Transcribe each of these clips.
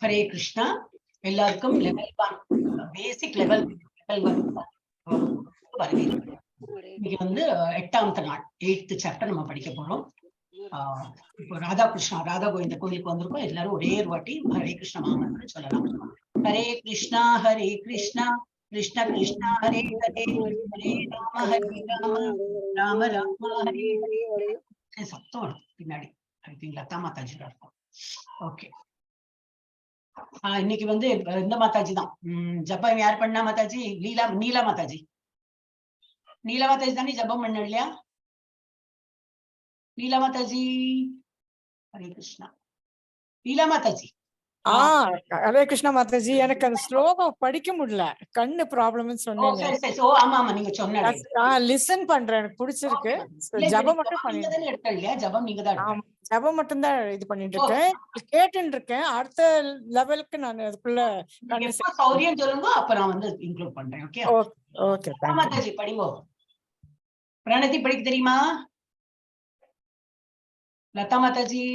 ஹரே கிருஷ்ணா. எல்லாருக்கும் level 1 basic level 1 வரவேற்கிறேன். இன்னைக்கு வந்து 8வது நாள் 8th சாப்டர் நம்ம படிக்க போறோம். இப்போ ராதா கோவிந்த கோயிலுக்கு வந்திருக்கோம். எல்லாரும் ஒரே ஒரு வாட்டி ஹரே கிருஷ்ண மகாமந்திரம் சொல்லலாம். ஹரே கிருஷ்ணா கிருஷ்ணா கிருஷ்ணா ஹரே ஹரே ஹரே ராம ராம ராம ஹரே ஹரே. சத்தம் பின்னாடி லதா மாதாஜி இருக்கும். ஓகே, இன்னைக்கு வந்து இந்த மாதாஜி தான் ஜபம் யார் பண்ணா? மாதாஜி நீலா மாதாஜி. நீலா மாதாஜி தானே ஜபம் பண்ண இல்லையா? நீலா மாதாஜி ஹரே கிருஷ்ணா. நீலா மாதாஜி. ஹரே கிருஷ்ணா மாதாஜி. எனக்கு அந்த ஸ்லோகம் படிக்க முடியல, கண்ணு ப்ராப்ளம்னு சொன்னீங்க. ஆமா ஆமா, நீங்க சொன்னீங்க. லிசன் பண்றேன், எனக்கு பிடிச்சிருக்கு. ஜபம் மட்டும் பண்ணிட்டு எடுக்க இல்லையா? ஜபம் நீங்க தான். ஜபம் மட்டும் தான் இது பண்ணிட்டு இருக்கேன், கேட்டுட்டு இருக்கேன். அடுத்த லெவலுக்கு நான் அதுக்குள்ள சௌரியம் சொல்லுங்க, அப்ப நான் வந்து இன்க்ளூட் பண்றேன். Okay okay. மாதாஜி படிங்க. பிரணதி படிக்க தெரியுமா? லதா மாதாஜி.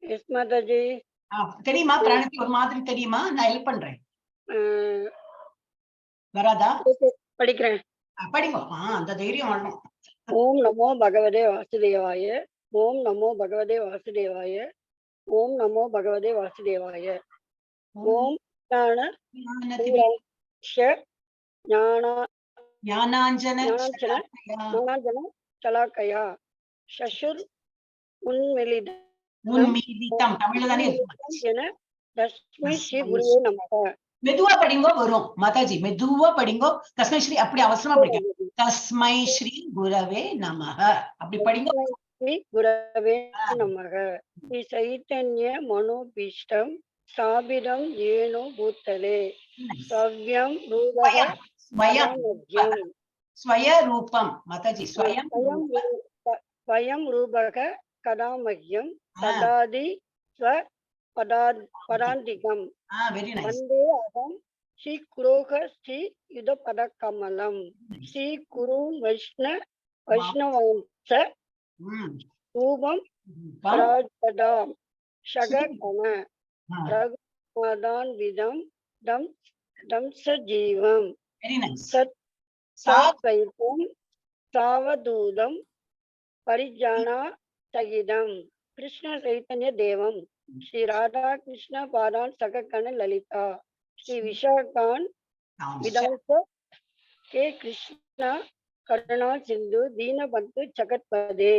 எஸ் மாதாஜி. தெரியுமா? பிரணதி ஒரு மாதிரி தெரியுமா? நான் ஹெல்ப் பண்றேன். வராதா? படிக்கிறேன், படிங்க. அந்த தைரியம் வரணும். ஓம் நமோ பகவதே வாசுதேவாய, ஓம் நமோ பகவதே வாசுதேவாய, ஓம் நமோ பகவதே வாசுதேவாய. ஓம் ஞானாஞ்சன சலாக்கயா சசுர் உன்மீதிதம். தமிழ்ல தானே என தஸ்மை ஸ்ரீ குருவே நமக. மெதுவா படிங்கோ வரும் மாதாஜி, மெதுவா படிங்கோ. தஸ்மை ஸ்ரீ அப்படி அவசரமா படிக்க. தஸ்மை ஸ்ரீ குரவே நமக அப்படி படிங்கோ. ஸ்ரீ குரவே நமக. ஸ்ரீ சைத்தன்ய மனோபீஷ்டம் சாபிரம் ஏனோ பூத்தலே சவ்யம் ரூபக ஸ்வயரூபம். மாதாஜி ஸ்வயம் ரூபக கதாமஹ்யம் ததாதி ஸ்வ பதாந்திகம் வந்தே அகம் ஸ்ரீ குரோக ஸ்ரீ யுத பதகமலம் ஸ்ரீ குரு வைஷ்ணவம்ச ரூபம் ராஜதாம் ஷககண ரகுநாதான் விதம் தம்ச ஜீவம் சத்வைத்தம் சாவதூதம் பரிஜானா சகிதம் கிருஷ்ண சைத்தன்ய தேவம் ஸ்ரீ ராதா கிருஷ்ண பாதான் சககண லலிதா ஸ்ரீ விஷாகான் விதம்ச கே கிருஷ்ணா கருணா சிந்து தீனபந்து ஜகத்பதே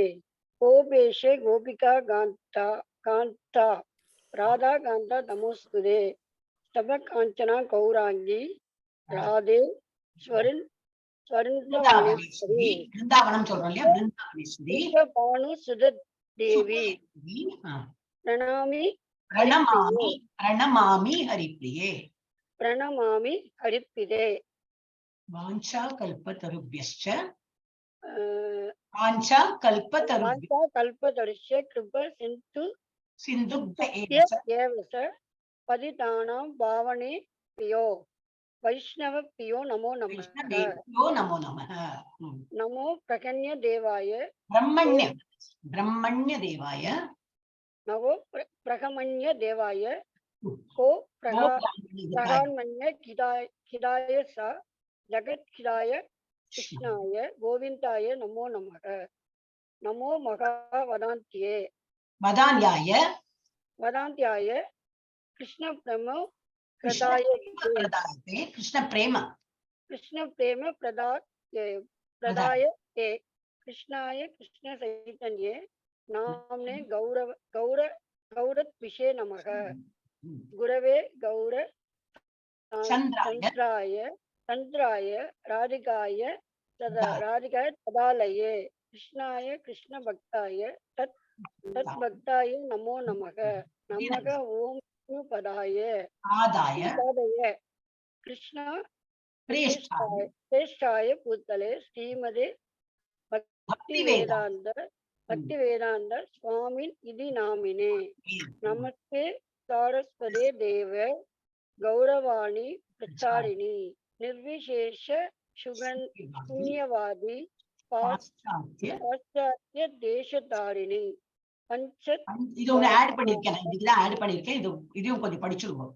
கோபேஷே கோபிகா காந்தா ராதா காந்தா நமோஸ்துதே ஸ்தப காஞ்சனா கௌராங்கி ராதே பிருந்தாவனம் சொல்றோம் இல்லையா? பானு சுத தேவி பிரணமாமி ஹரிப்ரியே. பிரணமாமி ஹரிப்ரியே. வாஞ்சா கல்பதருப்யஸ்ச கிருப சிந்து பதிதானாம் பாவனே பியோ வைஷ்ணவ பியோ நமோ நமः. நமோ பிரகன்ய தேவாய பிரம்மண்ய தேவாய நவோ பிரகமன்ய தேவாய கோ பிரகான்மன்ய கிதாய ச ஜகத் கிதாய கிருஷ்ணாய கோவிந்தாய நமோ நமக. நமோ மகா வதாந்தியாய கிருஷ்ண பிரமோ பிரதாய கிருஷ்ண பிரேம பிரதாய தே கிருஷ்ணாய கிருஷ்ண சைதன்யே நாம்னே கௌரத் விஷே நமக. குரவே கௌர சந்திராய ராதிகாய ததாலயே கிருஷ்ணாய கிருஷ்ண பக்தாய தத் பக்தாய நமோ நமக. நமக ஓம் பதாய கிருஷ்ணா பிரேஷ்டாய பூத்தலே ஸ்ரீமதே பக்தி வேதாந்த சுவாமின் இதி நாமினே. நமஸ்தே சாரஸ்வதே தேவ கௌரவாணி பிரச்சாரிணி நிர்விசேஷ சூன்யவாதி பாশ্চাত্য தேசதாரிணி பஞ்சத் இது ஒண்ணு ஆட் பண்ணிருக்கேன், நான் இதுதான் ஆட் பண்ணிருக்கேன். இதையும் கொஞ்சம் படிச்சிருவோம்.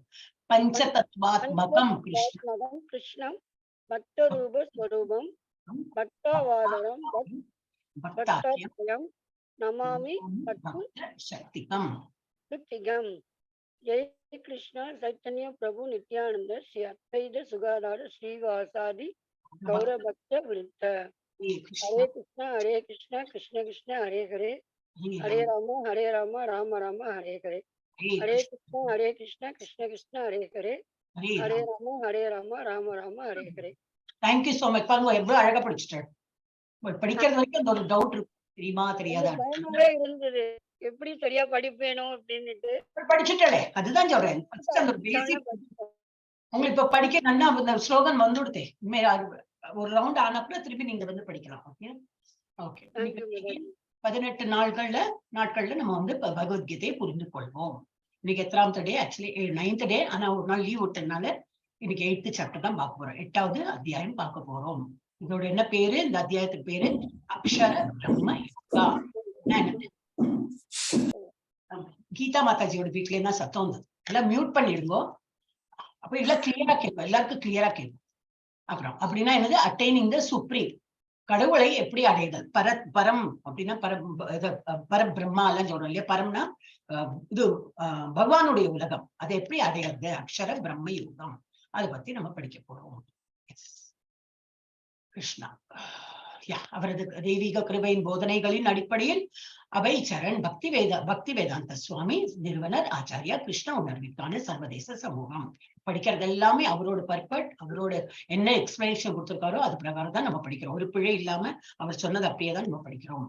பஞ்சதத்வாத்மகம் பஞ்சதத்வாத்மகம் கிருஷ்ணம் பக்தரூப ஸ்வரூபம் பக்தாவாதரம் பக்தாத்மயம் நமாமி பக்து சக்திகம். கிருத்திகம். ஜெய் கிருஷ்ணா சைத்தன்ய பிரபு நித்யானந்த ஸ்ரீ அத்வைத சுகாதார ஸ்ரீவாசாதி கௌரபக்த விருத்த. Hare Krishna Krishna Krishna Hare Hare Hare Rama Rama Rama Hare Hare. Hare Krishna Krishna Krishna Hare Hare Hare Rama Rama Rama Hare Hare. Thank you so much. பாருங்க எவ்வளவு அழகா படிச்சுட்டேன். படிக்கிறது வரைக்கும் அந்த ஒரு டவுட் இருக்கு, தெரியுமா தெரியாதா இருந்தது, எப்படி சரியா படிப்பேனோ அப்படின்னுட்டு. படிச்சுட்டே அதுதான் சொல்றேன். உங்களுக்கு இப்ப படிக்க நல்லா அந்த ஸ்லோகன் வந்துடுதே. ஒரு ரவுண்ட் ஆனப்ப திருப்பி நீங்க வந்து படிக்கலாம். Okay okay. 18 நாட்கள்ல நம்ம வந்து பகவத்கீதையை புரிந்து கொள்வோம். இன்னைக்கு எத்தனாவது டே? ஆக்சுவலி 9th டே. ஆனா ஒரு நாள் லீவ் விட்டதுனால இன்னைக்கு 8th சாப்டர் தான் பார்க்க போறோம். 8வது அத்தியாயம் பார்க்க போறோம். இதோட என்ன பேரு? இந்த அத்தியாயத்துக்கு பேரு அக்ஷர பிரம்ம யோகா. கீதா மாதாஜியோட வீட்ல என்ன சத்தம் வந்தது, எல்லாம் மியூட் பண்ணிடுங்கோ. அப்ப எல்லாம் கிளியரா கேட்கும், எல்லாருக்கும் கிளியரா கேட்கும். அப்புறம் அப்படின்னா என்னது? அட்டைனிங் த சுப்ரீம், கடவுளை எப்படி அடைதல். பரம் அப்படின்னா பரபிரம்மா எல்லாம் சொல்றோம் இல்லையா? பரம்னா இது பகவானுடைய உலகம், அதை எப்படி அடையிறது? அக்ஷர பிரம்ம யோகம், அதை பத்தி நம்ம படிக்க போறோம். கிருஷ்ணா அவரது தெய்வீக கிருபையின் போதனைகளின் அடிப்படையில் அபை சரண் பக்தி வேதாந்த சுவாமி நிறுவனர் ஆச்சாரியா கிருஷ்ண உணர்விற்கான சர்வதேச சமூகம். படிக்கிறது எல்லாமே அவரோட பர்பட், அவரோட என்ன எக்ஸ்பிளனேஷன் கொடுத்திருக்காரோ அது பிரகாரம் தான் நம்ம படிக்கிறோம். ஒரு பிழை இல்லாம அவர் சொன்னது அப்படியே தான் நம்ம படிக்கிறோம்.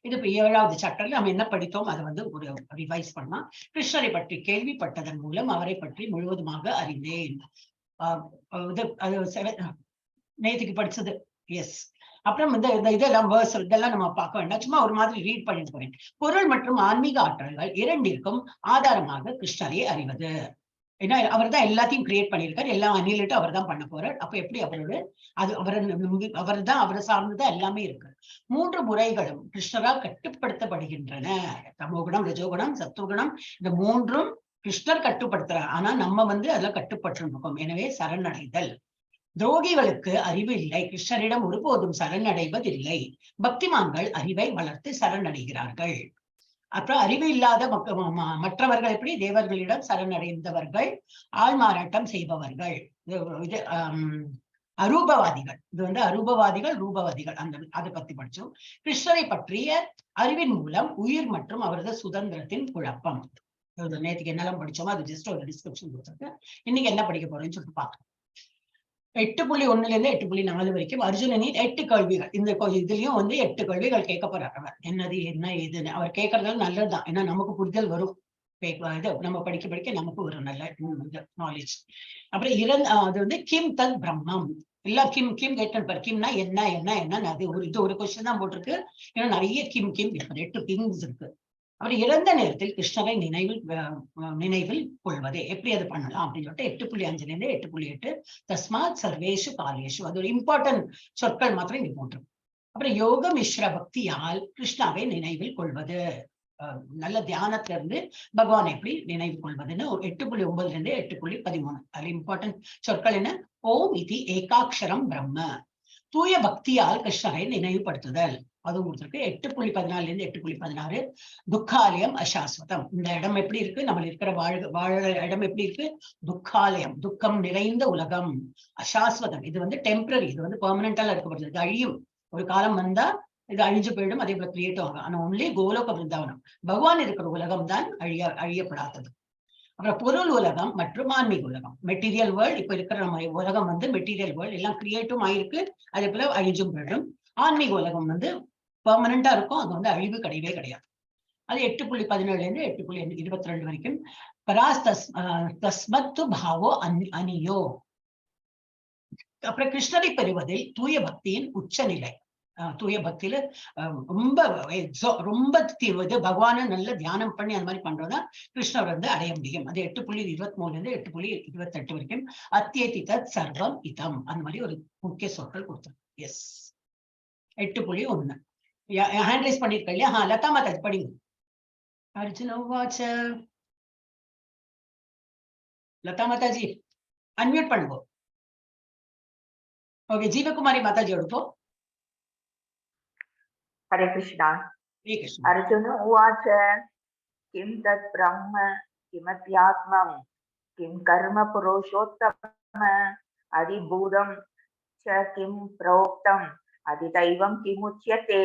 இது இப்ப 7வது சாப்டர்ல நம்ம என்ன படித்தோம் அதை வந்து ஒரு ரிவைஸ் பண்ணா. கிருஷ்ணரை பற்றி கேள்விப்பட்டதன் மூலம் அவரை பற்றி முழுவதுமாக அறிந்தேன். நேற்றுக்கு படிச்சது. எஸ். அப்புறம் இதெல்லாம் இதெல்லாம் நம்ம பார்க்க வேண்டாம், சும்மா ஒரு மாதிரி ரீட் பண்ணிட்டு போறேன். பொருள் மற்றும் ஆன்மீக ஆற்றல்கள் இரண்டிற்கும் ஆதாரமாக கிருஷ்ணரை அறிவது. ஏன்னா அவர் தான் எல்லாத்தையும் கிரியேட் பண்ணியிருக்காரு, எல்லாம் அணிலிட்டு அவர் தான் பண்ண போறார். அப்ப எப்படி அவரோட அவர் தான் அவரை சார்ந்துதான் எல்லாமே இருக்கு. 3 முறைகளும் கிருஷ்ணரால் கட்டுப்படுத்தப்படுகின்றன. தமோகுணம், ரஜோகுணம், சத்துவகுணம், இந்த 3ம் கிருஷ்ணர் கட்டுப்படுத்துறார். ஆனா நம்ம வந்து அதுல கட்டுப்பட்டு இருக்கோம். எனவே சரணடைதல். துரோகிகளுக்கு அறிவு இல்லை, கிருஷ்ணரிடம் ஒருபோதும் சரணடைவதில்லை. பக்திமான்கள் அறிவை வளர்த்து சரணடைகிறார்கள். அப்புறம் அறிவு இல்லாத மற்றவர்கள் எப்படி? தேவர்களிடம் சரணடைந்தவர்கள், ஆள்மாறாட்டம் செய்பவர்கள், இது அரூபவாதிகள். இது வந்து அரூபவாதிகள், ரூபவாதிகள், அதை பத்தி படிச்சோம். கிருஷ்ணரை பற்றிய அறிவின் மூலம் உயிர் மற்றும் அவரது சுதந்திரத்தின் குழப்பம். நேற்றுக்கு என்னெல்லாம் படிச்சோமோ அது ஜஸ்ட் ஒரு டிஸ்கிரிப்ஷன் கொடுத்துருக்கேன். இன்னைக்கு என்ன படிக்க போறேன்னு சொல்லிட்டு பார்க்கலாம். 8.1 இருந்து 8.4 வரைக்கும் அர்ஜுனனின் 8 கேள்விகள். இந்த இதுலயும் வந்து 8 கேள்விகள் கேட்க போறார் அவர். என்னது என்ன ஏதுன்னு அவர் கேட்கறதுல நல்லதுதான், ஏன்னா நமக்கு புரிதல் வரும். இது நம்ம படிக்க நமக்கு ஒரு நல்ல நாலேஜ். அப்புறம் அது வந்து கிம் தத் பிரம்மம். எல்லாம் கிம் கேட்டு கிம்னா என்ன என்ன என்ன அது ஒரு கொஸ்டின் தான் போட்டிருக்கு. ஏன்னா நிறைய கிம் 8 கிங்ஸ் இருக்கு. அவர் இறந்த நேரத்தில் கிருஷ்ணரை நினைவில் கொள்வது எப்படி அது பண்ணலாம் அப்படின்னு சொல்லிட்டு 8.5 இருந்து 8.8 தஸ்மாத் சர்வேஷு காலேஷு, அது ஒரு இம்பார்ட்டன்ட் சொற்கள் மாத்திரம் இங்க போட்டிருக்கு. அப்புறம் யோக மிஸ்ர பக்தியால் கிருஷ்ணாவை நினைவில் கொள்வது, நல்ல தியானத்துல இருந்து பகவான் எப்படி நினைவு கொள்வதுன்னு 8.9 இருந்து 8.13 அதுல இம்பார்ட்டன்ட் சொற்கள் என்ன? ஓம் இது ஏகாட்சரம் பிரம்ம. தூய பக்தியால் கிருஷ்ணரை நினைவுபடுத்துதல், அதுவும் கொடுத்திருக்கு. 8.14 இருந்து 8.16 துக்காலயம் அசாஸ்வதம். இந்த இடம் எப்படி இருக்கு? நம்ம இருக்கிற வாழ இடம் எப்படி இருக்கு? துக்காலயம், துக்கம் நிறைந்த உலகம். அசாஸ்வதம், இது வந்து டெம்பரரி, இது வந்து பெர்மனண்டா இருக்கப்படுது, இது அழியும். ஒரு காலம் வந்தா இது அழிஞ்சு போயிடும், அதே போல கிரியேட் ஆகும். ஆனா ஒன்லி கோலோக பிருந்தாவனம், பகவான் இருக்கிற உலகம் தான் அழியப்படாதது. அப்புறம் பொருள் உலகம் மற்றும் ஆன்மீக உலகம், மெட்டீரியல் வேர்ல்ட். இப்ப இருக்கிற நம்ம உலகம் வந்து மெட்டீரியல் வேர்ல்ட், எல்லாம் கிரியேட்டும் ஆயிருக்கு, அதே போல அழிஞ்சும் போயிடும். ஆன்மீக உலகம் வந்து பெர்மனண்டா இருக்கும், அது வந்து அழிவு கிடையவே கிடையாது. அது 8.17 இருந்து 8.22 வரைக்கும். பராஸ் தஸ்மத்து பாவோ அனியோ. அப்புறம் கிருஷ்ணரை பெறுவதில் தூய பக்தியின் உச்சநிலை. தூய பக்தியில ரொம்ப பகவான நல்ல தியானம் பண்ணி அந்த மாதிரி பண்றதா கிருஷ்ணர் வந்து அடைய முடியும். அது 8.23 இருந்து 8.28 வரைக்கும். அத்தியதி தத் சர்வம் இதம், அந்த மாதிரி ஒரு முக்கிய சொற்கள் கொடுத்தாங்க. எஸ். 8.1 ஹேண்ட் ரைஸ் பண்ணிருக்க இல்லையா? லதா மாதா படிங்க. Arjuna Uvacha. Lata Mataji, unmute பண்ணுங்க. Okay, Jeevakumari Mataji எடுப்போ. Hare Krishna. Hare Krishna. Arjuna Uvacha. Kim tat brahma kimatyatmam kim karma purushottama adibhudam cha kim proktam adidaivam kimuchyate.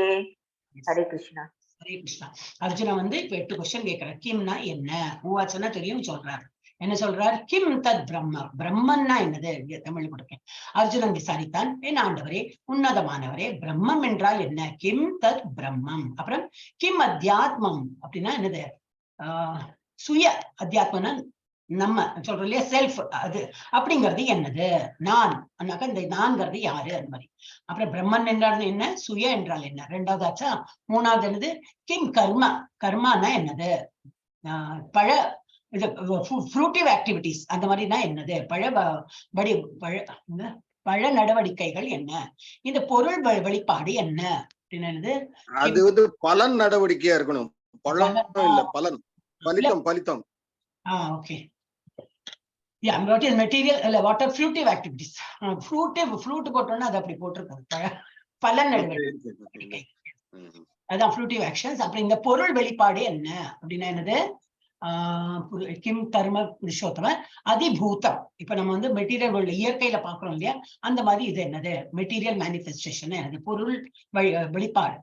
Hare Krishna. Hare Krishna. Arjuna வந்து இப்ப 8 question கேக்குறார். கிம்னா என்ன? உவாச்சனா தெரியும் சொல்றார். என்ன சொல்றார்? கிம் தத் பிரம்ம. பிரம்மன்னா என்னது? தமிழ் கொடுக்கேன். அர்ஜுனன் விசாரித்தான், என் ஆண்டவரே, உன்னதமானவரே, பிரம்மம் என்றால் என்ன? கிம் தத் பிரம்மம். அப்புறம் கிம் அத்தியாத்மம் அப்படின்னா என்னது? சுய அத்தியாத்மனா நம்ம சொல்றோம் இல்லையா, செல்ஃப், அது அப்படிங்கிறது என்னது? நான் அண்ணாக்கா இந்த நான்கிறது யாரு? அந்த மாதிரி. அப்புறம் பிரம்மன் என்றால் என்ன? சுய என்றால் என்ன? ரெண்டாவது ஆச்சா. மூணாவது என்னது? கிம் கர்மா. கர்மானா என்னது? பழ இது ஃப்ரூட்டிவ் ஆக்டிவிட்டிஸ் அந்த மாதிரினா என்னது? பழ நடவடிக்கைகள் என்ன? இந்த பொருள் வெளிப்பாடு என்ன அப்படின்னு? அது வந்து பலன் நடவடிக்கையா இருக்கணும். பழம் இல்ல, பலன். பலித்தம். Okay. Yeah, what is material? What are fruitive activities? Fruit போட்டோம்னா அது அப்படி போட்டிருக்காது. பலன் நடவடிக்கை. அதான் fruitive actions. அப்புறம் இந்த பொருள் வெளிப்பாடு என்ன அப்படின்னா என்னது? கிம் கர்ம புருஷோத்தம அதிபூதம். இப்ப நம்ம வந்து மெட்டீரியல் வேர்ல்ட் இயற்கையில பாக்குறோம் இல்லையா, அந்த மாதிரி இது என்னது? மெட்டீரியல் மேனிஃபெஸ்டேஷன் என்னது? பொருள் வெளிப்பாடு.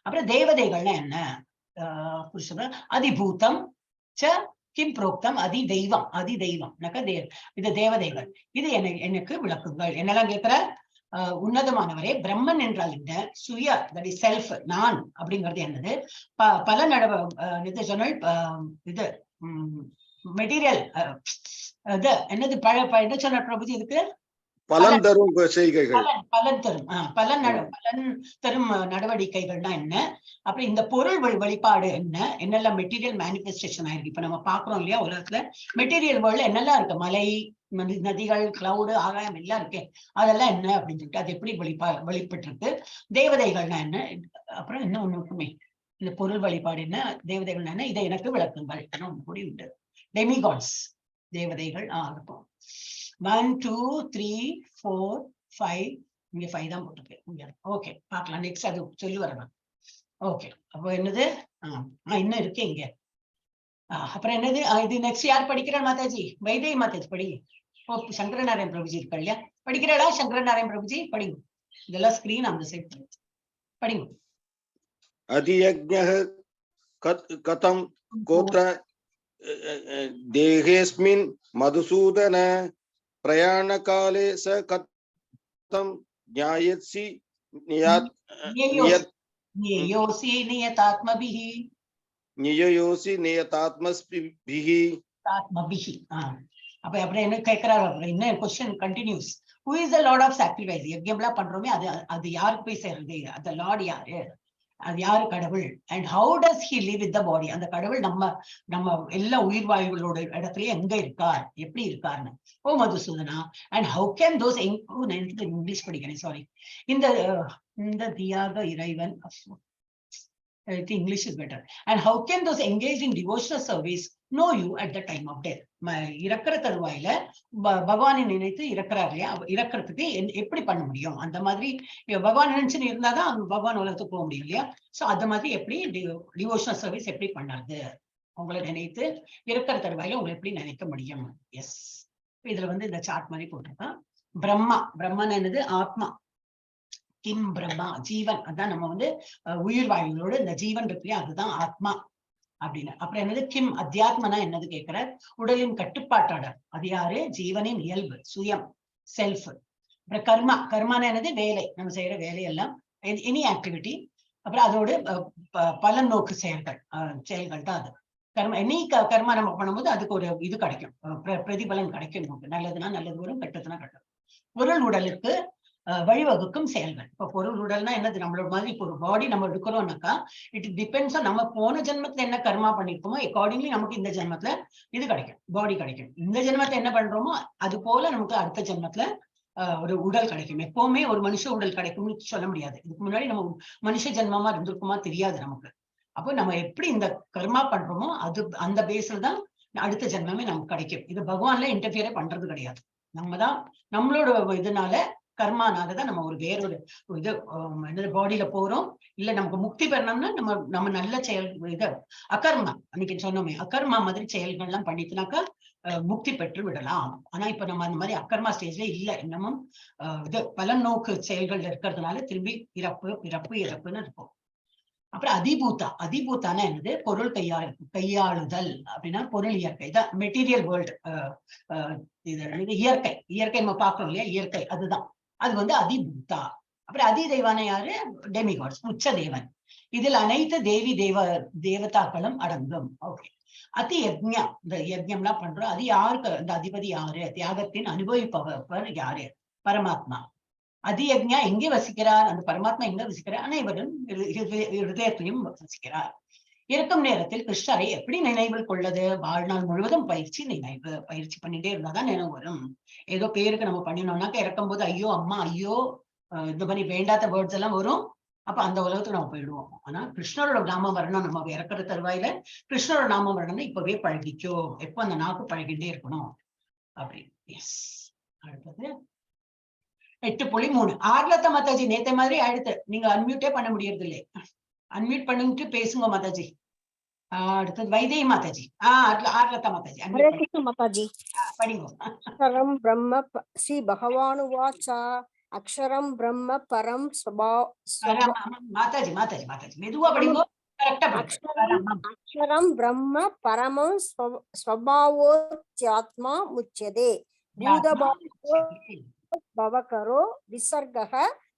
அப்புறம் தேவதைகள்னா என்ன? புருஷோத்தம அதிபூதம் ச கிம் புரோக்தம் அதிதெய்வம். அதிதெய்வம் இது தேவதைகள். இது எனக்கு விளக்குங்கள். என்னெல்லாம் கேட்கிற? உன்னதமானவரே, பிரம்மன் என்றால் என்ன? சுய, தட் இஸ் செல்ஃப், நான் அப்படிங்கிறது என்னது? பல இது மெட்டீரியல் இது என்னது? என்ன சொன்ன பிரபுஜி? இதுக்கு பலன் தரும் செய்கைகள். பலன் தரும் நடவடிக்கைகள்னா என்ன? அப்புறம் இந்த பொருள் வெளிப்பாடு என்ன? என்னெல்லாம் மெட்டீரியல் மேனிஃபெஸ்டேஷன் ஆயிருக்கு? இப்ப நம்ம பாக்குறோம் இல்லையா உலகத்துல மெட்டீரியல் வேர்ல்ட்ல என்னெல்லாம் இருக்கு? மலை, நதிகள், கிளவுடு, ஆகாயம் எல்லாம் இருக்கு. அதெல்லாம் என்ன அப்படின்னு சொல்லிட்டு அது எப்படி வெளிப்பட்டு இருக்கு? தேவதைகள்னா என்ன? அப்புறம் என்ன ஒண்ணு இருக்குமே, இந்த பொருள் வெளிப்பாடு என்ன, தேவதைகள் என்ன, இதை எனக்கு விளக்குங்கள். ஒண்ணு கூடி உண்டு. டெமிகாட்ஸ், தேவதைகள் இருக்கும். 1 2 3 4 5. இங்க 5 தான் போட்டிருக்கேன். ஓகே, பார்க்கலாம். நெக்ஸ்ட் அது சொல்லி வரணும். ஓகே, அப்போ என்னது? இன்னும் இருக்கு இங்க. அப்புறம் என்னது? இது நெக்ஸ்ட் யார் படிக்கிறார்? மாதாஜி, வைதேகி மாதாஜி படி. சங்கரநாராயண பிரபுஜி இருக்கா இல்லையா? படிக்கிறாடா சங்கரநாராயண பிரபுஜி? படிங்க. இதெல்லாம் ஸ்கிரீன் அந்த சைட் படிங்க. அதியஜ்ஞः கதம் கோத்ர தேஹேஸ்மின் மதுசூதன பிரயாணகாலே ச கதம் ஞாயசி நியதாத்மபிஹி. நியயோசி நியதாத்மஸ்பிஹி. அப்ப அப்புறம் என்ன கேட்கிறாரு? என்ன question continues. Who is the Lord of sacrifice? யஜ்ஞம்லாம் பண்றோமே, அது யாருக்கு போய் சேருது? அந்த லார்ட் யாரு? அது யாரு? கடவுள். And how does he live with the body? அந்த கடவுள் நம்ம எல்லா உயிர் வாயுகளோட இடத்துல எங்க இருக்கார், எப்படி இருக்காருன்னு. ஓ மதுசூதனா, and how can those English படிக்கிறேன், சாரி. இந்த தியாக இறைவன், I think English is better. And how can those engaged in devotional service know you at the time of death? இறக்குற தருவாயில பகவானை நினைத்து இறக்குறாரு இல்லையா, இறக்குறதுக்கு எப்படி பண்ண முடியும்? அந்த மாதிரி பகவான் நினைச்சுன்னு இருந்தாதான் அவங்க பகவான் உலகத்துக்கு போக முடியும் இல்லையா? சோ அந்த மாதிரி எப்படி டிவோஷனல் சர்வீஸ் எப்படி பண்ணாது? உங்களை நினைத்து இறக்குற தருவாயில உங்களை எப்படி நினைக்க முடியும்? எஸ், இதுல வந்து இந்த சார்ட் மாதிரி போட்டிருக்கான். பிரம்மன் என்னது? ஆத்மா. கிம் பிரம்மா, ஜீவன். அதான் நம்ம வந்து உயிர் வாயுகளோட இந்த ஜீவன் இருக்கு, அதுதான் ஆத்மா அப்படின்னு. அப்புறம் என்னது? கிம் அத்தியாத்மனா என்னது கேட்கிற? உடலின் கட்டுப்பாட்டாளர். அது யாரு? ஜீவனின் இயல்பு, சுயம், செல்ஃப். அப்புறம் கர்மான என்னது? வேலை, நம்ம செய்யற வேலையெல்லாம், எனி ஆக்டிவிட்டி. அப்புறம் அதோடு பலன் நோக்கு செயல்கள் தான் அது கர்மா. எனி கர்மா நம்ம பண்ணும்போது அதுக்கு ஒரு இது கிடைக்கும், பிரதிபலன் கிடைக்கும். நல்லதுன்னா நல்லது வரும், கெட்டதுன்னா கெட்டது. பொருள் உடலுக்கு வழிவகுக்கும் செயல்கள். இப்ப பொருள் உடல்னா என்னது? நம்மளோட மாதிரி இப்போ ஒரு பாடி நம்ம எடுக்கிறோம்னாக்கா, இட் டிபெண்ட்ஸ் ஆன் நம்ம போன ஜென்மத்துல என்ன கர்மா பண்ணிருக்கோமோ அக்கார்டிங்லி நமக்கு இந்த ஜென்மத்துல இது கிடைக்கும், பாடி கிடைக்கும். இந்த ஜென்மத்துல என்ன பண்றோமோ அது போல நமக்கு அடுத்த ஜென்மத்துல ஒரு உடல் கிடைக்கும். எப்பவுமே ஒரு மனுஷ உடல் கிடைக்கும்னு சொல்ல முடியாது. இதுக்கு முன்னாடி நம்ம மனுஷ ஜென்மமா இருந்திருக்குமா தெரியாது நமக்கு. அப்போ நம்ம எப்படி இந்த கர்மா பண்றோமோ அது அந்த பேஸ்ல தான் அடுத்த ஜென்மமே நமக்கு கிடைக்கும். இது பகவான்ல இன்டர்ஃபியரே பண்றது கிடையாது. நம்ம தான் நம்மளோட இதனால கர்மானாலதான் நம்ம ஒரு வேறொரு இது பாடியில போறோம். இல்ல நமக்கு முக்தி பெறணும்னா நம்ம நல்ல செயல் இது அகர்மா அன்னைக்கு சொன்னோமே அகர்மா மாதிரி செயல்கள் எல்லாம் பண்ணிட்டுனாக்கா முக்தி பெற்று விடலாம். ஆனா இப்ப நம்ம அந்த மாதிரி அக்கர்மா ஸ்டேஜ்ல இல்ல, இன்னமும் இது பலநோக்கு செயல்கள் இருக்கிறதுனால திரும்பி இறப்புன்னு இருக்கும். அப்புறம் அதிபூத்தான என்னது? பொருள் கையாளுதல் அப்படின்னா பொருள் இயற்கை தான், மெட்டீரியல் வேர்ல்டு. இது இயற்கை நம்ம பாக்குறோம் இல்லையா, இயற்கை அதுதான். அது வந்து அதிபூத்தா. அப்புறம் அதிதெய்வான யாரு? டெமிகாட்ஸ், உச்ச தேவன். இதில் அனைத்து தேவதாக்களும் அடங்கும். ஓகே. அதி யஜ்ஞம், இந்த யஜ்ஞம்லாம் பண்றோம். அது யாருக்கு? அந்த அதிபதி யாரு? தியாகத்தின் அனுபவிப்பவர் யாரு? பரமாத்மா. அதியஜ்ஞா எங்கே வசிக்கிறார்? அந்த பரமாத்மா எங்க வசிக்கிறார்? அனைவரும் ஹிருதயத்தையும் வசிக்கிறார். இருக்கும் நேரத்தில் கிருஷ்ணரை எப்படி நினைவில் கொள்ளது? வாழ்நாள் முழுவதும் பயிற்சி பண்ணிட்டே இருந்தாதான் நினைவு வரும். ஏதோ பேருக்கு நம்ம பண்ணினோம்னாக்க இறக்கும் போது ஐயோ அம்மா ஐயோ இந்த மாதிரி வேண்டாத வேர்ட்ஸ் எல்லாம் வரும். அப்ப அந்த உலகத்துக்கு நம்ம போயிடுவோம். ஆனா கிருஷ்ணரோட நாம வரணும். நம்ம இறக்குற தருவாயில கிருஷ்ணரோட நாம வரணும்னா இப்பவே பழகிக்கோ. எப்போ அந்த நாக்கு பழகிட்டே இருக்கணும் அப்படி. எஸ். அடுத்தது 8.3. ஆர்லதா மாதாஜி நேத்த மாதிரி ஆயிடுத்து. நீங்க அன்மியூட்டே பண்ண முடியறது இல்லை. அன்மியூட் பண்ணிட்டு பேசுங்க மாதாஜி. அடுத்தது வைதேகி மாதாஜி. ஆர்லதா மாதாஜி ஹரே கிருஷ்ண மாதாஜி. படிங்க. அக்ஷரம் பிரம்ம ஸ்ரீ பகவானுவாச்ச அக்ஷரம் பிரம்ம பரம் மாதாஜி மெதுவா படிங்க. கரெக்டா அக்ஷரம் பிரம்ம பரமம் ஸ்வபாவோத்யாத்மா முச்யதே பூதபாவோ பவகரோ விசர்கஹ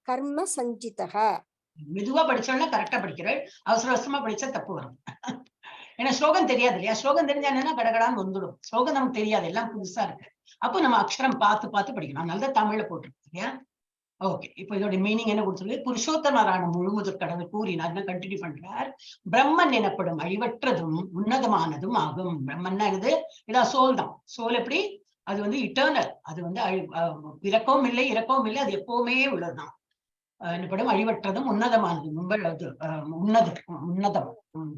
கர்ம சஞ்சிதஹ. மெதுவா படிச்சோம்னா கரெக்டா படிக்கிறேன். அவசரமா படிச்சா தப்பு வரும். ஏன்னா ஸ்லோகம் தெரியாது இல்லையா? ஸ்லோகம் தெரிஞ்சா என்னன்னா கடகடான்னு வந்துடும். ஸ்லோகம் நமக்கு தெரியாது, எல்லாம் புதுசா இருக்கு. அப்போ நம்ம அக்ஷரம் பார்த்து படிக்கணும். அதனால தமிழ்ல போட்டிருக்கு இல்லையா? ஓகே. இப்போ இதோட மீனிங் என்ன கொடுத்துருக்கு? புருஷோத்தமரான முழுமுதற் கடவுள் கூறினார். கண்டினியூ பண்றார். பிரம்மன் எனப்படும் அழிவற்றதும் உன்னதமானதும் ஆகும். பிரம்மன்னா இது இதான் சோல் தான். சோல் எப்படி? அது வந்து இட்டர்னல். அது வந்து பிறக்கவும் இல்லை இறக்கவும் இல்லை. அது எப்பவுமே உள்ளதுதான். எனப்படும் அழிவற்றதும் உன்னதமானதும் உன்னதம்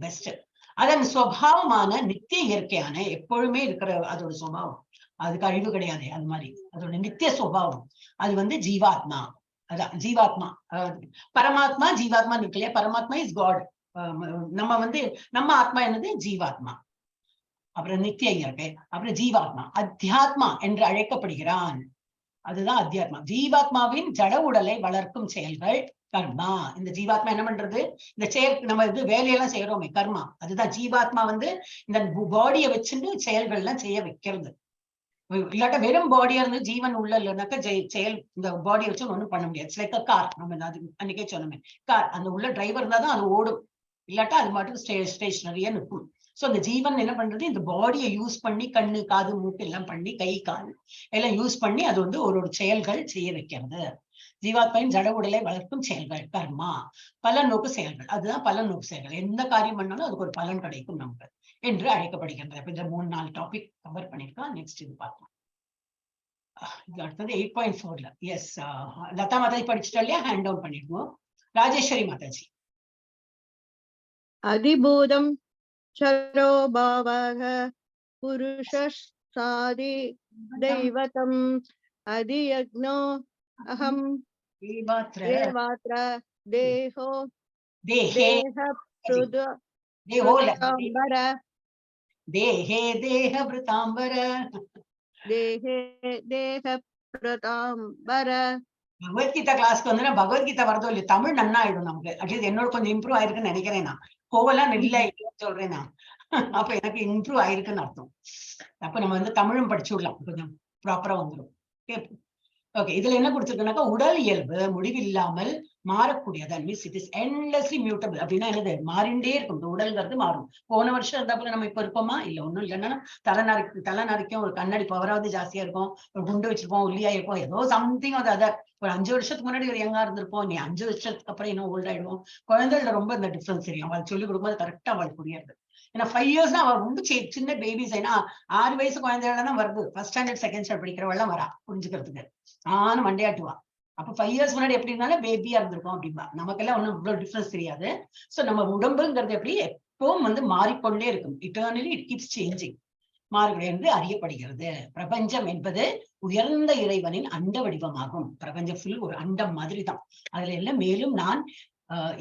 பெஸ்ட். அதன் சுவாவமான நித்திய இயற்கையான எப்பொழுதுமே இருக்கிற அதோட சுபாவம். அதுக்கு அழிவு கிடையாது. அது மாதிரி அதோட நித்திய சுபாவம் அது வந்து ஜீவாத்மா. அதான் ஜீவாத்மா. பரமாத்மா ஜீவாத்மா இருக்கு இல்லையா? பரமாத்மா இஸ் காட். நம்ம வந்து நம்ம ஆத்மா என்னது? ஜீவாத்மா. அப்புறம் நித்திய இயற்கை. அப்புறம் ஜீவாத்மா அத்தியாத்மா என்று அழைக்கப்படுகிறான். அதுதான் அத்தியாத்மா. ஜீவாத்மாவின் ஜட உடலை வளர்க்கும் செயல்கள் கர்மா. இந்த ஜீவாத்மா என்ன பண்றது? இந்த நம்ம இது வேலையெல்லாம் செய்யறோமே கர்மா. அதுதான் ஜீவாத்மா வந்து இந்த பாடியை வச்சுட்டு செயல்கள் எல்லாம் செய்ய வைக்கிறது. இல்லாட்ட வெறும் பாடியா இருந்து ஜீவன் உள்ள இல்லைனாக்கா செயல் இந்த பாடியை வச்சு ஒண்ணும் பண்ண முடியாது. Like car. நம்ம அது அன்னைக்கே சொன்னோமே, கார் அந்த உள்ள டிரைவர் இருந்தா தான் அது ஓடும். இல்லாட்டா அது மட்டும் ஸ்டேஷனரியா நிற்கும். சோ அந்த ஜீவன் என்ன பண்றது? இந்த பாடியை யூஸ் பண்ணி கண்ணு காது மூக்கு எல்லாம் பண்ணி கை கால் எல்லாம் யூஸ் பண்ணி அது வந்து ஒரு செயல்கள் செய்ய வைக்கிறது. ஜீவாத்மாவின் ஜட உடலை வளர்க்கும் செயல்கள் கர்மா. பலநோக்கு செயல்கள். அதுதான் பலநோக்கு செயல்கள். எந்த காரியம் பண்ணாலும் அதுக்கு ஒரு பலன் கிடைக்கும் நமக்கு என்று அழைக்கப்படுகின்றது. இப்ப இந்த 3-4 டாபிக் கவர் பண்ணிருக்கோம். நெக்ஸ்ட் இது பார்க்கலாம். இது அடுத்தது 8.4ல. எஸ், லதா மாதாஜி படிச்சுட்டா இல்லையா? ஹேண்ட் டவுன் பண்ணிடுவோம். ராஜேஸ்வரி மாதாஜி. அதிபூதம் சரோ பாவக புருஷாதி தெய்வதம் அதியக்னோ அகம் தேவாத்ர தேஹோ பகவத்கீதா கிளாஸ்க்கு வந்து பகவத்கீதா வரதோ இல்லையா? தமிழ் நன்னா ஆயிடும் நமக்கு. அட்லீஸ்ட் என்னோட கொஞ்சம் இம்ப்ரூவ் ஆயிருக்குன்னு நினைக்கிறேன். நான் கோவெல்லாம் இல்ல சொல்றேன் நான். அப்ப எனக்கு இம்ப்ரூவ் ஆயிருக்குன்னு அர்த்தம். அப்ப நம்ம வந்து தமிழும் படிச்சு விடலாம், கொஞ்சம் ப்ராப்பரா வந்துடும். ஓகே. இதுல என்ன கொடுத்துருக்குனாக்கா உடல் இயல்பு முடிவில்லாமல் மாறக்கூடியது. Means it is endlessly mutable. அப்படின்னா என்னது? மாறிண்டே இருக்கும். இந்த உடல்ங்கிறது மாறும். போன வருஷம் இருந்தா போல நம்ம இப்ப இருப்போமா? இல்ல ஒண்ணும் இல்லைன்னா தலை நரைக்கும், ஒரு கண்ணாடி பவராவது ஜாஸ்தியா இருக்கும், ஒரு குண்டு வச்சிருப்போம், ஒல்லியா இருப்போம், ஏதோ சம்திங். அது ஒரு 5 வருஷத்துக்கு முன்னாடி ஒரு யங்கா இருந்திருப்போம். நீ 5 வருஷத்துக்கு அப்புறம் இன்னும் ஓல்ட் ஆயிடுவோம். குழந்தைகள ரொம்ப இந்த டிஃபரன்ஸ் தெரியும். அவள் சொல்லிக் கொடுக்கும்போது கரெக்டா அவள் புரியாது. ஏன்னா 5 இயர்ஸ் அவள் ரொம்ப சின்ன பேபிஸ். ஏன்னா 6 வயசு குழந்தைகள் தான் வருது. ஃபர்ஸ்ட் ஸ்டாண்டர்ட் செகண்ட் ஸ்டாண்டர்ட் படிக்கிறவள் எல்லாம் வரா புரிஞ்சுக்கிறதுக்கு. நானும் மண்டையாட்டுவா. அப்ப 5 years முன்னாடி எப்படி இருந்தாலும் பேபியா இருந்திருக்கும் அப்படின்பா. நமக்கெல்லாம் ஒண்ணும் இவ்வளவு டிஃபரன்ஸ் தெரியாது. சோ நம்ம உடம்புங்கிறது எப்படி எப்பவும் வந்து மாறிக்கொண்டே இருக்கும். Eternally it keeps changing. மாறுபடி என்று அறியப்படுகிறது. பிரபஞ்சம் என்பது உயர்ந்த இறைவனின் அண்ட வடிவமாகும். பிரபஞ்சம் ஃபுல் ஒரு அண்டம் மாதிரி தான். அதுல எல்லாம் மேலும் நான்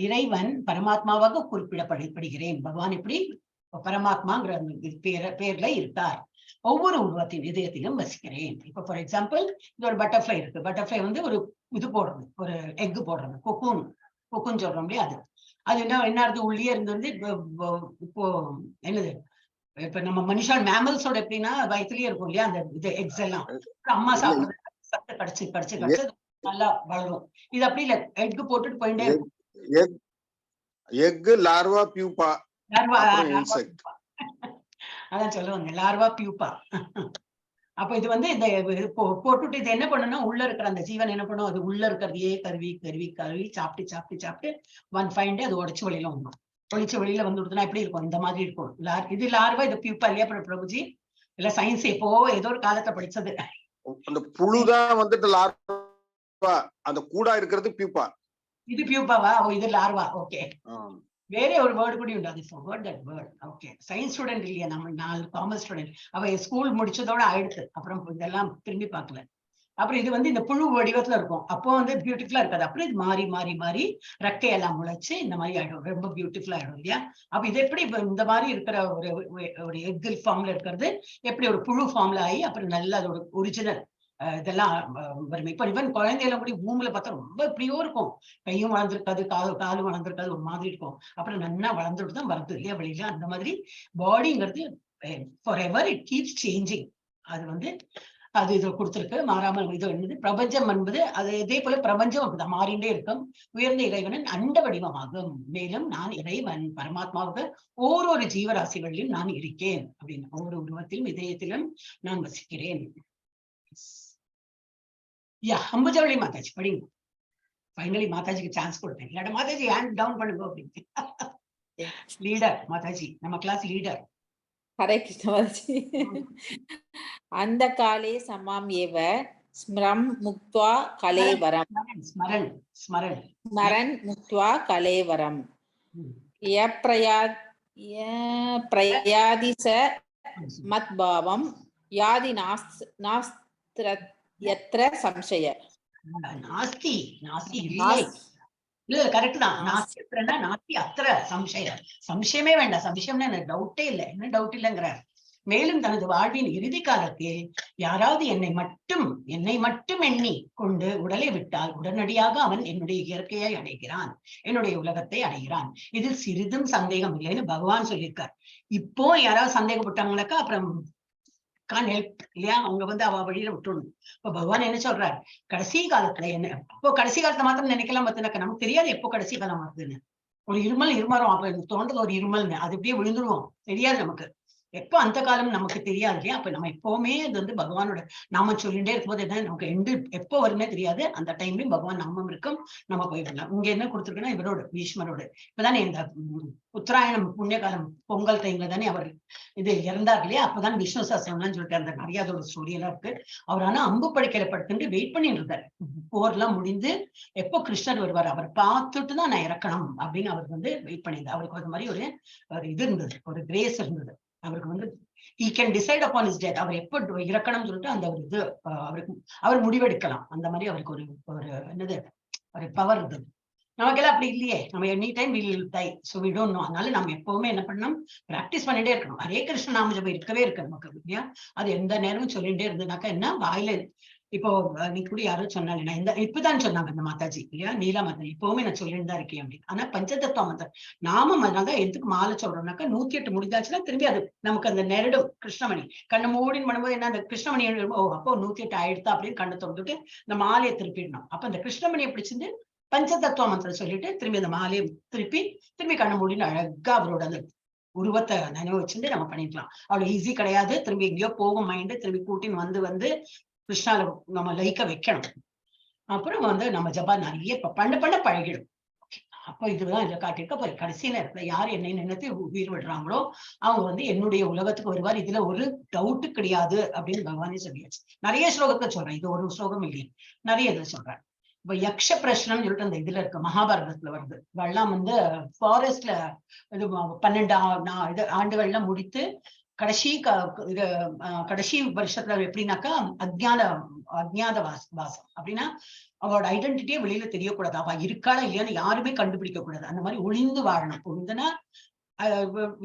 இறைவன் பரமாத்மாவாக குறிப்பிடப்படுகிறேன். பகவான் எப்படி பரமாத்மாங்கிற பேர்ல இருக்கார். ஒவ்வொரு உருவத்தின் இதயத்திலும் வசிக்கிறேன். இப்ப ஃபார் எக்ஸாம்பிள் இந்த ஒரு பட்டர்ஃபிளை இருக்கு. பட்டர்ஃபிளை வந்து ஒரு இது போடுறது, ஒரு எக் போடுறது, கொக்குன்னு சொல்றோம் இல்லையா? அது என்ன அர்த்தம்? உள்ளே இருந்து வந்து இப்போ என்னது, இப்ப நம்ம மனுஷன் மேமல்ஸோட எப்படின்னா வயிற்றுலயே இருக்கும் இல்லையா அந்த இது எக்ஸ் எல்லாம். அம்மா சாப்பிடுறது சத்து கடிச்சு நல்லா வளரும். இது அப்படி இல்ல, எக் போட்டுட்டு போயிட்டே இருக்கும். Egg, larva, pupa. அதான் சொல்லுவாங்க, லார்வா பியூப்பா. அப்ப இது வந்து இந்த போட்டுட்டு இது என்ன பண்ணணும்னா, உள்ள இருக்கிற அந்த ஜீவன் என்ன பண்ணும், அது உள்ள இருக்கிறதையே கருவி சாப்பிட்டு ஒன் ஃபைன் டே அது உடைச்சு வெளியில வந்துடும். ஒழிச்சு வெளியில வந்து விடுதுன்னா எப்படி இருக்கும்? இந்த மாதிரி இருக்கும். இது லார்வா, இது பியூப்பா இல்லையா பிரபுஜி? இல்ல சயின்ஸ் எப்போ ஏதோ ஒரு காலத்தை படிச்சது. அந்த புழுதான் வந்துட்டு லார்வா, அந்த கூடா இருக்கிறது பியூப்பா. இது பியூப்பாவா? இது லார்வா. ஓகே, வேற ஒரு வேர்டு கூட உண்டு. அது forgot that word. Okay, science student இல்லையா நம்ம, 4 காமர்ஸ் ஸ்டூடெண்ட். அவ ஸ்கூல் முடிச்சதோட ஆயிடுச்சு. அப்புறம் இதெல்லாம் திரும்பி பார்க்கல. அப்புறம் இது வந்து இந்த புழு வடிவத்துல இருக்கும். அப்போ வந்து பியூட்டிஃபுல்லா இருக்காது. அப்புறம் இது மாறி ரெக்கையெல்லாம் முளைச்சு இந்த மாதிரி ஆயிடும். ரொம்ப பியூட்டிஃபுல்லா ஆயிடும் இல்லையா? அப்ப இது எப்படி இந்த மாதிரி இருக்கிற ஒரு எக் ஃபார்ம்ல இருக்கிறது எப்படி ஒரு புழு ஃபார்ம்ல ஆகி அப்புறம் நல்ல அதோட ஒரிஜினல் இதெல்லாம் வரும். இப்ப இவன் குழந்தையெல்லாம் கூட பூமியில பார்த்தா ரொம்ப எப்படியோ இருக்கும். கையும் வளர்ந்துருக்காது, காலும் வளர்ந்துருக்காது, ஒரு மாதிரி இருக்கும். அப்புறம் நல்லா வளர்ந்துட்டு தான் வருது இல்லையா வெளியில? அந்த மாதிரி பாடிங்கிறது forever it keeps changing. அது வந்து அது இது கொடுத்திருக்கு, மாறாமல். இது என்னது பிரபஞ்சம் என்பது அது இதே போல பிரபஞ்சம் அப்படிதான் மாறிண்டே இருக்கும். உயர்ந்த இறைவனின் அண்ட வடிவமாகும். மேலும் நான் இறைவன் பரமாத்மாவுக்கு ஒவ்வொரு ஜீவராசிகளிலும் நான் இருக்கேன் அப்படின்னு. ஒவ்வொரு உருவத்திலும் இதயத்திலும் நான் வசிக்கிறேன். அம்புஜவளி மாதாஜி படிங்க. ஃபைனலி மாதாஜிக்கு சான்ஸ் கொடுத்தேன். இல்லாட்ட மாதாஜி ஹேண்ட் டவுன் பண்ணுங்க அப்படின்னு. லீடர் மாதாஜி, நம்ம கிளாஸ் லீடர். ஹரே கிருஷ்ண மாதாஜி. அந்த காலே சமாம் ஏவ ஸ்மரம் முக்த்வா கலேவரம். ஸ்மரன் முக்த்வா கலேவரம். பிரயாதி ச மத்பாவம் யாதி நாஸ்திர சம்சய. நாஸ்தி இல்லை, இல்ல கரெக்ட் தான். நாஸ்திரனா நாஸ்தி அத்திர சம்சய. சம்சயமே வேண்டாம். சம்சயம்னா எனக்கு டவுட்டே இல்லை. என்ன டவுட் இல்லைங்கிற. மேலும் தனது வாழ்வின் இறுதி காலத்தில் யாராவது என்னை மட்டும் எண்ணி கொண்டு உடலை விட்டால் உடனடியாக அவன் என்னுடைய இயற்கையை அடைகிறான், என்னுடைய உலகத்தை அடைகிறான். இதில் சிறிதும் சந்தேகம் இல்லைன்னு பகவான் சொல்லியிருக்கார். இப்போ யாராவது சந்தேகப்பட்டாங்கனாக்கா அப்புறம் கான் ஹெல்ப் இல்லையா? அவங்க வந்து அவ வழியில விட்டுடணும். இப்ப பகவான் என்ன சொல்றாரு, கடைசி காலத்துல என்ன, அப்போ கடைசி காலத்தை மாத்திரம் நினைக்கலாம். பார்த்தினாக்கா நமக்கு தெரியாது எப்போ கடைசி காலம் வருதுன்னு. ஒரு இருமரும் அப்ப தோன்றது ஒரு இருமல்னு, அது இப்படியே விழுந்துருவோம், தெரியாது நமக்கு எப்போ அந்த காலம் நமக்கு தெரியாது இல்லையா? அப்ப நம்ம எப்பவுமே இது வந்து பகவானோட நாம சொல்லிட்டே இருக்கும்போது என்ன நமக்கு எண்டு எப்போ வருமே தெரியாது. அந்த டைம்லயும் பகவான் நாமம் இருக்கும், நம்ம போயிடலாம். இங்க என்ன கொடுத்துருக்குன்னா இவரோட பீஷ்மரோட இப்பதானே இந்த உத்தராயணம் புண்ணிய காலம் பொங்கல் டைம்ல தானே அவர் இது இறந்தார் இல்லையா? அப்பதான் விஷ்ணு சஹஸ்ரநாமம்னு சொல்லிட்டு அந்த நிறைய அதோட ஸ்டோரி எல்லாம் இருக்கு. அவர் ஆனா அம்பு படுக்கையில படுத்துட்டு வெயிட் பண்ணிட்டு இருந்தார். போர்லாம் முடிந்து எப்போ கிருஷ்ணர் வருவார் அவர் பார்த்துட்டு தான் நான் இறக்கணும் அப்படின்னு அவர் வந்து வெயிட் பண்ணியிருந்தார். அவருக்கு அந்த மாதிரி ஒரு இது இருந்தது, ஒரு கிரேஸ் இருந்தது. அவருக்கு வந்து he can decide upon his death. அவர் எப்போ இறக்கணும்னு சொல்லிட்டு அந்த ஒரு இது அவர் முடிவெடுக்கலாம். அந்த மாதிரி அவருக்கு ஒரு என்னது ஒரு பவர் இருந்தது. நமக்கெல்லாம் அப்படி இல்லையே. நம்ம any time will die, so we don't know. அதனால நம்ம எப்பவுமே என்ன பண்ணணும், பிராக்டிஸ் பண்ணிட்டே இருக்கணும். ஹரே கிருஷ்ண நாம ஜபம் இருக்கவே இருக்கு நமக்கு இல்லையா? அது எந்த நேரமும் சொல்லிட்டே இருந்ததுனாக்கா என்ன வாயில இப்போ நீ கூட யாரும் சொன்னாங்க, நான் இந்த இப்பதான் சொன்னாங்க இந்த மாதாஜி இல்லையா, நீலா மாதாஜி, இப்பவுமே நான் சொல்லிட்டு தான் இருக்கேன் அப்படின்னு. ஆனா பஞ்சதத்துவ மந்திரம் நாமம் அதனாலதான் எதுக்கு மாலை சொல்றோம்னாக்கா 108 முடிஞ்சாச்சுன்னா திரும்பி அது நமக்கு அந்த நெருடும் கிருஷ்ணமணி கண்ணு மூடின்னு பண்ணும்போது என்ன அந்த கிருஷ்ணமணி ஓ அப்போ 108 ஆயிடுத்தா அப்படின்னு கண்ணை திறந்துட்டு இந்த மாலையை திருப்பிடணும். அப்ப அந்த கிருஷ்ணமணியை பிடிச்சிருந்து பஞ்சதத்துவ மந்திரம் சொல்லிட்டு திரும்பி அந்த மாலையை திரும்பி கண்ணு மூடின்னு அழகா அவரோட அந்த உருவத்தை நினைவு வச்சுட்டு நம்ம பண்ணிக்கலாம். அவ்வளவு ஈஸி கிடையாது. திரும்பி எங்கேயோ போகும் மைண்டு, திரும்பி கூட்டின்னு வந்து கிருஷ்ணால நம்ம லைக்க வைக்கணும். அப்புறம் வந்து நம்ம ஜபா நிறைய பண்ண பழகிடும். அப்போ இதுதான் இதை காட்டியிருக்க. அப்ப கடைசி நேரத்துல யார் என்னை நினைத்து உயிர் விடுறாங்களோ அவங்க வந்து என்னுடைய உலகத்துக்கு வருவார். இதுல ஒரு டவுட்டு கிடையாது அப்படின்னு பகவானே சொல்லியாச்சு. நிறைய ஸ்லோகத்தை சொல்றேன், இது ஒரு ஸ்லோகம் இல்லையே, நிறைய இதை சொல்றேன். இப்ப யக்ஷ பிரஷ்னம் சொல்லிட்டு அந்த இதுல இருக்கு, மகாபாரதத்துல வருது. இவெல்லாம் வந்து ஃபாரஸ்ட்ல இது 12 ஆண்டுகள்லாம் முடித்து கடைசி இது கடைசி வருஷத்துல எப்படின்னாக்கா அஜ்ஞாத வாசம் அப்படின்னா அவளோட ஐடென்டிட்டியே வெளியில தெரியக்கூடாது, அவ இருக்காளா இல்லையான்னு யாருமே கண்டுபிடிக்க கூடாது, அந்த மாதிரி ஒளிந்து வாழணும். ஒளிந்துனா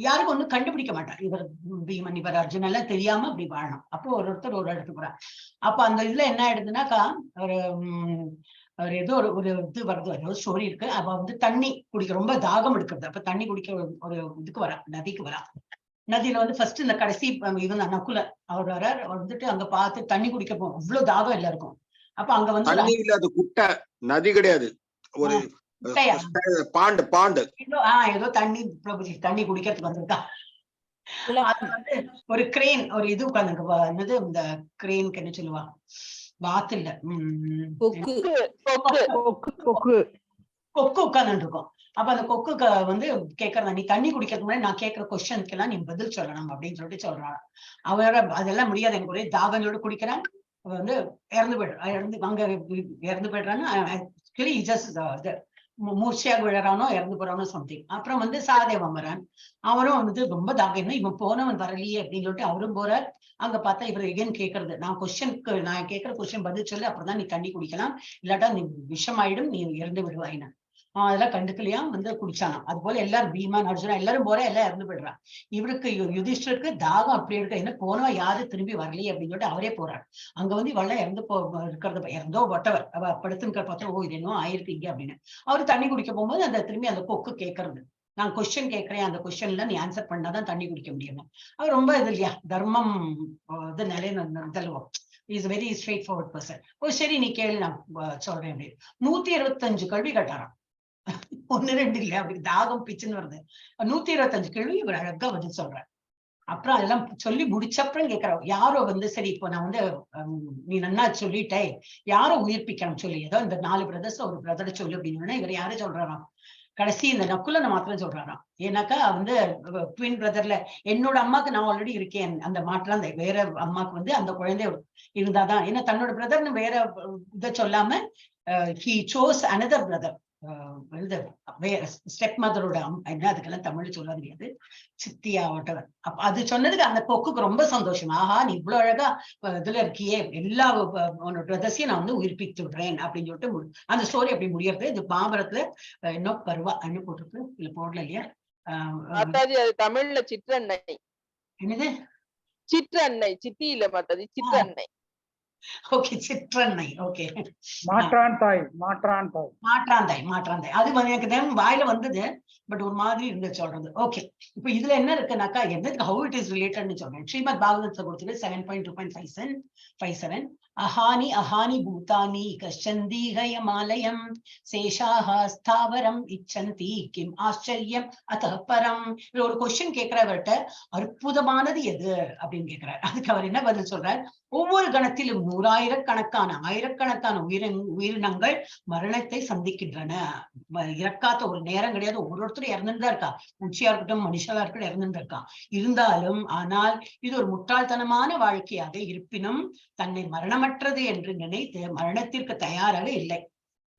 யாருக்கும் ஒண்ணும் கண்டுபிடிக்க மாட்டார், இவர் பீமன் இவர் அர்ஜுன் எல்லாம் தெரியாம அப்படி வாழணும். அப்போ ஒருத்தர் ஒரு இடத்துக்கு போறார். அப்ப அந்த இதுல என்ன ஆயிடுதுன்னாக்கா அவர் ஏதோ ஒரு இது வருது, ஏதோ ஸ்டோரி இருக்கு. அவ வந்து தண்ணி குடிக்க ரொம்ப தாகம் எடுக்கிறது. அப்ப தண்ணி குடிக்க ஒரு இதுக்கு வரா, நதிக்கு வரா. நதியில வந்து ஃபர்ஸ்ட் இந்த கடைசி இவன் நக்குல அவர் வரார், வந்துட்டு அங்க பார்த்து தண்ணி குடிக்க போகும். அவ்வளவு தாகம் எல்லாருக்கும். அப்ப அங்க வந்து குட்டை நதி கிடையாது, ஒரு பாண்டு ஏதோ தண்ணி பிரபுஜி தண்ணி குடிக்கிறதுக்கு வந்திருக்கா. அது வந்து ஒரு கிரேன் ஒரு இது உட்கார்ந்து என்னது இந்த கிரேனுக்கு என்ன சொல்லுவா, வாத்து இல்ல கொக்கு உட்கார்ந்து இருக்கும். அப்ப அந்த கொக்கு வந்து கேக்குறதா, நீ தண்ணி குடிக்கிறதுக்கு முன்னாடி நான் கேட்கிற கொஸ்டின்ஸ்க்கு எல்லாம் நீ பதில் சொல்லணும் அப்படின்னு சொல்லிட்டு சொல்றான். அவரோட அதெல்லாம் முடியாது, எனக்கு ஒரே தாகங்களோட குடிக்கிறான். வந்து இறந்து போயிடுறான்னு மூர்ச்சியாக விழறானோ இறந்து போறானோ சம்திங். அப்புறம் வந்து சகாதேவன் வரான், அவரும் வந்து ரொம்ப தாகம், இவன் போனவன் வரலையே அப்படின்னு சொல்லிட்டு அவரும் போறார். அங்க பார்த்தா இவர் எகேன் கேட்கறது, நான் கேட்கிற கொஸ்டின் பதில் சொல்லு, அப்புறம் தான் நீ தண்ணி குடிக்கலாம், இல்லாட்டா நீ விஷமாயிடும், நீ இறந்து விடுவாயின. அதெல்லாம் கண்டுக்கலையா வந்து குடிச்சானா. அது போல எல்லாரும் பீமான் அர்ஜுனா எல்லாரும் போற எல்லாம் இறந்து போயிடுறான். இவருக்கு யுதிஷ்டருக்கு தாகம் அப்படி இருக்கு, என்ன போனவா யாரு திரும்பி வரலையே அப்படின்னு சொல்லிட்டு அவரே போறாரு. அங்க வந்து இவெல்லாம் இருக்கிறது இறந்தோ ஒட்டவர் அவ படுத்துன்னு பார்த்தா, ஓ இது என்ன ஆயிருக்கீங்க அப்படின்னு. அவரு தண்ணி குடிக்க போகும்போது அந்த திரும்பி அந்த கொக்கு கேட்கறது, நான் கொஸ்டின் கேட்கிறேன், அந்த கொஸ்டின்ல நீ ஆன்சர் பண்ணாதான் தண்ணி குடிக்க முடியும். அவர் ரொம்ப இது இல்லையா, தர்மம் இது நிலையம் is very straightforward person. ஓ சரி நீ கேளு நான் சொல்றேன் அப்படின்னு 125 கேள்வி கேட்டாராம். 1-2 இல்ல, அப்படி தாகம் பிச்சுன்னு வருது. 125 கேள்வி இவர் அழகா பதில் சொல்றாரு. அப்புறம் அதெல்லாம் சொல்லி முடிச்சப்புறம் கேட்கிறோம், யாரோ வந்து சரி இப்போ நான் வந்து நீ நன்னா சொல்லிட்டே யாரோ உயிர்ப்பிக்கணும் சொல்லி, ஏதோ இந்த 4 பிரதர்ஸ் ஒரு பிரதரை சொல்லு அப்படின்னு இவர் யாரும் சொல்றாராம். கடைசி இந்த நக்குலனை மாத்திரம் சொல்றாராம். ஏன்னாக்கா வந்து ட்வின் பிரதர்ல என்னோட அம்மாக்கு நான் ஆல்ரெடி இருக்கேன், அந்த மாற்றம் வேற அம்மாக்கு வந்து அந்த குழந்தை இருந்தாதான், ஏன்னா தன்னோட பிரதர்னு வேற இதை சொல்லாம he chose another brother, step மதரோட என்ன அதுக்கெல்லாம் தமிழ் சொல்ல தெரியாது, சித்தியா ஒட்டவர். அப்ப அது சொன்னதுக்கு அந்த கொக்குக்கு ரொம்ப சந்தோஷம், ஆஹா நீ இவ்வளவு அழகா இதுல இருக்கியே, எல்லா உன்னோட பிரதர்ஸையும் நான் வந்து உயிர்ப்பித்து விடுறேன் அப்படின்னு சொல்லிட்டு அந்த ஸ்டோரி அப்படி முடியறது. இது பாபரத்துல இன்னும் பருவா அண்ணு போட்டிருக்கு, இல்ல போடல இல்லையா அது தமிழ்ல சிற்றன்னை. என்னது சிற்றன்னை, சித்தி இல்ல மாதாஜி, சிற்றன்னை. ஓகே சிற்றன்னை. ஓகே மாற்றாந்தாய். அது எனக்கு வாயில வந்தது, பட் ஒரு மாதிரி இருந்து சொல்றது. ஓகே இப்ப இதுல என்ன இருக்குனாக்கா, எதுக்கு ஹவு இட் இஸ் ரிலேட்டட்னு சொல்றேன். ஸ்ரீமத் பாகவதத்தை கொடுத்தது 7.2.57 அஹானி பூதானி கஷ்சந்தீகயமாலயம் சேஷாஹ ஸ்தாவரம் இச்சந்தி கிம் ஆச்சரியம் அத பரம். ஒரு கொஸ்டின் கேட்கிறவர்கிட்ட அற்புதமானது எது அப்படின்னு கேட்கிறார். அதுக்கு அவர் என்ன பதில் சொல்றார், ஒவ்வொரு கணத்திலும் 100,000 உயிரினங்கள் மரணத்தை சந்திக்கின்றன. இறக்காத ஒரு நேரம் கிடையாது, ஒவ்வொருத்தரும் இறந்துட்டு தான் இருக்கா, பூச்சியா இருக்கட்டும் மனுஷாலா இருக்கட்டும் இறந்துட்டு இருக்கா. இருந்தாலும் ஆனால் இது ஒரு முட்டாள்தனமான வாழ்க்கையாக இருப்பினும் தன்னை மரணமற்றது என்று நினைத்து மரணத்திற்கு தயாராக இல்லை.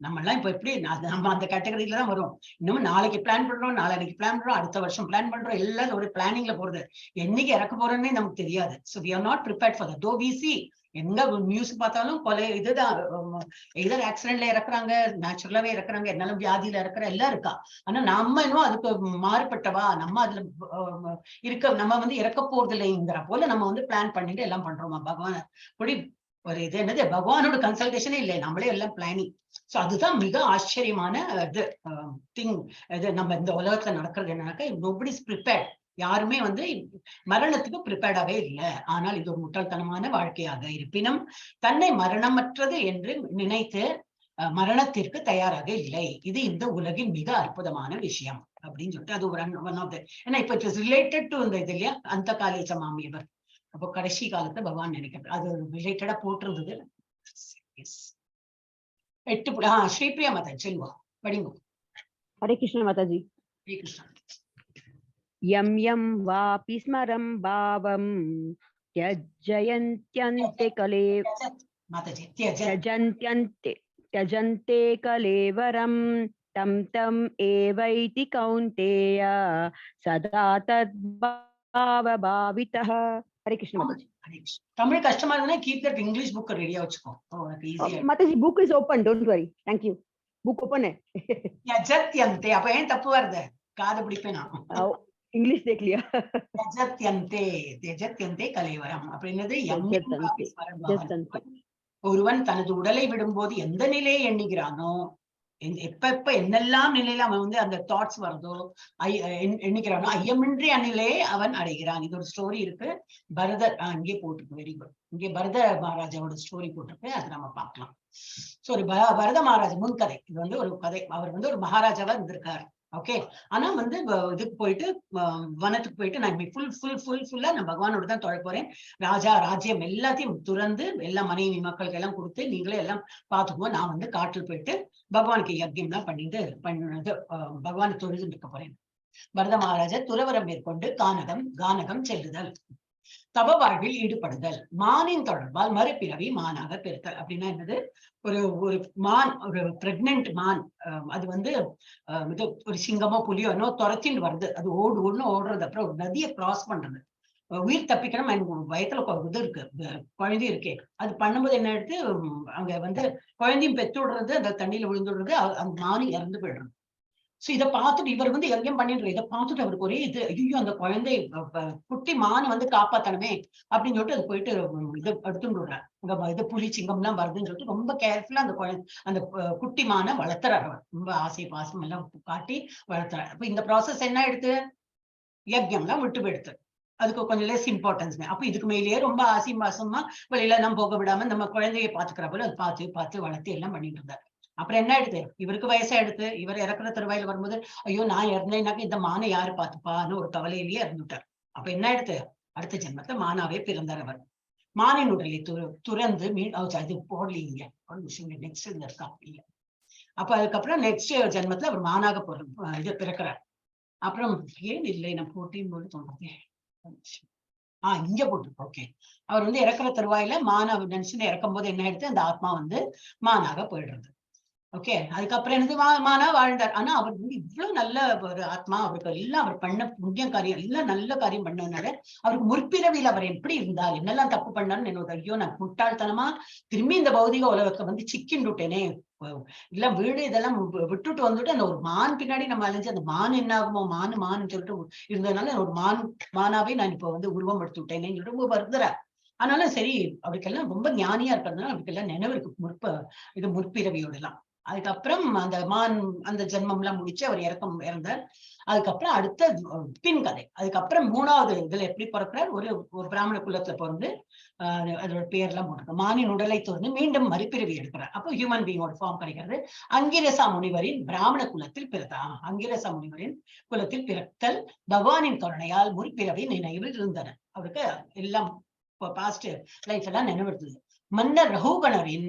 நம்ம எல்லாம் இப்ப எப்படி நம்ம அந்த கேட்டகரியில தான் வரும். இன்னும் நாளைக்கு பிளான் பண்றோம், நாளைக்கு பிளான் பண்றோம், அடுத்த வருஷம் பிளான் பண்றோம், எல்லாம் ஒரு பிளானிங்ல போறது. என்னைக்கு இறக்க போறோம்னே நமக்கு தெரியாது. So we are not prepared for that. Though we see எங்க நியூஸ் பார்த்தாலும் கொலை இதுதான், எதர் ஆக்சிடென்ட்ல இறக்குறாங்க, நேச்சுரலாவே இறக்குறாங்க, என்னாலும் வியாதியில இறக்குற எல்லாம் இருக்கா. ஆனா நம்ம இன்னும் அதுக்கு மாறுபட்டவா, நம்ம அதுல நம்ம வந்து இறக்க போறது இல்லைங்கிற போல நம்ம வந்து பிளான் பண்ணிட்டு எல்லாம் பண்றோமா. பகவான் அப்படி ஒரு இது என்னது, பகவானோட கன்சல்டேஷனே இல்லை, நம்மளே எல்லாம் பிளானிங். சோ அதுதான் மிக ஆச்சரியமான இது திங். இது நம்ம இந்த உலகத்துல நடக்கிறது என்னன்னாக்கா, நோபடி இஸ் ப்ரிப்பேர்ட். யாருமே வந்து மரணத்துக்கு ப்ரிப்பேர்டாவே இல்லை. ஆனால் இது ஒரு முட்டாள்தனமான வாழ்க்கையாக இருப்பினும் தன்னை மரணமற்றது என்று நினைத்து மரணத்திற்கு தயாராக இல்லை. இது இந்த உலகின் மிக அற்புதமான விஷயம் அப்படின்னு சொல்லிட்டு அது ஒரு ஒன் ஆஃப் த. ஏன்னா இப்ப இட் இஸ் ரிலேட்டட் டு இந்த இது இல்லையா, அந்த காலேஜ மாமியவர். அப்போ கடைசி காலத்தை பகவான் நினைக்கிறது அது ரிலேட்டடா போட்டிருந்தது. 8 ஸ்ரீபிரியா மாதா செல்வா படிங்க. हरे कृष्ण माताजी. हरे कृष्ण. यम यम वापि स्मरं भावं त्यजयन्त्यन्ते कले माताजी त्यजन्ते कलेवरं तं तं एवैति कौन्तेय सदा तद्भावभावितः. हरे कृष्ण माताजी. தமிழ் கஷ்டமா இருந்தா keep that English book ரெடியா வச்சுக்கோ. உனக்கு ஈஸியா. माताजी book is open, don't worry. Thank you. book open है. யஜத்யந்தே அப்ப ஏன் தப்பு வருது? காது பிடிப்பேனா? इंग्लिश देख लिया. யஜத்யந்தே கலேவரம் அப்படின்னது यजन्ते. ஒருவன் தனது உடலை விடும்போது எந்த நிலையை எண்ணுகிறானோ, எப்ப என்னெல்லாம் நிலையில அவன் வந்து அந்த தாட்ஸ் வருதோ எண்ணிக்கிறானோ ஐயமின்றி அந்நிலையை அவன் அடைகிறான். இது ஒரு ஸ்டோரி இருக்கு, பரதர் இங்கே போட்டிருக்கு. Very good. இங்கே பரத மகாராஜாவோட ஸ்டோரி போட்டிருக்கு, அதை நம்ம பார்க்கலாம். சோ ஒரு பரத மகாராஜா முன்கதை. இது வந்து ஒரு கதை. அவர் வந்து ஒரு மகாராஜாவா இருந்திருக்காரு. ஓகே. ஆனா வந்து இதுக்கு போயிட்டு வனத்துக்கு போயிட்டு நான் ஃபுல்லா நான் பகவானோட தான் தொழ போறேன். ராஜா ராஜ்யம் எல்லாத்தையும் துறந்து எல்லா மனைவி மக்களுக்கு எல்லாம் கொடுத்து நீங்களே எல்லாம் பாத்துக்குவோம். நான் வந்து காட்டில் போயிட்டு பகவானுக்கு யஜ்யம்லாம் பண்ணிட்டு பகவானை தொழுது இருக்க போறேன். பரத மகாராஜா துறவரம் மேற்கொண்டு கானகம் செல்லுதல், தப வாழ்வில் ஈடுபடுதல், மானின் தொடர்பால் மறுபிறவி மானாக பெறுதல். அப்படின்னா என்னது? ஒரு மான், ஒரு பிரெக்னென்ட் மான், அது வந்து இது ஒரு சிங்கமோ புலியோ என்னோ துரத்தின்னு வருது. அது ஒண்ணு ஓடுறது. அப்புறம் ஒரு நதியை கிராஸ் பண்றது, உயிர் தப்பிக்கணும். எனக்கு வயத்துல இது இருக்கு, குழந்தை இருக்கே. அது பண்ணும்போது என்ன எடுத்து அங்க வந்து குழந்தையும் பெத்து விடுறது, அந்த தண்ணியில விழுந்து விடுறது, அந்த மானும் இறந்து போயிடுறது. சோ இதை பார்த்துட்டு இவர் வந்து யஜ்யம் பண்ணிடுற. இதை பார்த்துட்டு அவருக்கு ஒரே இது, ஐயோ அந்த குழந்தை குட்டி மானை வந்து காப்பாத்தணுமே அப்படின்னு சொல்லிட்டு அது போயிட்டு இது எடுத்துட்டு விடுறாரு. இது புலி சிங்கம் எல்லாம் வருதுன்னு சொல்லிட்டு ரொம்ப கேர்ஃபுல்லா அந்த குட்டி மானை வளர்த்துறாரு. அவர் ரொம்ப ஆசை பாசம் எல்லாம் காட்டி வளர்த்துறாரு. அப்ப இந்த ப்ராசஸ் என்ன எடுத்து யஜ்யம்லாம் விட்டு போயிடுத்து. அதுக்கு கொஞ்சம் லெஸ் இம்பார்ட்டன்ஸ். அப்ப இதுக்கு மேலேயே ரொம்ப ஆசை பாசமா வெளியில நம்ம போக விடாம நம்ம குழந்தைய பாத்துக்கிற போல அது பார்த்து வளர்த்து எல்லாம் பண்ணிட்டு இருந்தாரு. அப்புறம் என்ன எடுத்து இவருக்கு வயசா எடுத்து இவர் இறக்குற தருவாயில வரும்போது ஐயோ நான் இறந்தேன்னாக்க இந்த மானை யாரு பாத்துப்பான்னு ஒரு கவலையிலேயே இறந்துட்டார். அப்ப என்ன எடுத்து அடுத்த ஜென்மத்தை மானாவே பிறந்தார் அவர். மானின் உடலை துறந்து அது போடலீங்க நெக்ஸ்ட் இருக்கா இல்ல. அப்ப அதுக்கப்புறம் நெக்ஸ்ட் ஜென்மத்துல அவர் மானாக இது பிறக்கிறார். அப்புறம் ஏன் இல்லை நான் போட்டியும் போது தோணுது இங்க போட்டு ஓகே. அவர் வந்து இறக்குற தருவாயில மானா நினைச்சுட்டு இறக்கும் போது என்ன எடுத்து அந்த ஆத்மா வந்து மானாக போயிடுறது. ஓகே. அதுக்கப்புறம் எனக்கு மானா வாழ்ந்தார். ஆனா அவர் வந்து இவ்வளவு நல்ல ஒரு ஆத்மா, அவருக்கு எல்லாம் அவர் பண்ண புண்ணிய காரியம் எல்லாம் நல்ல காரியம் பண்ணதுனால அவருக்கு முற்பிறவியில் அவர் எப்படி இருந்தார், என்னெல்லாம் தப்பு பண்ணாருன்னு என்னோட ஐயோ நான் முட்டாள்தனமா திரும்பி இந்த பௌதிக உலகத்தை வந்து சிக்கின்னுட்டேனே, இல்ல வீடு இதெல்லாம் விட்டுட்டு வந்துட்டு அந்த ஒரு மான் பின்னாடி நம்ம அலைஞ்சு அந்த மான் என்ன ஆகுமோ மானு சொல்லிட்டு இருந்ததுனால ஒரு மானாவே நான் இப்ப வந்து உருவம் எடுத்து விட்டேனேன்னு சொல்லிட்டு ரொம்ப வருந்துறார். ஆனாலும் சரி அவருக்கெல்லாம் ரொம்ப ஞானியா இருக்கிறதுனால அவருக்கெல்லாம் நினைவு இருக்கு முற்பிறவியோட எல்லாம். அதுக்கப்புறம் அந்த மான் அந்த ஜென்மம் எல்லாம் முடிச்சு அவர் இறந்தார். அதுக்கப்புறம் அடுத்த பின் கதை. அதுக்கப்புறம் மூணாவது இதுல எப்படி பிறக்கிறார், ஒரு பிராமண குலத்துல பிறந்து அதோட பேர்லாம் போட்டிருக்க மானின் உடலை துறந்து மீண்டும் மறுபிறவி எடுக்கிறார். அப்போ ஹியூமன் பீங்கோட ஃபார்ம் கிடைக்கிறது. அங்கிரசா முனிவரின் பிராமண குலத்தில் பிறந்தார். அங்கிரசா முனிவரின் குலத்தில் பிறத்தல் பகவானின் கருணையால் முற்பிறவி நினைவில் இருந்தனர். அவருக்கு எல்லாம் பாஸ்ட் லைஃப் எல்லாம் நினைவிருந்தது. மன்னர் ரகுகணரின்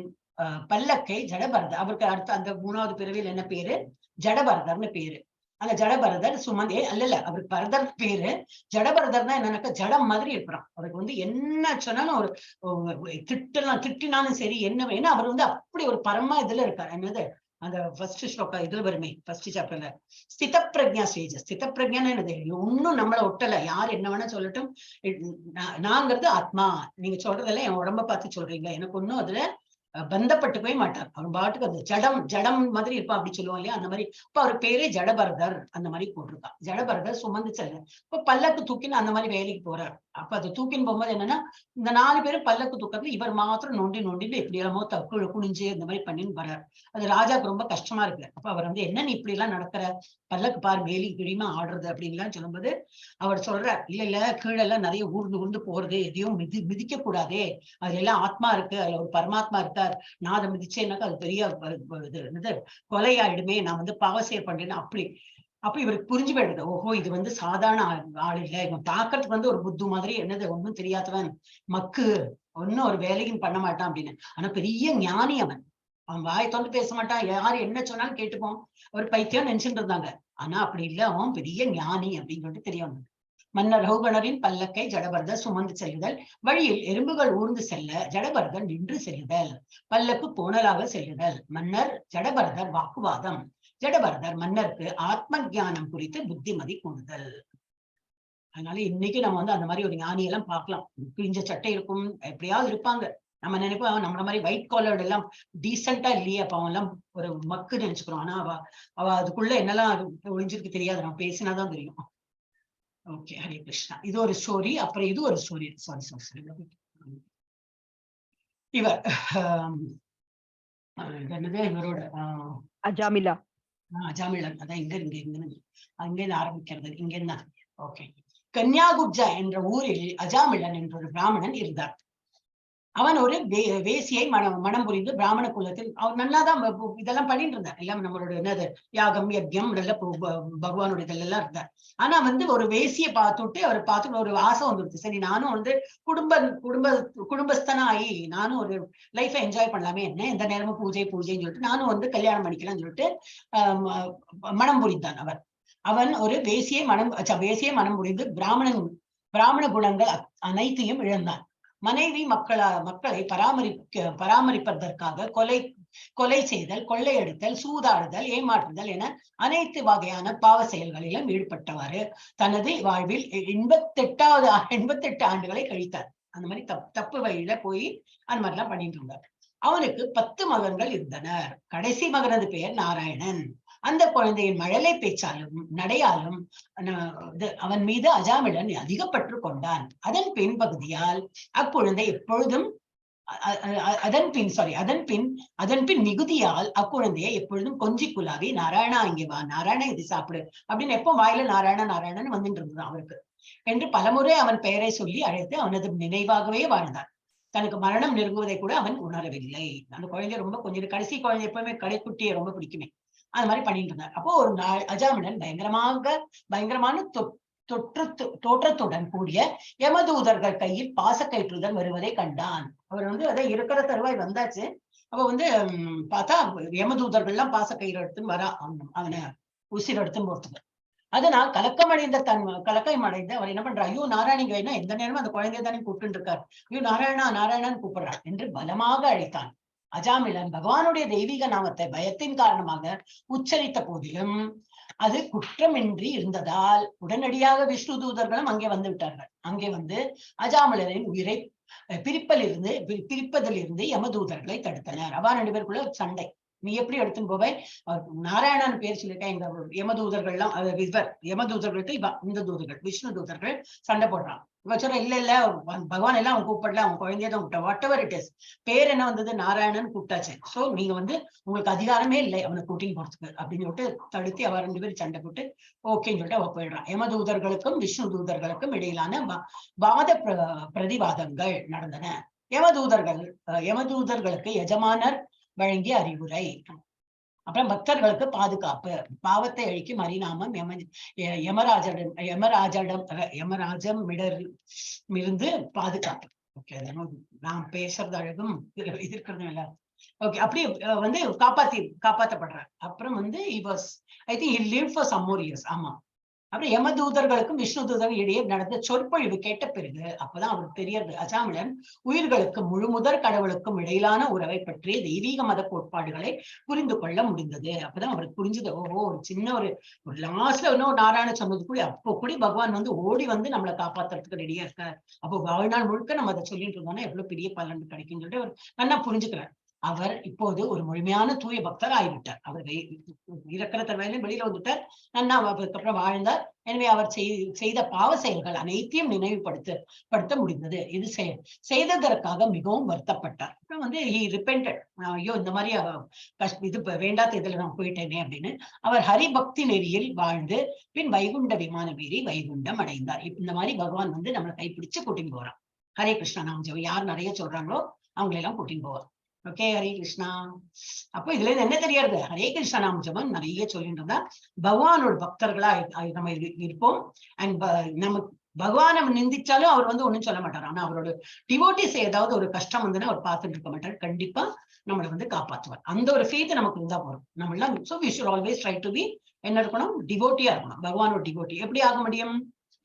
பல்லக்கை ஜடபரதர், அவருக்கு அடுத்த அந்த மூணாவது பிறவியில் என்ன பேரு ஜடபரதர்னு பேரு. அந்த ஜடபரதர் சுமந்தே அல்ல அவருக்கு பரதர் பேரு. ஜடபரதர்னா என்னன்னாக்கா ஜடம் மாதிரி இருக்கிறான். அவருக்கு வந்து என்ன சொன்னாலும் ஒரு திட்டினாலும் சரி என்ன வேணும் அவர் வந்து அப்படி ஒரு பரமா இதுல இருக்காரு. என்னது அந்த ஃபர்ஸ்ட் ஸ்லோகா இதுல வருமே ஃபர்ஸ்ட் சாப்டர்ல ஸ்தித பிரக்ஞா ஸ்டேஜ். ஸ்தித பிரக்ஞான்னு என்னது ஒன்னும் நம்மள ஒட்டல, யார் என்ன வேணா சொல்லட்டும், நாங்கிறது ஆத்மா, நீங்க சொல்றதெல்லாம் என் உடம்ப பார்த்து சொல்றீங்க, எனக்கு ஒன்னும் அதுல பந்தப்பட்டு போய் மாட்டார். அவர் பாட்டுக்கு அது ஜடம் மாதிரி இருப்பா அப்படி சொல்லுவோம் இல்லையா, அந்த மாதிரி. இப்ப அவர் பேரே ஜடபரதர் அந்த மாதிரி போட்டிருக்கா. ஜடபரதர் சுமந்து செல்ல இப்ப பல்லக்கு தூக்கின்னு அந்த மாதிரி வேலைக்கு போறார். அப்ப அதை தூக்கின்னு போகும்போது என்னன்னா இந்த 4 பேரும் பல்லக்கு தூக்கத்துல இவர் மாத்திரம் நொண்டிட்டு இப்படி எல்லாமோ குனிஞ்சு இந்த மாதிரி பண்ணின்னு வர்றார். அது ராஜாவுக்கு ரொம்ப கஷ்டமா இருக்கு. அப்ப அவர் வந்து என்ன நீ இப்படி எல்லாம் நடக்கிற, பல்லக்கு பார் மேலி கிழியுமா ஆடுறது அப்படின்லாம் சொல்லும்போது அவர் சொல்றார், இல்ல கீழெல்லாம் நிறைய ஊர்ந்து போறது, எதையும் மிதிக்க கூடாதே, அதுல எல்லாம் ஆத்மா இருக்கு, அதுல ஒரு பரமாத்மா இருக்கார், நான் அதை மிதிச்சேன்னாக்கா அது பெரிய கொலையாயிடுமே, நான் வந்து பாவசேர் பண்றேன்னு அப்ப இவருக்கு புரிஞ்சு போயிடுது. ஓஹோ இது வந்து சாதாரண ஆள் இல்ல, இவன் பாக்குறதுக்கு வந்து ஒரு புத்து மாதிரி என்னது ஒன்னும் தெரியாதவன் மக்கு, ஒன்னும் ஒரு வேலையும் பண்ண மாட்டான் அப்படின்னு. ஆனா பெரிய ஞானி அவன் வாய் தொண்டு பேச மாட்டான், யாரு என்ன சொன்னாலும் கேட்டுப்போம். ஒரு பைத்தியம் நினைச்சுட்டு இருந்தாங்க. ஆனா அப்படி இல்ல, அவன் பெரிய ஞானி அப்படின்னு சொல்லிட்டு தெரிய வந்தது. மன்னர் ரகுகணரின் பல்லக்கை ஜடபரதர் சுமந்து செல்லுதல், வழியில் எறும்புகள் ஊர்ந்து செல்ல ஜடபரதர் நின்று செல்லுதல், பல்லக்கு கோணலாக செல்லுதல், மன்னர் ஜடபரதர் வாக்குவாதம், ஜடபரதர் மன்னருக்கு ஆத்ம ஞானம் குறித்து புத்திமதி கூறுதல். அதனால இன்னைக்கு நம்ம வந்து அந்த மாதிரி ஒரு ஞானியெல்லாம் பார்க்கலாம். கிழிஞ்ச சட்டை இருக்கும், எப்படியாவது இருப்பாங்க. நம்ம நினைப்போம் நம்மள மாதிரி ஒயிட் காலர்டு எல்லாம் டீசெண்டா இல்லையே, அப்ப அவன் எல்லாம் ஒரு மக்கு நினைச்சுக்கிறோம். ஆனா அவ அதுக்குள்ள என்னெல்லாம் ஒளிஞ்சிருக்கு தெரியாது, நம்ம பேசினாதான் தெரியும். ஓகே, ஹரே கிருஷ்ணா. இது ஒரு ஸ்டோரி. அப்புறம் இது ஒரு ஸ்டோரி. சாரி. இவர் என்னது இவரோட அஜாமிலா. அஜாமிலன். அதான் இங்க ஆரம்பிக்கிறது இங்க என்ன. ஓகே. கன்யாகுப்ஜா என்ற ஊரில் அஜாமிலன் என்ற ஒரு பிராமணன் இருந்தார். அவன் ஒரு வேசியை மனம் புரிந்து பிராமண குலத்தில் அவன் நல்லாதான் இதெல்லாம் பண்ணிட்டு இருந்தார். எல்லாம் நம்மளோட என்னது யாகம் யஜ்யம் நல்ல பகவானுடைய இதெல்லாம் இருந்தார். ஆனா வந்து ஒரு வேசியை பார்த்துட்டு அவர் பார்த்துட்டு ஒரு ஆசை வந்துருச்சு. சரி, நானும் வந்து குடும்பஸ்தனாகி நானும் ஒரு லைஃபை என்ஜாய் பண்ணலாமே, என்ன எந்த நேரமும் பூஜைன்னு சொல்லிட்டு நானும் வந்து கல்யாணம் பண்ணிக்கலாம்னு சொல்லிட்டு மனம் புரிந்தான். அவன் ஒரு வேசியை மனம் புரிந்து பிராமண குணங்கள் அனைத்தையும் இழந்தான். மனைவி மக்களை பராமரிப்பதற்காக கொலை செய்தல், கொள்ளையடித்தல், சூதாடுதல், ஏமாற்றுதல் என அனைத்து வகையான பாவ செயல்களிலும் ஈடுபட்டவாறு தனது வாழ்வில் 88 ஆண்டுகளை கழித்தார். அந்த மாதிரி தப்பு வழியில போய் அந்த மாதிரிலாம் பண்ணிட்டு இருந்தார். அவனுக்கு 10 மகன்கள் இருந்தனர். கடைசி மகனது பெயர் நாராயணன். அந்த குழந்தையின் மழலை பேச்சாலும் நடையாலும் அவன் மீது அஜாமிலன் அதிக பற்று கொண்டான். அதன் பின்பகுதியால் அக்குழந்தை எப்பொழுதும் அதன் பின் மிகுதியால் அக்குழந்தையை எப்பொழுதும் கொஞ்சி குலாவி நாராயணா இங்கே வா, நாராயணா இது சாப்பிடு அப்படின்னு எப்போ வாயில நாராயணன் வந்துட்டு இருந்தது அவருக்கு என்று பலமுறை அவன் பெயரை சொல்லி அழைத்து அவனது நினைவாகவே வாழ்ந்தான். தனக்கு மரணம் நெருங்குவதை கூட அவன் உணரவில்லை. அந்த குழந்தை ரொம்ப கொஞ்சம் கடைசி குழந்தை எப்பவுமே கடைக்குட்டியை ரொம்ப பிடிக்குமே, அது மாதிரி பண்ணிட்டு இருந்தார். அப்போ ஒரு நாள் அஜாமிலன் பயங்கரமான தோற்றத்துடன் கூடிய யமதூதர்கள் கையில் பாசக்கயிற்றுடன் வருவதை கண்டான். அவர் வந்து அதை இருக்கிற தருவாய் வந்தாச்சு. அப்ப வந்து பார்த்தா யமதூதர்கள் எல்லாம் பாசக்கயிறு எடுத்துன்னு வரா அவனை உசிர் எடுத்துன்னு போறதுக்கு. அதனால் கலக்கம் அடைந்த அவர் என்ன பண்றார், ஐயோ நாராயணிங்க என்ன எந்த நேரமும் அந்த குழந்தைய தானே கூப்பிட்டு இருக்கார், ஐயோ நாராயணான்னு கூப்பிடுறார் என்று பலமாக அழைத்தான். அஜாமிலன் பகவானுடைய தெய்வீக நாமத்தை பயத்தின் காரணமாக உச்சரித்த போதிலும் அது குற்றமின்றி இருந்ததால் உடனடியாக விஷ்ணு தூதர்களும் அங்கே வந்து விட்டார்கள். அங்கே வந்து அஜாமிலனின் உயிரை பிரிப்பதிலிருந்து யமதூதர்களை தடுத்தனர். அவா 2 பேருக்குள்ள சண்டை. நீ எப்படி எடுத்துன்னு போவே, நாராயணன் பேர் சொல்லிட்டேன். இந்த யமதூதர்கள்லாம் யமதூதர்களுக்கு இந்த தூதர்கள் விஷ்ணு தூதர்கள் சண்டை போடுறான். இவ சொல்ற இல்ல பகவான் எல்லாம் அவன் கூப்பிடல, அவன் குழந்தைய தான் கூப்பிட்டா. வாட் எவர் இட் இஸ், பேர் என்ன வந்தது, நாராயணன் கூப்பிட்டாச்சு. சோ நீங்க வந்து உங்களுக்கு அதிகாரமே இல்லை அவனை கூட்டின்னு போறதுக்கு அப்படின்னு சொல்லிட்டு தடுத்து அவ 2 பேரும் சண்டை போட்டு ஓகேன்னு சொல்லிட்டு அவ போயிடுறான். யமதூதர்களுக்கும் விஷ்ணு தூதர்களுக்கும் இடையிலான வாத பிரதிவாதங்கள் நடந்தன. யமதூதர்களுக்கு எஜமானர் வழங்கிய அறிவுரை, அப்புறம் பக்தர்களுக்கு பாதுகாப்பு, பாவத்தை அழிக்கும் ஹரிநாமம் யமராஜமிருந்து பாதுகாப்பு. ஓகே, நான் பேசுறது அழகும் இருக்கிறதும் இல்ல. ஓகே, அப்படி வந்து காப்பாத்தப்படுறார். அப்புறம் வந்து I think he lived for some more years. ஆமா, அப்புறம் யமதூதர்களுக்கும் விஷ்ணு தூதர்கள் இடையே நடந்த சொற்பொழிவு கேட்ட பிறகு அப்பதான் அவருக்கு தெரியறது, அஜாமிலன் உயிர்களுக்கு முழுமுதற் கடவுளுக்கும் இடையிலான உறவை பற்றிய தெய்வீக மத கோட்பாடுகளை புரிந்து கொள்ள முடிந்தது. அப்பதான் அவருக்கு புரிஞ்சது, ஓஹோ ஒரு சின்ன ஒரு லாஸ்ட்ல இன்னும் நாராயண சொன்னது கூட அப்போ கூட பகவான் வந்து ஓடி வந்து நம்மளை காப்பாத்துறதுக்கு ரெடியா இருக்கார். அப்போ வாழ்நாள் முழுக்க நம்ம அதை சொல்லிட்டு இருந்தோம்னா எவ்வளவு பெரிய பலன் கிடைக்கும்னு சொல்லிட்டு அவர் நல்லா புரிஞ்சுக்கிறார். அவர் இப்போது ஒரு முழுமையான தூய பக்தர் ஆகிவிட்டார். அவர் இறக்கிற தருவாயிலும் வெளியில வந்துட்டார், நன்னா அதுக்கப்புறம் வாழ்ந்தார். எனவே அவர் செய்த பாவ செயல்கள் அனைத்தையும் நினைவுபடுத்த முடிந்தது. இது செய்ததற்காக மிகவும் வருத்தப்பட்டார். அப்புறம் வந்து ஐயோ இந்த மாதிரி இது வேண்டாத இதுல நான் போயிட்டேனே அப்படின்னு அவர் ஹரிபக்தி நெறியில் வாழ்ந்து பின் வைகுண்ட விமானம் ஏறி வைகுண்டம் அடைந்தார். இந்த மாதிரி பகவான் வந்து நம்மளை கைப்பிடிச்சு கூட்டின்னு போறான். ஹரே கிருஷ்ணா நாம ஜெபம் யார் நிறைய சொல்றாங்களோ அவங்களெல்லாம் கூட்டின்னு போவார். ஓகே, ஹரே கிருஷ்ணா. அப்போ இதுல இருந்து என்ன தெரியாது, ஹரே கிருஷ்ணா நாம ஜபம் நிறைய சொல்லிட்டு இருந்தா பகவானோட பக்தர்களா நம்ம இருப்போம். அண்ட் நம்ம பகவான் நம்ம நிந்திச்சாலும் அவர் வந்து ஒண்ணும் சொல்ல மாட்டார். ஆனா அவரோட டிவோட்டிஸ் ஏதாவது ஒரு கஷ்டம் வந்துன்னா அவர் பார்த்துட்டு இருக்க மாட்டார். கண்டிப்பா நம்மளை வந்து காப்பாற்றுவார். அந்த ஒரு ஃபேத் நமக்கு இருந்தா போறோம். நம்ம எல்லாம் so we should always try to be என்ன இருக்கணும், டிவோட்டியா இருக்கணும். பகவானோட டிவோட்டி எப்படி ஆக முடியும்,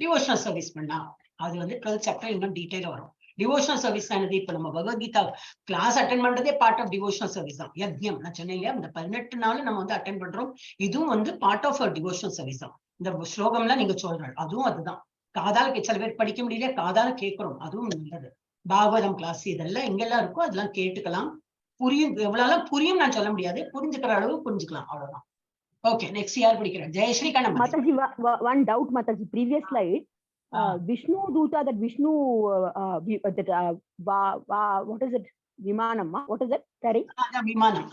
டிவோஷனல் சர்வீஸ் பண்ணா அது வந்து 12th சாப்டர் இன்னும் டீடைலா வரும். டிவோஷனல் சர்வீஸ் என்னது? இப்ப நம்ம பகவத்கீதா கிளாஸ் அட்டென்ட் பண்றதே பார்ட் ஆஃப் டிவோஷனல் சர்வீஸ் தான். யஜ்யம் நான் சொன்னேன் இல்லையா, இந்த 18 நாள் நம்ம வந்து அட்டென்ட் பண்றோம். இதுவும் வந்து பார்ட் ஆஃப் டிவோஷனல் சர்வீஸ் தான். இந்த ஸ்லோகம்லாம் நீங்க சொல்றாள் அதுவும் அதுதான். காதால சில பேர் படிக்க முடியல, காதால கேட்கிறோம், அதுவும் நல்லது. பாகவதம் கிளாஸ் இதெல்லாம் எங்கெல்லாம் இருக்கோ அதெல்லாம் கேட்டுக்கலாம். புரியும், எவ்வளவு புரியும் நான் சொல்ல முடியாது, புரிஞ்சுக்கிற அளவு புரிஞ்சுக்கலாம், அவ்வளவுதான். ஓகே, நெக்ஸ்ட் யார் படிக்கிறேன்? ஜெயஸ்ரீ கண்ணா. Mataji, one doubt, Mataji. Previous slide, Vishnu Duta, that Vishnu, what is it? Vimanam, what is it? Sorry? Vimanam.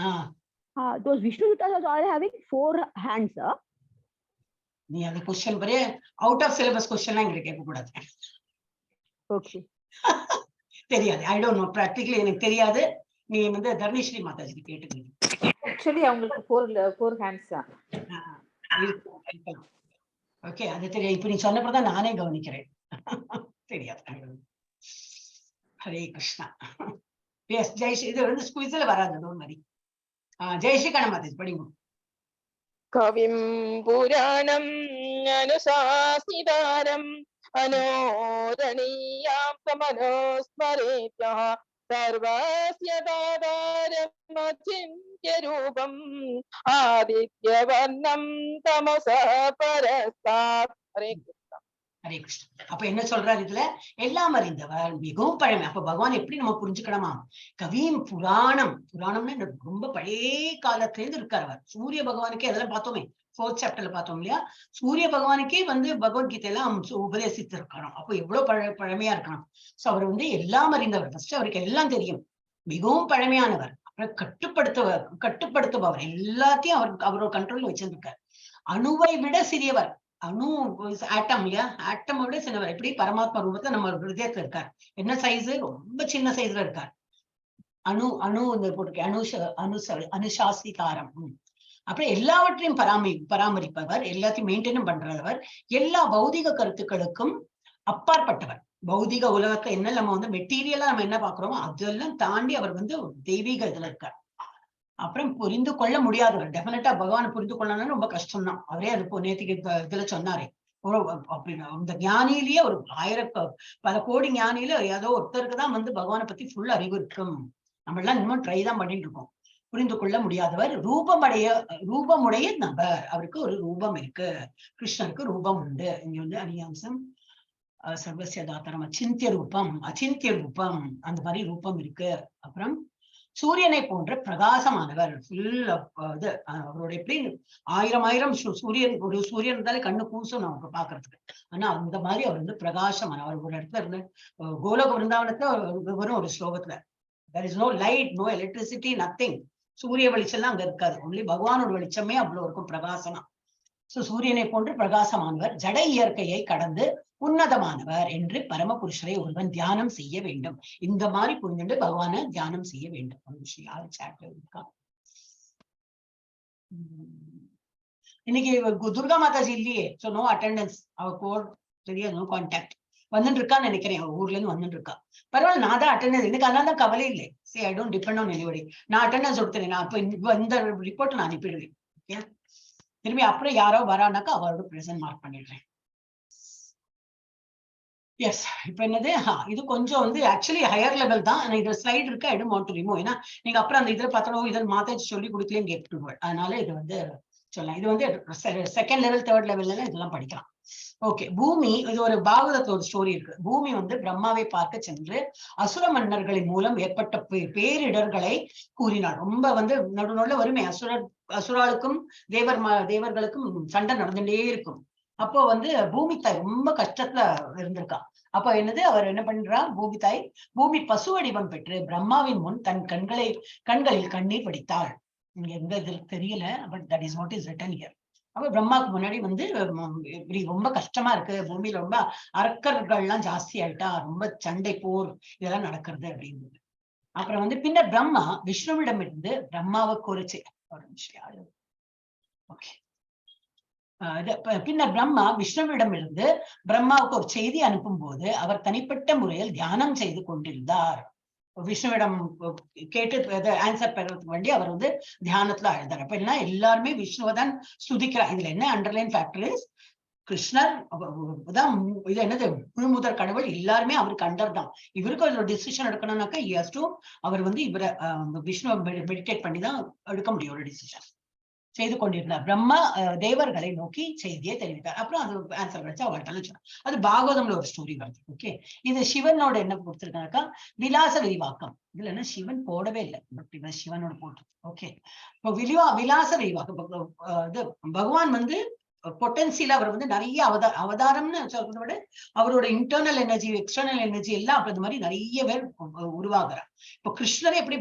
Those Vishnu Dutas are all having 4 hands, sir. நீ அந்த கொஸ்டின் பாரு, அவுட் ஆஃப் சிலபஸ் கொஸ்டின்லாம் எங்க கேட்க கூடாது. Okay. தெரியாது, I don't know, practically எனக்கு தெரியாது. நீ வந்து தர்ணேஸ்வரி மாதாஜி கேட்டுக்கீங்க. ஆக்சுவலி அவங்களுக்கு 4 ஹேண்ட்ஸ் தான். ஓகே, அது தெரியும். இப்ப நீ சொன்னப்பதான் நானே கவனிக்கிறேன். தெரியாது. ஹரே கிருஷ்ணா. எஸ், ஜெயஸ்ரீ. இது வந்து ஸ்குவிஸ்ல வராது மாதிரி. ஜெயஸ்ரீ கண்ணா மாதாஜி படிங்க. கவிம் புராணம் அனுசாசிதாரம் அனோரணீயாம் தமனோஸ்மரேத்யः சர்வஸ்ய தாதாரம் அச்சிந்த்ய ரூபம் ஆதித்யவர்ணம் தமசः பரஸ்தாத். ஹரே கிருஷ்ணா. ஹரே கிருஷ்ணா. அப்ப என்ன சொல்றாரு இதுல? எல்லாம் அறிந்தவர், மிகவும் பழமை. அப்ப பகவான் எப்படி நம்ம புரிஞ்சுக்கணுமா? கவியும் புராணம். புராணம்னா ரொம்ப பழைய காலத்துல இருந்து இருக்காரு அவர். சூரிய பகவானுக்கே அதெல்லாம் பார்த்தோமே, 4th சாப்டர்ல பார்த்தோம் இல்லையா? சூரிய பகவானுக்கே வந்து பகவத்கீதை எல்லாம் உபதேசித்து இருக்காராம். அப்போ எவ்வளவு பழமையா இருக்கலாம். சோ அவர் வந்து எல்லாம் அறிந்தவர். ஃபர்ஸ்ட் அவருக்கு எல்லாம் தெரியும். மிகவும் பழமையானவர். அப்புறம் கட்டுப்படுத்துபவர். எல்லாத்தையும் அவரோட கண்ட்ரோல்ல வச்சிருக்காரு. அணுவை விட சிறியவர். அணு ஆட்டம் இல்லையா? ஆட்டம் விட சின்னவர். எப்படி? பரமாத்மா ரூபத்தை நம்ம ஹிருதயத்துல இருக்கார். என்ன சைஸ்? ரொம்ப சின்ன சைஸ்ல இருக்கார். அனுசாசிதாரம். அப்புறம் எல்லாவற்றையும் பராமரிப்பவர், எல்லாத்தையும் மெயின்டைனும் பண்றவர், எல்லா பௌதிக கருத்துக்களுக்கும் அப்பாற்பட்டவர். பௌதிக உலகத்துல என்ன நம்ம வந்து மெட்டீரியலா நம்ம என்ன பாக்குறோமோ அதெல்லாம் தாண்டி அவர் வந்து தெய்வீக இதுல இருக்கார். அப்புறம் புரிந்து கொள்ள முடியாதவர். டெஃபினட்டா பகவானை புரிந்து கொள்ளணும்னு ரொம்ப கஷ்டம் தான். அவரே அது நேத்திக்கு இதுல சொன்னாரே, அப்படின்னா இந்த ஞானியிலேயே ஒரு பல கோடி ஞானியில ஏதோ ஒருத்தருக்கு தான் வந்து பகவானை பத்தி ஃபுல் அறிவு இருக்கும். நம்ம எல்லாம் இன்னும் ட்ரை தான் பண்ணிட்டு இருக்கோம். புரிந்து கொள்ள முடியாதவர். ரூபமுடைய நபர். அவருக்கு ஒரு ரூபம் இருக்கு. கிருஷ்ணருக்கு ரூபம் உண்டு. இங்க வந்து அநியாம்சம் சர்வசியதாத்தரம் அச்சிந்திய ரூபம் அந்த மாதிரி ரூபம் இருக்கு. அப்புறம் சூரியனை போன்ற பிரகாசமானவர். ஃபுல் இது அவரோட எப்படி 1000 சூரியன், ஒரு சூரியன் இருந்தாலே கண்ணு கூசும் நமக்கு பாக்குறதுக்கு. ஆனா அந்த மாதிரி அவர் வந்து பிரகாசமானவர். ஒரு இடத்துல இருந்து கோலோக விருந்தாவனத்துல வரும் ஒரு ஸ்லோகத்துல, there is no light, no electricity, nothing. சூரிய வெளிச்சம்லாம் அங்க இருக்காது. ஒன்லி பகவானோட வெளிச்சமே அவ்வளவு இருக்கும், பிரகாசமா. சோ சூரியனை போன்று பிரகாசமானவர், ஜட இயற்கையை கடந்து உன்னதமானவர் என்று பரமபுருஷரை ஒருவன் தியானம் செய்ய வேண்டும். இந்த மாதிரி புரிஞ்சுட்டு பகவான தியானம் செய்ய வேண்டும். இன்னைக்கு துர்கா மாதாஜி இல்லையே, சோ நோ அட்டெண்டன்ஸ். அவ கோட் தெரியாது, நோ கான்டாக்ட். வந்துட்டு இருக்கான்னு நினைக்கிறேன், அவ ஊர்ல இருந்து வந்துட்டு இருக்கா. பரவாயில்ல, நான் தான் அட்டெண்டன்ஸ். எனக்கு அதனால தான் கவலை இல்லை. சரி, I don't depend on anybody. நான் அட்டெண்டன்ஸ் கொடுத்துறேன். நான் இப்ப இந்த ரிப்போர்ட் நான் அனுப்பிடுவேன். ஓகே, திரும்பி அப்புறம் யாரோ வரானாக்கா அவரோட பிரசன்ட் மார்க் பண்ணிடுறேன். எஸ், இப்ப என்னது, இது கொஞ்சம் வந்து ஆக்சுவலி ஹையர் லெவல் தான். இது ஸ்லைட் இருக்கு, I don't want to remove. ஏன்னா நீங்க அப்புறம் அந்த இதுல பார்த்தோம், இதில் மாதாஜி சொல்லி கொடுக்கலன்னு கேட்டுருவாள். அதனால இது வந்து சொல்லலாம். இது வந்து 2nd லெவல் 3rd லெவல்ல இதெல்லாம் படிக்கலாம். ஓகே, பூமி. இது ஒரு பாகவதத்துல ஒரு ஸ்டோரி இருக்கு. பூமி வந்து பிரம்மாவை பார்க்க சென்று அசுர மன்னர்களின் மூலம் ஏற்பட்ட பேரிடர்களை கூறினார். ரொம்ப வந்து நடுநடுல வருமே, அசுராளுக்கும் தேவர்களுக்கும் சண்டை நடந்துட்டே இருக்கும். அப்போ வந்து பூமி தாய் ரொம்ப கஷ்டத்துல இருந்திருக்கா. அப்ப என்னது, அவர் என்ன பண்றா, பூமி பசு வடிவம் பெற்று பிரம்மாவின் முன் தன் கண்களில் கண்ணீர் வடித்தாள். இங்க எந்த இதுல தெரியல, but that is what is written here. அப்ப பிரம்மாவுக்கு முன்னாடி வந்து இப்படி ரொம்ப கஷ்டமா இருக்கு, பூமியில ரொம்ப அரக்கர்கள்லாம் ஜாஸ்தி ஆயிட்டா, ரொம்ப சண்டை போர் இதெல்லாம் நடக்கிறது அப்படின்னு. அப்புறம் வந்து பின்னர் பிரம்மா விஷ்ணுவிடம் இருந்து பிரம்மாவுக்கு ஒரு பின்னர் பிரம்மா விஷ்ணுவிடமிருந்து பிரம்மாவுக்கு ஒரு செய்தி அனுப்பும் போது அவர் தனிப்பட்ட முறையில் தியானம் செய்து கொண்டிருந்தார். விஷ்ணுவிடம் கேட்டு ஆன்சர் பெறதுக்கு வேண்டி அவர் வந்து தியானத்துல ஆழ்ந்தார். அப்ப என்ன, எல்லாருமே விஷ்ணுவதான் ஸ்துதிக்கிறார். இதுல என்ன அண்டர்லைன் ஃபேக்டர் இஸ், கிருஷ்ணர் தான் இது என்னது முழுமுதற் கடவுள், எல்லாருமே அவருக்கு அண்டர் தான். இவருக்கு ஒரு டிசிஷன் எடுக்கணும்னாக்கா அவர் வந்து இவரை விஷ்ணு மெடிடேட் பண்ணி தான் எடுக்க முடியும் ஒரு டிசிஷன். செய்து கொண்டிருந்தார். பிரம்மா தேவர்களை நோக்கி செய்தியை தெரிவித்தார். அப்புறம் அது ஆன்சர் கிடைச்சு அவள்கிட்ட அது பாகவதம்ல ஒரு ஸ்டோரி வருது. ஓகே, இது சிவனோட என்ன கொடுத்திருக்காக்கா விலாச விரிவாக்கம். இதுல என்ன சிவன் போடவே இல்லை, பட் இவன் சிவனோட போட்டு. ஓகே, இப்போ விலாச விரிவாக்கம் இது பகவான் வந்து பொட்டன்சியல் அவர் வந்து நிறைய அவதாரம்னு சொல்றதை விட அவரோட இன்டர்னல் எனர்ஜி எக்ஸ்டர்னல் எனர்ஜி எல்லாம் அப்படி மாதிரி நிறைய பேர் உருவாகிறார். இப்போ கிருஷ்ணர் எப்படி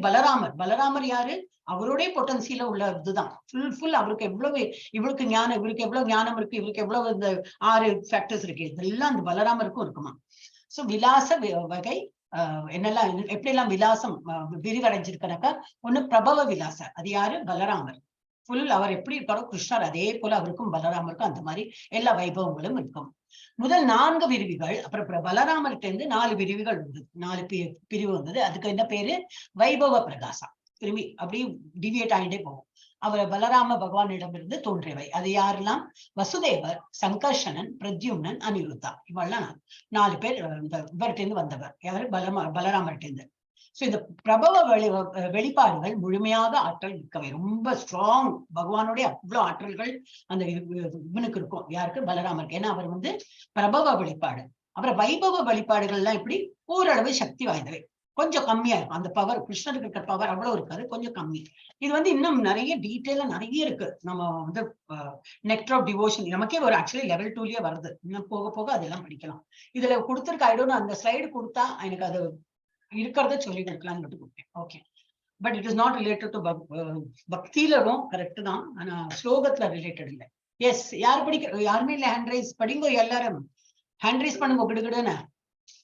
பலராமர் யாரு, அவருடைய பொட்டன்சியல உள்ள இதுதான் ஃபுல் அவருக்கு எவ்வளவு இவருக்கு ஞானம், இவருக்கு எவ்வளவு ஞானம் இருக்கு, இவருக்கு எவ்வளவு இந்த 6 ஃபேக்டர்ஸ் இருக்கு, இதெல்லாம் அந்த பலராமருக்கும் இருக்குமா. சோ விலாச வகை என்னெல்லாம் எப்படி எல்லாம் விலாசம் விரிவடைஞ்சிருக்கனாக்கா ஒண்ணு பிரபவ விலாச, அது யாரு பலராமர். ஃபுல் அவர் எப்படி இருக்காரோ கிருஷ்ணர் அதே போல அவருக்கும் பலராமருக்கும் அந்த மாதிரி எல்லா வைபவங்களும் இருக்கும். முதல் 4 விரிவுகள், அப்புறம் பலராமர்கிட்ட இருந்து 4 விரிவுகள் வந்தது, 4 பிரிவு வந்தது. அதுக்கு என்ன பேரு வைபவ பிரகாசம். திரும்பி அப்படி டிவியேட் ஆகிட்டே போகும். அவர் பலராம பகவானிடமிருந்து தோன்றியவை. அது யாரெல்லாம் வசுதேவர், சங்கர்ஷணன், பிரத்யும்னன், அனிருத்தா, இவெல்லாம் 4 பேர் இவர்கிட்ட இருந்து வந்தவர். யாரு பலராமர்கிட்ட இருந்து. சோ இந்த பிரபவ வெளிப்பாடுகள் முழுமையாக ஆற்றல் மிக்கவை, ரொம்ப ஸ்ட்ராங். பகவானுடைய அவ்வளவு ஆற்றல்கள் அந்த இவனுக்கு இருக்கும். யாருக்கு பலராமருக்கு. ஏன்னா அவர் வந்து பிரபவ வெளிப்பாடு. அப்புறம் வைபவ வெளிப்பாடுகள்லாம் இப்படி ஓரளவு சக்தி வாய்ந்தவை, கொஞ்சம் கம்மியா இருக்கும். அந்த பவர் கிருஷ்ணருக்கு இருக்கிற பவர் அவ்வளவு இருக்காது, கொஞ்சம் கம்மி. இது வந்து இன்னும் நிறைய டீட்டெயிலா நிறைய இருக்கு. நம்ம வந்து நெக்டர் ஆஃப் டிவோஷன் நமக்கே ஒரு ஆக்சுவலி லெவல் 2லயே வருது. இன்னும் போக போக அதெல்லாம் படிக்கலாம். இதுல கொடுத்திருக்க ஐடோன்னு அந்த ஸ்லைடு கொடுத்தா எனக்கு அது இருக்கிறத சொல்லி கொடுக்கலாம்னு கொடுத்தேன். Okay, but it is not related to பக்தியிலும் கரெக்ட் தான், ஆனா ஸ்லோகத்துல ரிலேட்டட் இல்லை. எஸ், யார் படிக்க யாருமே இல்லை ஹேண்ட் ரைஸ் படிங்கோ, எல்லாரும் ஹேண்ட் ரைஸ் பண்ணுங்க கிடுகிடுன்னு.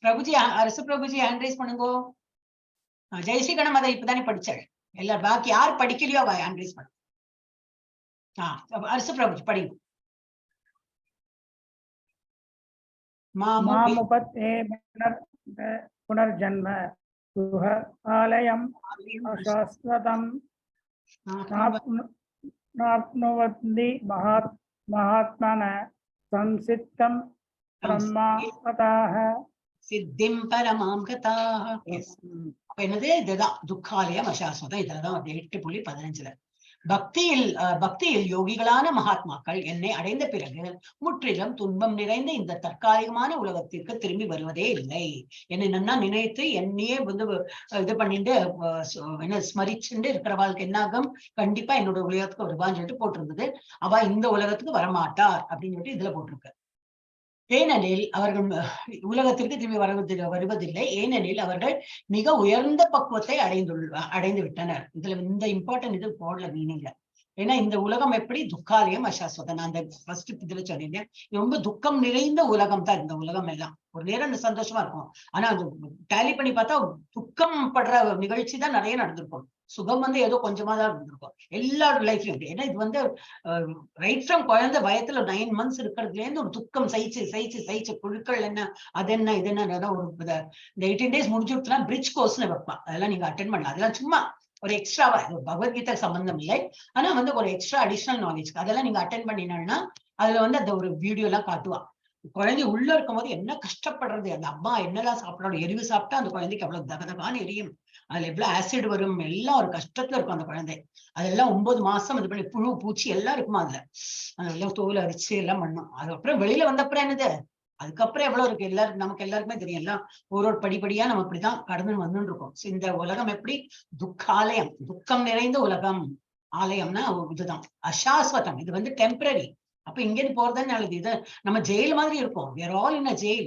பிரபுஜி, அரசு பிரபுஜி ஹேண்ட் ரைஸ் பண்ணுங்கோ. ஜெயஸ்ரீ கணம் அதை இப்பதானே படிச்சாள். எல்லாரும் பாக்கி யார் படிக்கலையோ அவ ஹேண்ட் ரைஸ் பண்ணு. அரசு பிரபுஜி படிங்க. पुनर्जन्म गुह आलयम् अशाश्वतम् नाप्नुवन्ति महात्मन संसिद्धं ब्रह्मकथाः சித்திம் பரமாம் கதாஹ. என்னது இதுதான் துக்காலயம் அசாஸ்வதம். இதுலதான் 8.15 பக்தியில் யோகிகளான மகாத்மாக்கள் என்னை அடைந்த பிறகு முற்றிலும் துன்பம் நிறைந்த இந்த தற்காலிகமான உலகத்திற்கு திரும்பி வருவதே இல்லை. என்னை நன்னா நினைத்து என்னையே வந்து இது பண்ணிட்டு என்ன ஸ்மரிச்சுட்டு இருக்கிற வாழ்க்கை என்னாகும், கண்டிப்பா என்னோட உலகத்துக்கு வருவான்னு சொல்லிட்டு போட்டிருந்தது. அவ இந்த உலகத்துக்கு வரமாட்டார் அப்படின்னு சொல்லிட்டு இதுல போட்டிருக்கு. ஏனெனில் அவர்கள் உலகத்திற்கு திரும்பி வருவதில்லை. ஏனெனில் அவர்கள் மிக உயர்ந்த பக்குவத்தை அடைந்து விட்டனர். இதுல இந்த இம்பார்ட்டன்ட் இது போடல மீனிங்ல. ஏன்னா இந்த உலகம் எப்படி துக்காலயம் அசாஸ்வதம். நான் அந்த ஃபர்ஸ்ட் இதுல சொன்னேன், ரொம்ப துக்கம் நிறைந்த உலகம் தான் இந்த உலகம் எல்லாம். ஒரு நேரம் சந்தோஷமா இருக்கும், ஆனா அது டேலி பண்ணி பார்த்தா துக்கம் படுற நிகழ்ச்சி தான் நிறைய நடந்திருக்கும். சுகம் வந்து ஏதோ கொஞ்சமா தான் இருந்திருக்கும் எல்லாரோட லைஃப்லயும். ஏன்னா இது வந்து ரைட் ஃப்ரம் குழந்தை பயத்துல 9 months இருக்கிறதுல இருந்து ஒரு துக்கம் சகிச்சு புழுக்கள் என்ன அது என்ன இது என்ன ஒரு இந்த 18 days முடிஞ்சுட்டுனா பிரிட்ஜ் கோர்ஸ்னு வைப்பான். அதெல்லாம் நீங்க அட்டென்ட் பண்ணலாம். அதெல்லாம் சும்மா ஒரு எக்ஸ்ட்ராவா, இது பகவத்கீதை சம்பந்தம் இல்லை, ஆனா வந்து ஒரு எக்ஸ்ட்ரா அடிஷனல் நாலேஜ். அதெல்லாம் நீங்க அட்டென்ட் பண்ணினா அதுல வந்து அந்த ஒரு வீடியோ எல்லாம் காட்டுவான். குழந்தை உள்ள இருக்கும் போது என்ன கஷ்டப்படுறது, அந்த அம்மா என்னெல்லாம் சாப்பிடணும், எரிவு சாப்பிட்டா அந்த குழந்தைக்கு அவ்வளவு தகதகான்னு எரியும், அதுல எவ்வளவு ஆசிட் வரும், எல்லாம் ஒரு கஷ்டத்துல இருக்கும் அந்த குழந்தை. அதெல்லாம் 9 மாசம் இது பண்ணி புழு பூச்சி எல்லாம் இருக்குமா அதுல, அதெல்லாம் தோல் அரிச்சு எல்லாம் பண்ணும். அதுக்கப்புறம் வெளியில வந்த அப்புறம் என்னது, அதுக்கப்புறம் எவ்வளவு இருக்கு எல்லாருக்கும், நமக்கு எல்லாருக்குமே தெரியும். எல்லாம் ஒரு படிப்படியா நம்ம இப்படிதான் கடந்து வந்துட்டு இருக்கோம். இந்த உலகம் எப்படி துக்காலயம், துக்கம் நிறைந்த உலகம். ஆலயம்னா இதுதான் அசாஸ்வதம், இது வந்து டெம்பரரி. அப்ப இங்கிருந்து போறதுன்னு நல்லது. இது நம்ம ஜெயில் மாதிரி இருக்கும், we are all in a jail.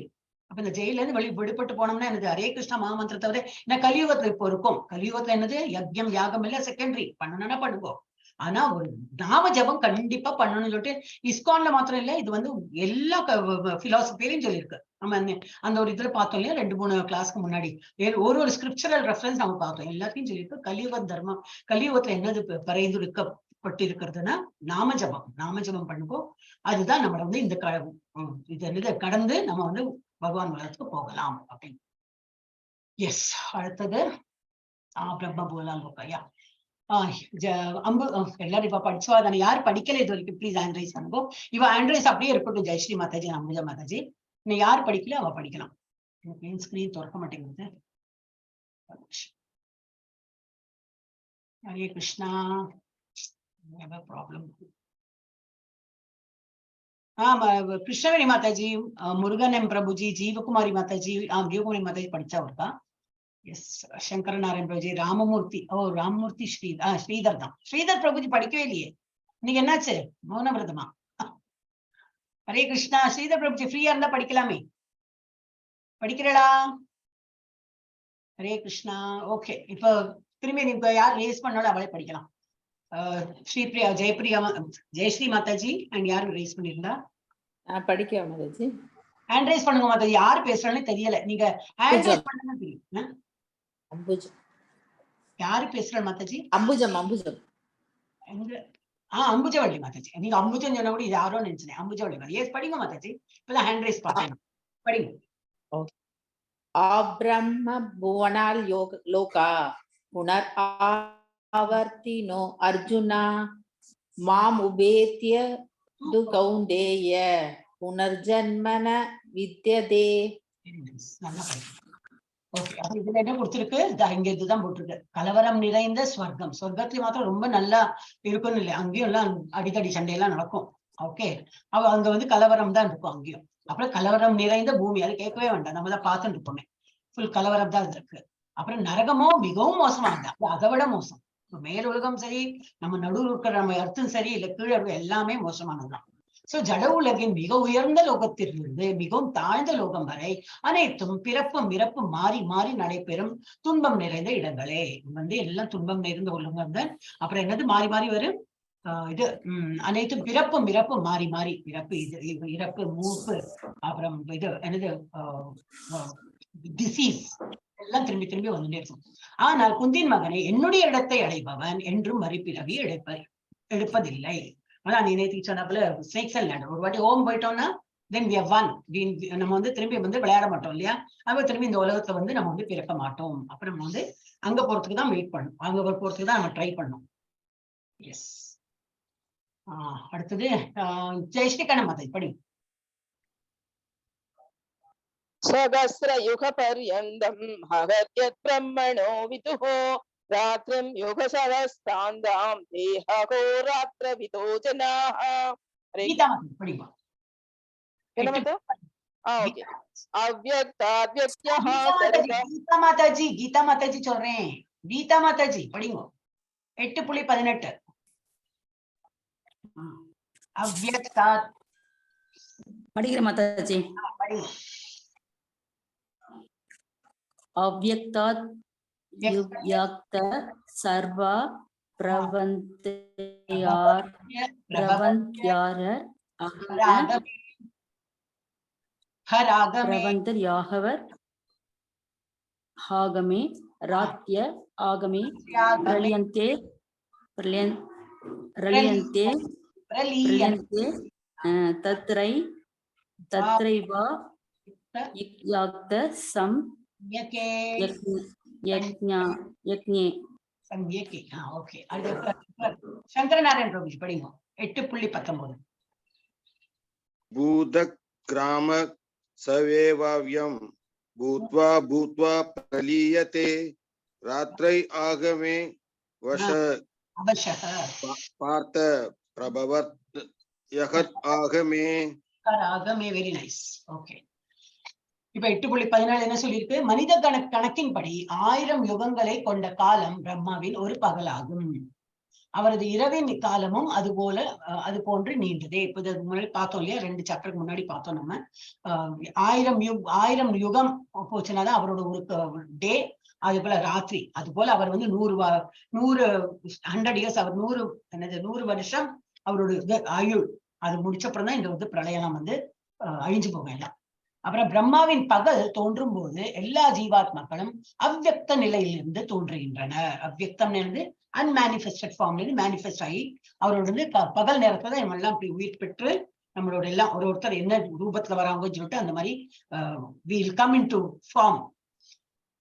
அப்ப இந்த ஜெயில இருந்து விடுபட்டு போனோம்னா என்னது, ஹரே கிருஷ்ணா மகாமந்திர தவிர என்ன கலியுகத்துல இப்போ இருக்கும். கலியுகத்துல என்னது யஜ்யம் யாகம் எல்லாம் செகண்டரி, பண்ணணும்னா பண்ணுவோம். ஆனா ஒரு நாம ஜபம் கண்டிப்பா பண்ணணும்னு சொல்லிட்டு இஸ்கான்ல மாத்திரம் இல்ல, இது வந்து எல்லா பிலாசபிலையும் சொல்லியிருக்கு. நம்ம அந்த ஒரு இதுல பார்த்தோம் இல்லையா 2-3 கிளாஸ்க்கு முன்னாடி, ஒரு ஸ்கிரிப்சரல் ரெஃபரன்ஸ் நம்ம பார்த்தோம். எல்லாத்தையும் சொல்லியிருக்கு. கலியுக தர்மம், கலியுகத்துல என்னது பரிந்துரைக்கப்பட்டிருக்கிறதுனா நாம ஜபம் பண்ணுவோம். அதுதான் நம்மள வந்து இந்த இது என்னது கடந்து நம்ம வந்து பகவான் உலகத்துக்கு போகலாம் அப்படின்னு. எஸ், அடுத்தது பிரம்ம போலாம் கோக்கையா. அம்பு எல்லாரும் இப்ப படிச்சுவா தானே, யார் படிக்கல இது வரைக்கும் ப்ளீஸ் ஹேண்ட் ரைஸ் பண்ணுங்க. இவ ஹேண்ட் ரைஸ் அப்படியே இருக்கட்டும். ஜெயஸ்ரீ மாதாஜி, அம்புஜா மாதாஜி, நீ யார் படிக்கல அவ படிக்கலாம். எனக்கு ஸ்கிரீன் திறக்க மாட்டேங்குது. ஹரே கிருஷ்ணா. ப்ராப்ளம். கிருஷ்ணவேணி மாதாஜி, முருகன் எம் பிரபுஜி, ஜீவகுமாரி மாதாஜி, ஜீவகுமாரி மாதாஜி படிச்சா ஒருக்கா. எஸ், சங்கர நாராயண் பிரபுஜி, ராமமூர்த்தி, ராமமூர்த்தி ஸ்ரீதர் தான். ஸ்ரீதர் பிரபுஜி படிக்கவே இல்லையே, நீங்க என்னாச்சு மௌன விரதமா? ஹரே கிருஷ்ணா. ஸ்ரீதர் பிரபுஜி ஃப்ரீயா இருந்தா படிக்கலாமே, படிக்கிறடா. ஹரே கிருஷ்ணா. ஓகே, இப்போ திரும்பி நீங்க யார் ரேஸ் பண்ணாலும் அவளே படிக்கலாம். ஸ்ரீபிரியா, ஜெயபிரியா, ஜெயஸ்ரீ மாதாஜி அண்ட் யாரு ரேஸ் பண்ணிருந்தா படிக்க மாதாஜி? ஹேண்ட் ரைஸ் பண்ணுங்க மாதாஜி. யாரு பேசுறான்னு தெரியல, நீங்க ஹேண்ட் ரைஸ் பண்ணுங்க தெரியும். அம்புஜம். யாரு பேசுற மாதாஜி? அம்புஜம். அம்புஜம். அம்புஜவள்ளி மாதாஜி. நீங்க அம்புஜம் சொன்ன கூட யாரோ நினைச்சேன். அம்புஜவள்ளி மாதாஜி. எஸ், படிங்க மாதாஜி. இப்பதான் ஹேண்ட் ரைஸ் பார்த்தேன், படிங்க. அப்ரம்ம புவனால் லோகா புனர் ஆவர்த்தினோ அர்ஜுனா மாம் உபேத்ய து கௌந்தேய புனர்ஜன்மன வித்யதே. இதுல என்ன கொடுத்திருக்கு? இங்க இதுதான் போட்டிருக்கு, கலவரம் நிறைந்த ஸ்வர்க்கம். சொர்க்கத்துல மாத்திரம் ரொம்ப நல்லா இருக்கும்னு இல்லை, அங்கேயும் எல்லாம் அடிக்கடி சண்டையெல்லாம் நடக்கும். ஓகே, அங்க வந்து கலவரம் தான் இருக்கும் அங்கேயும். அப்புறம் கலவரம் நிறைந்த பூமி, அது கேட்கவே வேண்டாம், நம்ம தான் பார்த்துட்டு இருப்போமே, ஃபுல் கலவரம் தான் இருக்கு. அப்புறம் நரகமோ மிகவும் மோசமானது, அதை விட மோசம். மேல் உலகம் சரி, நம்ம நடுவில் இருக்கிற நம்ம அர்த்தம் சரி, இல்ல கீழே எல்லாமே மோசமானதுதான். சோ ஜட உலகின் மிக உயர்ந்த லோகத்திலிருந்து மிகவும் தாழ்ந்த லோகம் வரை அனைத்தும் பிறப்பும் இறப்பும் மாறி மாறி நடைபெறும் துன்பம் நிறைந்த இடங்களே. வந்து எல்லாம் துன்பம் நிறைந்த உலகம் தான். அப்புறம் என்னது மாறி மாறி வரும்? இது அனைத்தும் பிறப்பும் இறப்பும் மாறி மாறி, பிறப்பு இது இறப்பு, மூப்பு, அப்புறம் இது என்னது டிசீஸ், எல்லாம் திரும்பி திரும்பி வந்துட்டே இருக்கும். ஆனால் குந்தின் மகனை, என்னுடைய இடத்தை அடைபவன் என்றும் மறுபிறவி எடுப்பதில்லை. அதான் நீ நேற்று சொன்னப்பல ஸ்னேக்ஸ் அண்ட் லேடர், ஒரு வாட்டி ஹோம் போயிட்டோம்னா தென் we have won. நம்ம வந்து திரும்பி வந்து விளையாட மாட்டோம் இல்லையா, அப்ப திரும்பி இந்த உலகத்துல வந்து நம்ம வந்து பிறக்க மாட்டோம். அப்புறம் நம்ம வந்து அங்க போறதுக்கு தான் வெயிட் பண்ணணும், அங்க போறதுக்கு தான் நம்ம ட்ரை பண்ணோம். எஸ். அடுத்தது ஜெயஸ்ரீ கண்ணமாதை படி. சகஸ்ர யுக பர்யந்தம் ஹவத்யத் பிரம்மணோ விதுஹோ ராத்ரிம் யுக சஹஸ்ராந்தாம் தேஹகோ ராத்ர விதோ ஜனாஹ. கீதா மாதை படிப்பா. ஓகே. அவ்யக்தாத்யக்யஹ கீதா மாதாஜி, கீதா மாதாஜி சொல்றேன், கீதா மாதாஜி படிங்க. 8.18. அவ்யக்தாத் படிக்கிற மாதாஜி. படிங்க. அவ்யக்தாத் யுக்யாக்த சர்வா பிரவந்த்யார் பிரவந்தர் யாகவர் ஆகமே ராத்ய ஆகமே பிரலியந்தே பிரலியந்தே தத்ரைவா யுக்யாக்த சம் யக்ஞே. ஓகே, சங்கர நாராயண் பிரபுஜி படிங்க. 8.19. பூத கிராம சவேவாவ்யம் பூத்வா பூத்வா பிரலீயதே ராத்ரை ஆகமே வஷ பார்த்த பிரபவத் யகத் ஆகமே. ஆகமே. Very nice. ஓகே, இப்ப 8.14 என்ன சொல்லியிருக்கு? மனித கணக்கின்படி 1000 யுகங்களை கொண்ட காலம் பிரம்மாவின் ஒரு பகலாகும். அவரது இரவின் காலமும் அது போன்று நீண்டதே. இப்ப முன்னாடி பார்த்தோம் இல்லையா, 2 சாப்டருக்கு முன்னாடி பார்த்தோம் நம்ம. 1000 யுகம் போச்சுனாதான் அவரோட ஒரு டே, அது போல ராத்திரி. அது போல அவர் வந்து 100 இயர்ஸ், அவர் 100 வருஷம் அவரோட ஆயுள். அது முடிச்சப்புறம் தான் இந்த வந்து பிரளயம் வந்து அழிஞ்சு போகும் எல்லாம். அப்புறம் பிரம்மாவின் பகல் தோன்றும் போது எல்லா ஜீவாத்மாக்களும் அவ்வியக்த நிலையிலிருந்து தோன்றுகின்றனர். அவ்வியக்தம் இருந்து அன்மேனிஃபெஸ்டட் ஃபார்ம்ல இருந்து மேனிஃபெஸ்ட் ஆகி அவரோட வந்து பகல் நேரத்துல நம்ம எல்லாம் இப்படி உயிர் பெற்று நம்மளோட எல்லாம் ஒருத்தர் என்ன ரூபத்துல வராங்கன்னு சொல்லிட்டு அந்த மாதிரி will come into form.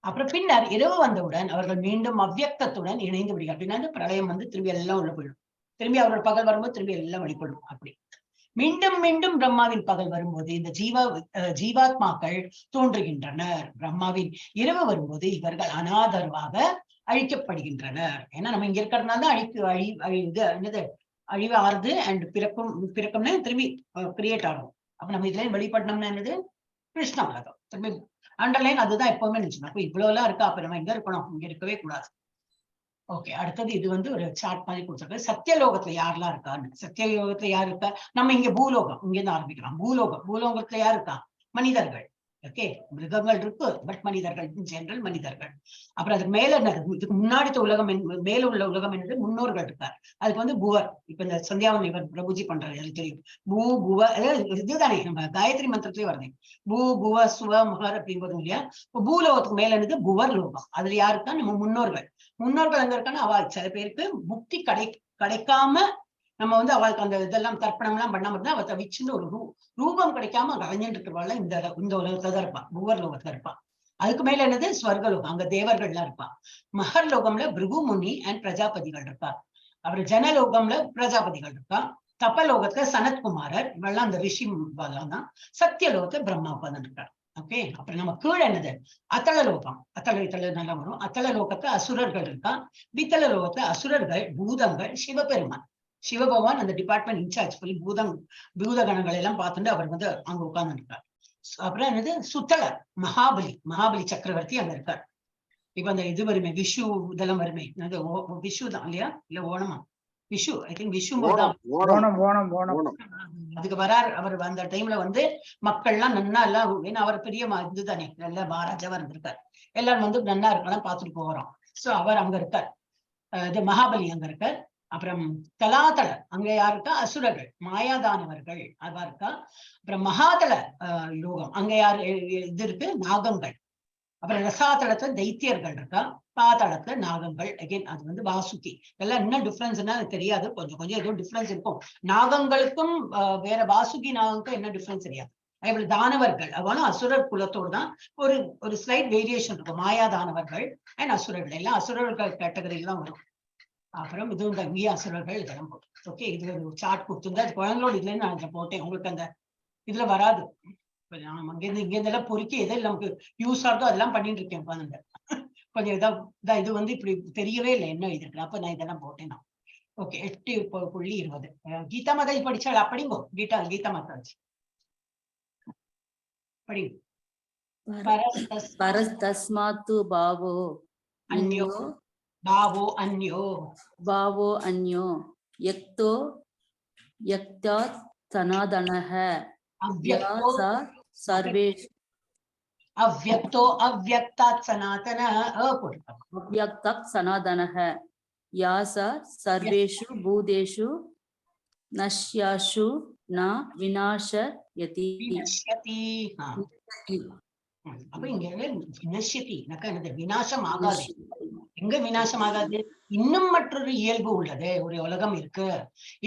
அப்புறம் பின்னர் இரவு வந்தவுடன் அவர்கள் மீண்டும் அவ்வியக்தத்துடன் இணைந்து விடுகிறார். பின்னாடி பிரளயம் வந்து திரும்பி எல்லாம் உள்ள போயிடும். திரும்பி அவர்கள் பகல் வரும்போது திரும்பி எல்லாம் வெளிப்படும். அப்படி மீண்டும் மீண்டும் பிரம்மாவின் பகல் வரும்போது இந்த ஜீவாத்மாக்கள் தோன்றுகின்றனர். பிரம்மாவின் இரவு வரும்போது இவர்கள் அனாதரவாக அழிக்கப்படுகின்றனர். ஏன்னா நம்ம இங்க இருக்கிறதுனால தான் என்னது அழிவு ஆறுது அண்ட் பிறக்கும்னா திரும்பி கிரியேட் ஆகும். அப்ப நம்ம இதுல வெளிப்படணும்னா என்னது கிருஷ்ண உலகம். திரும்பி அண்டர்லைன் அதுதான் எப்பவுமே நினைச்சோம். அப்ப இவ்வளவு எல்லாம் இருக்கா, அப்ப நம்ம எங்க இருக்கணும், இங்க இருக்கவே கூடாது. ஓகே, அடுத்தது இது வந்து ஒரு சார்ட் மாதிரி கொடுத்துருக்கு. சத்தியலோகத்துல யாரெல்லாம் இருக்கான்னு. சத்தியலோகத்துல யார் இருக்கா? நம்ம இங்க பூலோகம், இங்க இருந்து ஆரம்பிக்கலாம். பூலோகத்துல யார் இருக்கா? மனிதர்கள். ஓகே, மிருகங்கள் இருக்கு, பட் மனிதர்கள் ஜெனரல் மனிதர்கள். அப்புறம் அதுக்கு மேல இதுக்கு முன்னாடி உலகம் மேல உள்ள உலகம் என்னது முன்னோர்கள் இருக்கார். அதுக்கு வந்து புவர். இப்ப இந்த சந்தியாவன் இவர் பிரபுஜி பண்றாரு, எனக்கு தெரியும். பூ புவ இதுதானே நம்ம காயத்ரி மந்திரத்திலே வருது. பூ புவ சுவ மகர் அப்படிங்கிறது இல்லையா? பூலோகத்துக்கு மேல என்னது புவர் லோகம். அதுல யாருக்கா? நம்ம முன்னோர்கள். முன்னோர்கள் எங்க இருக்கான்னு அவ சில பேருக்கு முக்தி கிடைக்காம நம்ம வந்து அவளுக்கு அந்த இதெல்லாம் தர்ப்பணம் எல்லாம் பண்ணாம இருந்தா அவ தவிச்சுன்னு ஒரு ரூபம் கிடைக்காம அலைஞ்சிட்டு இருக்கிறவாள் இந்த உலகத்துல இருப்பா, புவர் லோகத்துல இருப்பா. அதுக்கு மேல என்னது ஸ்வர்கலோகம், அங்க தேவர்கள்லாம் இருப்பா. மகர் லோகம்ல பிருகு முனி அண்ட் பிரஜாபதிகள் இருக்கா. அப்புறம் ஜனலோகம்ல பிரஜாபதிகள் இருக்கா. தப்பலோகத்துல சனத்குமாரர் இவெல்லாம் அந்த ரிஷி தான். சத்தியலோகத்துல பிரம்மா உட்கார்ந்து இருக்கார். ஓகே, அப்புறம் நம்ம கீழே என்னது அத்தளலோகம். இத்தள நல்லா வரும். அத்தளலோகத்துல அசுரர்கள் இருக்கா. வித்தள லோகத்துல அசுரர்கள், பூதங்கள், சிவபெருமான். சிவபகவான் அந்த டிபார்ட்மெண்ட் இன்சார்ஜ் சொல்லி பூத கணங்களை எல்லாம் பார்த்துட்டு அவர் வந்து அங்க உட்கார்ந்து இருக்கார். அப்புறம் என்னது சுத்தளர், மகாபலி சக்கரவர்த்தி அங்க இருக்கார். இப்ப அந்த இது வருமே விஷு இதெல்லாம் வருமே, விஷு தான் இல்லையா, இல்ல ஓணமா? விஷு, ஐ திங்க் விஷு தான். அதுக்கு வரார் அவர். அந்த டைம்ல வந்து மக்கள் எல்லாம் நன்னா எல்லாம், ஏன்னா அவர் பெரிய இதுதானே, நல்ல மகாராஜாவா இருந்திருக்கார். எல்லாரும் வந்து நன்னா இருக்கலாம் பார்த்துட்டு போறோம். சோ அவர் அங்க இருக்கார். இது மகாபலி அங்க இருக்கார். அப்புறம் தலாதள அங்க யாருக்கா? அசுரர்கள், மாயாதானவர்கள் அவா இருக்கா. அப்புறம் மகாதள லோகம் அங்க யாரு இது இருக்கு? நாகங்கள். அப்புறம் ரசாதளத்துல தைத்தியர்கள் இருக்கா. பாதளத்துல நாகங்கள். அகைன் அது வந்து வாசுகி. இதெல்லாம் என்ன டிஃபரன்ஸ்னா தெரியாது, கொஞ்சம் ஏதோ டிஃபரன்ஸ் இருக்கும். நாகங்களுக்கும் வேற வாசுகி நாகங்களுக்கும் என்ன டிஃபரன்ஸ் தெரியாது. அதே தானவர்கள் அவனும் அசுரர் குலத்தோடு தான் ஒரு ஸ்லைட் வேரியேஷன் இருக்கும். மாயாதானவர்கள் அண்ட் அசுரர்கள் எல்லாம் அசுரர்கள் கேட்டகரியில தான் வரும். அப்புறம் இதுவும் இங்கேயே அசுரர்கள் இதெல்லாம் போட்டு. ஓகே, இது ஒரு சார்ட் கொடுத்துருந்தா அது குழந்தைகளோட இதுல நான் இதை போட்டேன். உங்களுக்கு அந்த இதுல வராது. இங்க இருந்தெல்லாம் பொறுக்கி எதில் நமக்கு யூஸ் ஆகுதோ அதெல்லாம் பண்ணிட்டு இருக்கேன் உட்காந்து. கொஞ்சம் இதான் இது வந்து இப்படி தெரியவே இல்லை என்ன எழுதிருக்கு. அப்ப நான் இதெல்லாம் போட்டேன் நான். ஓகே, 8.20 கீதா மாதாஜி படிச்சாள். அப்படிங்கோ கீதா மாதாஜி படிங்க. பரஸ்தஸ்மாத்து பாவோ அன்யோ யக்தோ யக்தாத் சனாதனஹ சர்வேஷு அவ்யக்தாத் சனாதனஹ யாச சர்வேஷு பூதேஷு நஷ்யாஷு ந விநாசயதி. அப்ப இங்க வினஷ்யதி விநாசம் ஆகாது. எங்க விநாசம் ஆகாது? இன்னும் மற்றொரு இயல்பு உள்ளது. ஒரு உலகம் இருக்கு,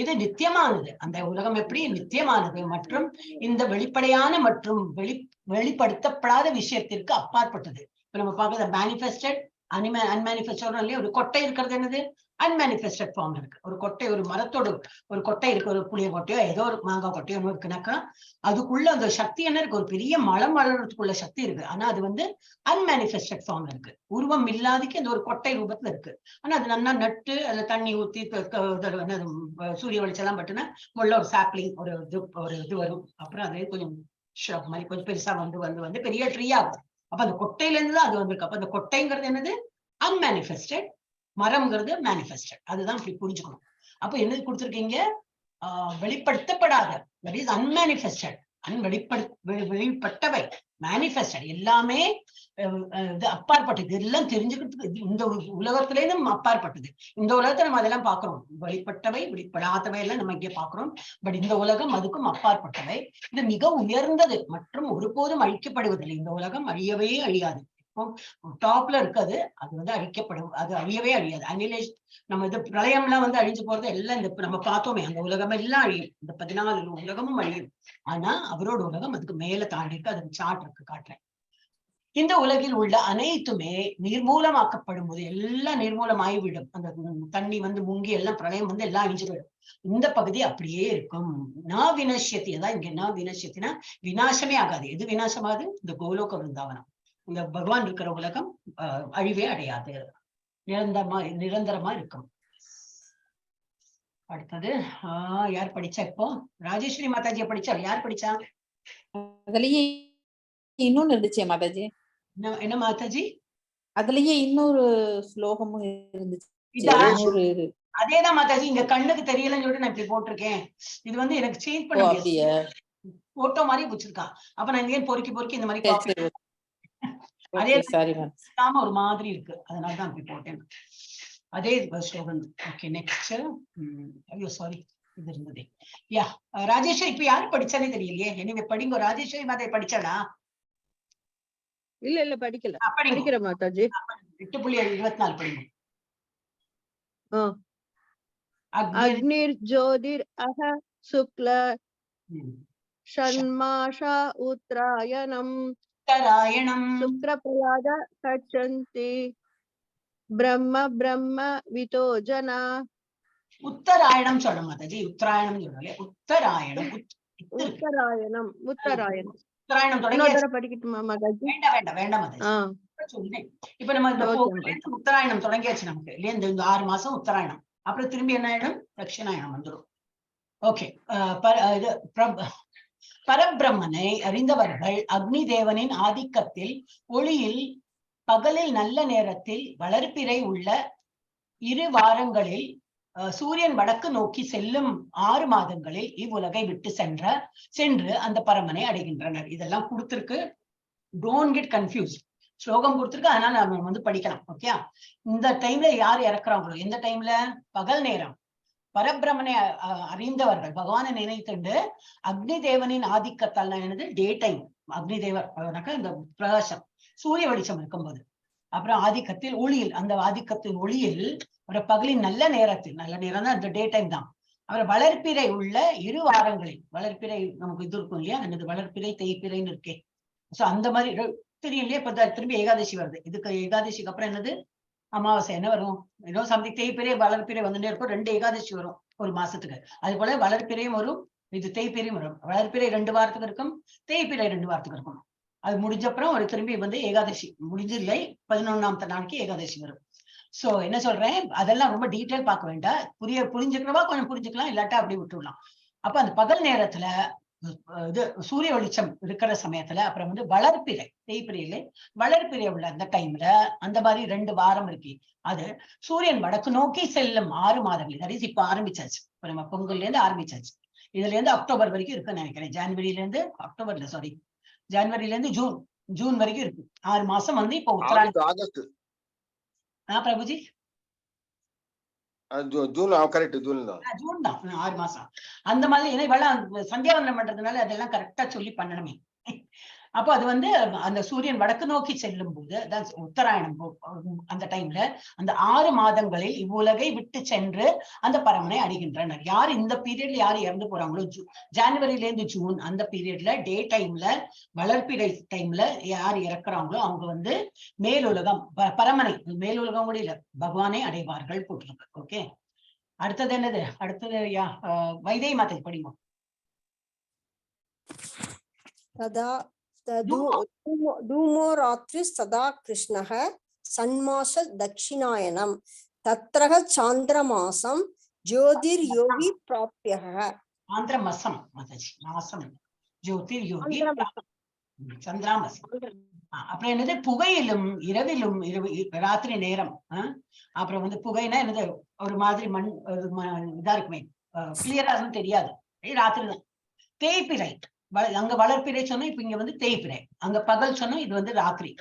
இது நித்தியமானது. அந்த உலகம் எப்படி நித்தியமானது மற்றும் இந்த வெளிப்படையான மற்றும் வெளிப்படுத்தப்படாத விஷயத்திற்கு அப்பாற்பட்டது. இப்ப நம்ம பார்க்கறது மேனிஃபெஸ்டட் அன்மேனிஃபெஸ்டட் இல்லையா? ஒரு கொட்டை இருக்கிறது என்னது? அன்மேனிஃபெஸ்டட் ஃபார்ம் இருக்கு. ஒரு கொட்டை, ஒரு மரத்தோட ஒரு கொட்டை இருக்கு, ஒரு புளிய கொட்டையோ ஏதோ ஒரு மாங்காய் கொட்டையோ இருக்குனாக்கா அதுக்குள்ள அந்த சக்தி என்ன இருக்கு? ஒரு பெரிய மலம் வளர்றதுக்குள்ள சக்தி இருக்கு. ஆனா அது வந்து அன்மேனிஃபெஸ்டட் ஃபார்ம் இருக்கு, உருவம் இல்லாதக்கு அந்த ஒரு கொட்டை ரூபத்துல இருக்கு. ஆனா அது நல்லா நட்டு அதுல தண்ணி ஊத்தி சூரிய வெளிச்சம் எல்லாம் பட்டுனா உள்ள ஒரு சாப்ளிங் ஒரு இது வரும். அப்புறம் அதே கொஞ்சம் ஷாப் மாதிரி கொஞ்சம் பெருசா வந்து பெரிய ட்ரீ ஆகும். அப்ப அந்த கொட்டையில இருந்து தான் அது வந்திருக்கு. அப்ப அந்த கொட்டைங்கிறது என்னது? அன்மேனிஃபெஸ்டட், மரம்ங்கிறது மேனிஃபெஸ்டட். அதுதான் இப்படி புரிஞ்சுக்கணும். அப்ப என்னது கொடுத்துருக்கீங்க? வெளிப்படுத்தப்படாத, தட் இஸ் அன்மேனிஃபெஸ்டட். வெளிப்பட்டவை மேனிஃபெஸ்டட் எல்லாமே அப்பாற்பட்டது. இதெல்லாம் தெரிஞ்சுக்கிறதுக்கு இந்த உலகத்திலே நம்ம அப்பாற்பட்டது. இந்த உலகத்தை நம்ம அதெல்லாம் பாக்குறோம். வெளிப்பட்டவை வெளிப்படாதவை எல்லாம் நம்ம இங்கே பாக்குறோம். பட் இந்த உலகம் அதுக்கும் அப்பாற்பட்டவை. இது மிக உயர்ந்தது மற்றும் ஒருபோதும் அழிக்கப்படுவதில்லை. இந்த உலகம் அழியவே அழியாது. டாப்ல இருக்காது, அது வந்து அழிக்கப்படும், அது அழியவே அழியாது. அனிலேஷ் நம்ம இது பிரளயம்லாம் வந்து அழிஞ்சு போறது எல்லாம் இந்த நம்ம பார்த்தோமே அந்த உலகம் எல்லாம் அழியும். இந்த 14 உலகமும் அழியும். ஆனா அவரோட உலகம் அதுக்கு மேல தாண்டி இருக்கு. அதுக்கு சார்ட் இருக்கு, காட்டுறேன். இந்த உலகில் உள்ள அனைத்துமே நிர்மூலமாக்கப்படும் போது எல்லாம் நிர்மூலமாகிவிடும். அந்த தண்ணி வந்து முங்கி எல்லாம் பிரளயம் வந்து எல்லாம் அழிஞ்சிடும். இந்த பகுதி அப்படியே இருக்கும். நான் வினஷ்யத்தி, அதான் இங்க என்ன வினஷ்யத்தினா விநாசமே ஆகாது. எது விநாசமாகுது? இந்த கோலோக விருந்தாவனம், இந்த பகவான் இருக்கிற உலகம் அழிவே அடையாது, நிரந்தரமா இருக்கும். அடுத்தது யார் படிச்சா? இப்போ ராஜேஸ்வரி மாதாஜிய படிச்சார். யார் படிச்சா? அதுலயே இன்னொன்னு இருந்துச்சே மாதாஜி. என்ன மாதாஜி? அதுலயே இன்னொரு ஸ்லோகமும் இருந்துச்சு. அதேதான் மாதாஜி, இங்க கண்ணுக்கு தெரியலன்னு சொல்லிட்டு நான் இப்படி போட்டிருக்கேன். இது வந்து எனக்கு சேஞ்ச் பண்ண முடியாது, போட்டோ மாதிரி வச்சிருக்கான். அப்ப நான் இங்கே பொறுக்கி பொறுக்கி இந்த மாதிரி அதே ஒரு மாதிரி இருக்கு, அதனாலதான் அப்படி போட்டேன். அதே ஸ்லோகம். Okay, next. ஐயோ சாரி, இது இருந்ததே. யா ராஜேஸ்வரி இப்ப யாரு படிச்சானே தெரியலையே. எனவே படிங்க. ராஜேஸ்வரி மாதா படிச்சாடா? இல்ல படிக்கல. படிக்கிற மாதாஜி. 8.24 படிங்க. அக்னிர் ஜோதிர் அஹ சுக்ல ஷண்மாஷா உத்தராயணம் சுக்ரபயாத கச்சந்தி பிரம்ம விதோ ஜனா. உத்தராயணம் சொல்ல மாதாஜி, உத்தராயணம் சொல்லல, உத்தராயணம். படிக்கட்டுமா மாதாஜி? வேண்டாம் மாதாஜி. இப்ப நம்ம இந்த உத்தராயணம் தொடங்கியாச்சு நமக்கு இல்லையா? இந்த 6 மாசம் உத்தராயணம், அப்புறம் திரும்பி என்ன ஆயிடும்? தட்சிணாயணம் வந்துடும். ஓகே. இது பரபிரம்மனை அறிந்தவர்கள் அக்னி தேவனின் ஆதிக்கத்தில் ஒளியில் பகலில் நல்ல நேரத்தில் வளர்ப்பிறை உள்ள 2 வாரங்களில் சூரியன் வடக்கு நோக்கி செல்லும் 6 மாதங்களில் இவ்வுலகை விட்டு சென்று அந்த பரமனை அடைகின்றனர். இதெல்லாம் கொடுத்திருக்கு, டோன்ட் கெட் கன்ஃபியூஸ். ஸ்லோகம் கொடுத்திருக்கு, அதனால நம்ம வந்து படிக்கலாம். ஓகே, இந்த டைம்ல யார் இறக்குறாங்களோ, எந்த டைம்ல? பகல் நேரம். பரபிரமனை அறிந்தவர்கள் பகவானை நினைத்துண்டு அக்னி தேவனின் ஆதிக்கத்தால் என்னது? Day time. அக்னி தேவர் இந்த பிரகாசம், சூரிய வெளிச்சம் இருக்கும்போது, அப்புறம் ஆதிக்கத்தில் ஒளியில், அந்த ஆதிக்கத்தின் ஒளியில் ஒரு பகலின் நல்ல நேரத்தில், நல்ல நேரம் தான் அந்த டே டைம் தான். அப்புறம் வளர்ப்பிறை உள்ள 2 வாரங்களில், வளர்ப்பிறை நமக்கு இது இருக்கும் இல்லையா, அந்த வளர்ப்பிறை தேய்ப்பிறைன்னு இருக்கே. சோ அந்த மாதிரி தெரியும் இல்லையா? இப்ப திரும்பி ஏகாதசி வருது. இதுக்கு ஏகாதசிக்கு அப்புறம் என்னது? அமாவாசை என்ன வரும்? ஏதோ சம்திங் தேய்பிறை வளர்ப்பிறை வந்துட்டே இருக்கும். 2 ஏகாதசி வரும் ஒரு மாசத்துக்கு. அது போல வளர்ப்பிறையும் வரும், இது தேய்பிறையும் வரும். வளர்ப்பிறை 2 வாரத்துக்கு இருக்கும், தேய்பிறை 2 வாரத்துக்கு இருக்கும். அது முடிஞ்ச அப்புறம் ஒரு திரும்பி வந்து ஏகாதசி முடிஞ்சில்லை, 11ஆம் நாளைக்கு ஏகாதசி வரும். சோ என்ன சொல்றேன், அதெல்லாம் ரொம்ப டீட்டெயில் பார்க்க வேண்டாம். புரிஞ்சுக்கிறவா கொஞ்சம் புரிஞ்சுக்கலாம், இல்லாட்டா அப்படி விட்டுடலாம். அப்ப அந்த பகல் நேரத்துல இது சூரிய வெளிச்சம் இருக்கிற சமயத்துல, அப்புறம் வந்து வளர்ப்பிறை தேய்பிறையில வளர்ப்பிறை உள்ள அந்த டைம்ல, அந்த மாதிரி 2 வாரம் இருக்கு. அது சூரியன் வடக்கு நோக்கி செல்லும் 6 மாதங்கள். தட் இஸ் இப்ப ஆரம்பிச்சாச்சு. இப்ப நம்ம பொங்கல்ல இருந்து ஆரம்பிச்சாச்சு. இதுல இருந்து அக்டோபர் வரைக்கும் இருக்குன்னு நினைக்கிறேன். ஜனவரியில இருந்து அக்டோபர்ல, சாரி, ஜனவரியில இருந்து ஜூன் வரைக்கும் இருக்கு. 6 மாசம் வந்து இப்ப உத்தராயணம். பிரபுஜி ஜூன் கரெக்ட், ஜூன் தான் 6 மாசம் அந்த மாதிரி. ஏன்னா இவெல்லாம் சந்தியாவந்தனம் பண்றதுனால அதெல்லாம் கரெக்டா சொல்லி பண்ணணுமே. அப்போ அது வந்து அந்த சூரியன் வடக்கு நோக்கி செல்லும் போது, உத்தராயணம் அந்த டைம்ல, அந்த 6 மாதங்களில் இவ்வுலகை விட்டு சென்று அந்த பரமனை அடைகின்றனர். யார் இந்த பீரியட்ல யார் இறந்து போறாங்களோ, ஜனவரியில இருந்து ஜூன் அந்த பீரியட்ல டே டைம்ல, வளர்ப்பிறை டைம்ல யார் இறக்குறாங்களோ அவங்க வந்து மேலுலகம் பரமனை, மேலுலகம் கூட இல்ல, பகவானை அடைவார்கள் போட்டிருக்கு. ஓகே, அடுத்தது என்னது? அடுத்தது வைதை மாத்தை படிங்க. धूमो रात्रिस्तदा कृष्णः सन्मास दक्षिणायनम तत्रः चांद्रमासं ज्योतिर्योगी प्राप्यः. चांद्रमासम माताजी, मासम ज्योतिर्योगी சந்திராமாசம். அப்புறம் என்னது? புகையிலும் இரவிலும், ராத்திரி நேரம். அப்புறம் வந்து புகைனா என்னது? ஒரு மாதிரி மண் இதா இருக்குமே, கிளியரா தெரியாது, ராத்திரி தான். தேய்பிறை, அங்க வளர்ப்பிறை சொன்னோம், இப்ப இங்க வந்து தேய்பிறை. அங்க பகல் சொன்னோம், இது வந்து ராத்திரி.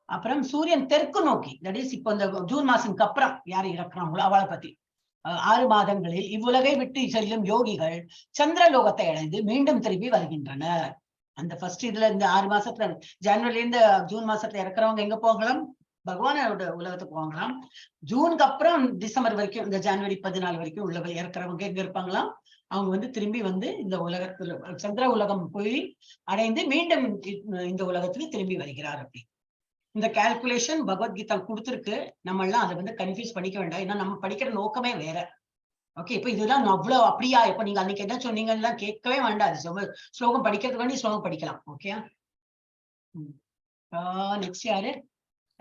அப்புறம் சூரியன் தெற்கு நோக்கி, தட் இஸ் இப்போ இந்த ஜூன் மாசத்துக்கு அப்புறம் யாரு இறக்குறாங்களோ அவளை பத்தி 6 மாதங்களில் இவ்வுலகை விட்டு செல்லும் யோகிகள் சந்திரலோகத்தை அடைந்து மீண்டும் திரும்பி வருகின்றனர். அந்த ஃபர்ஸ்ட் இதுல இந்த 6 மாசத்துல, ஜனவரில இருந்து ஜூன் மாசத்துல இறக்குறவங்க எங்க போகலாம்? பகவானோட உலகத்துக்கு போகலாம். ஜூனுக்கு அப்புறம் டிசம்பர் வரைக்கும், இந்த ஜனவரி 14 வரைக்கும் உள்ள இறக்குறவங்க எங்க இருப்பாங்களாம்? அவங்க வந்து திரும்பி வந்து இந்த உலகத்துல சந்திர உலகம் போய் அடைந்து மீண்டும் இந்த உலகத்துக்கு திரும்பி வருகிறார். அப்படி இந்த கால்குலேஷன் பகவத்கீதா கொடுத்துருக்கு. நம்ம எல்லாம் அதை வந்து கன்ஃபியூஸ் பண்ணிக்க வேண்டாம். ஏன்னா நம்ம படிக்கிற நோக்கமே வேற. ஓகே, இப்ப இதெல்லாம் அவ்வளவு அப்படியா, இப்ப நீங்க அன்னைக்கு என்ன சொன்னீங்கன்னா கேட்கவே வேண்டாம். ஸ்லோகம் படிக்கிறதுக்கு வேண்டி ஸ்லோகம் படிக்கலாம். ஓகே, நெக்ஸ்ட் யாரு?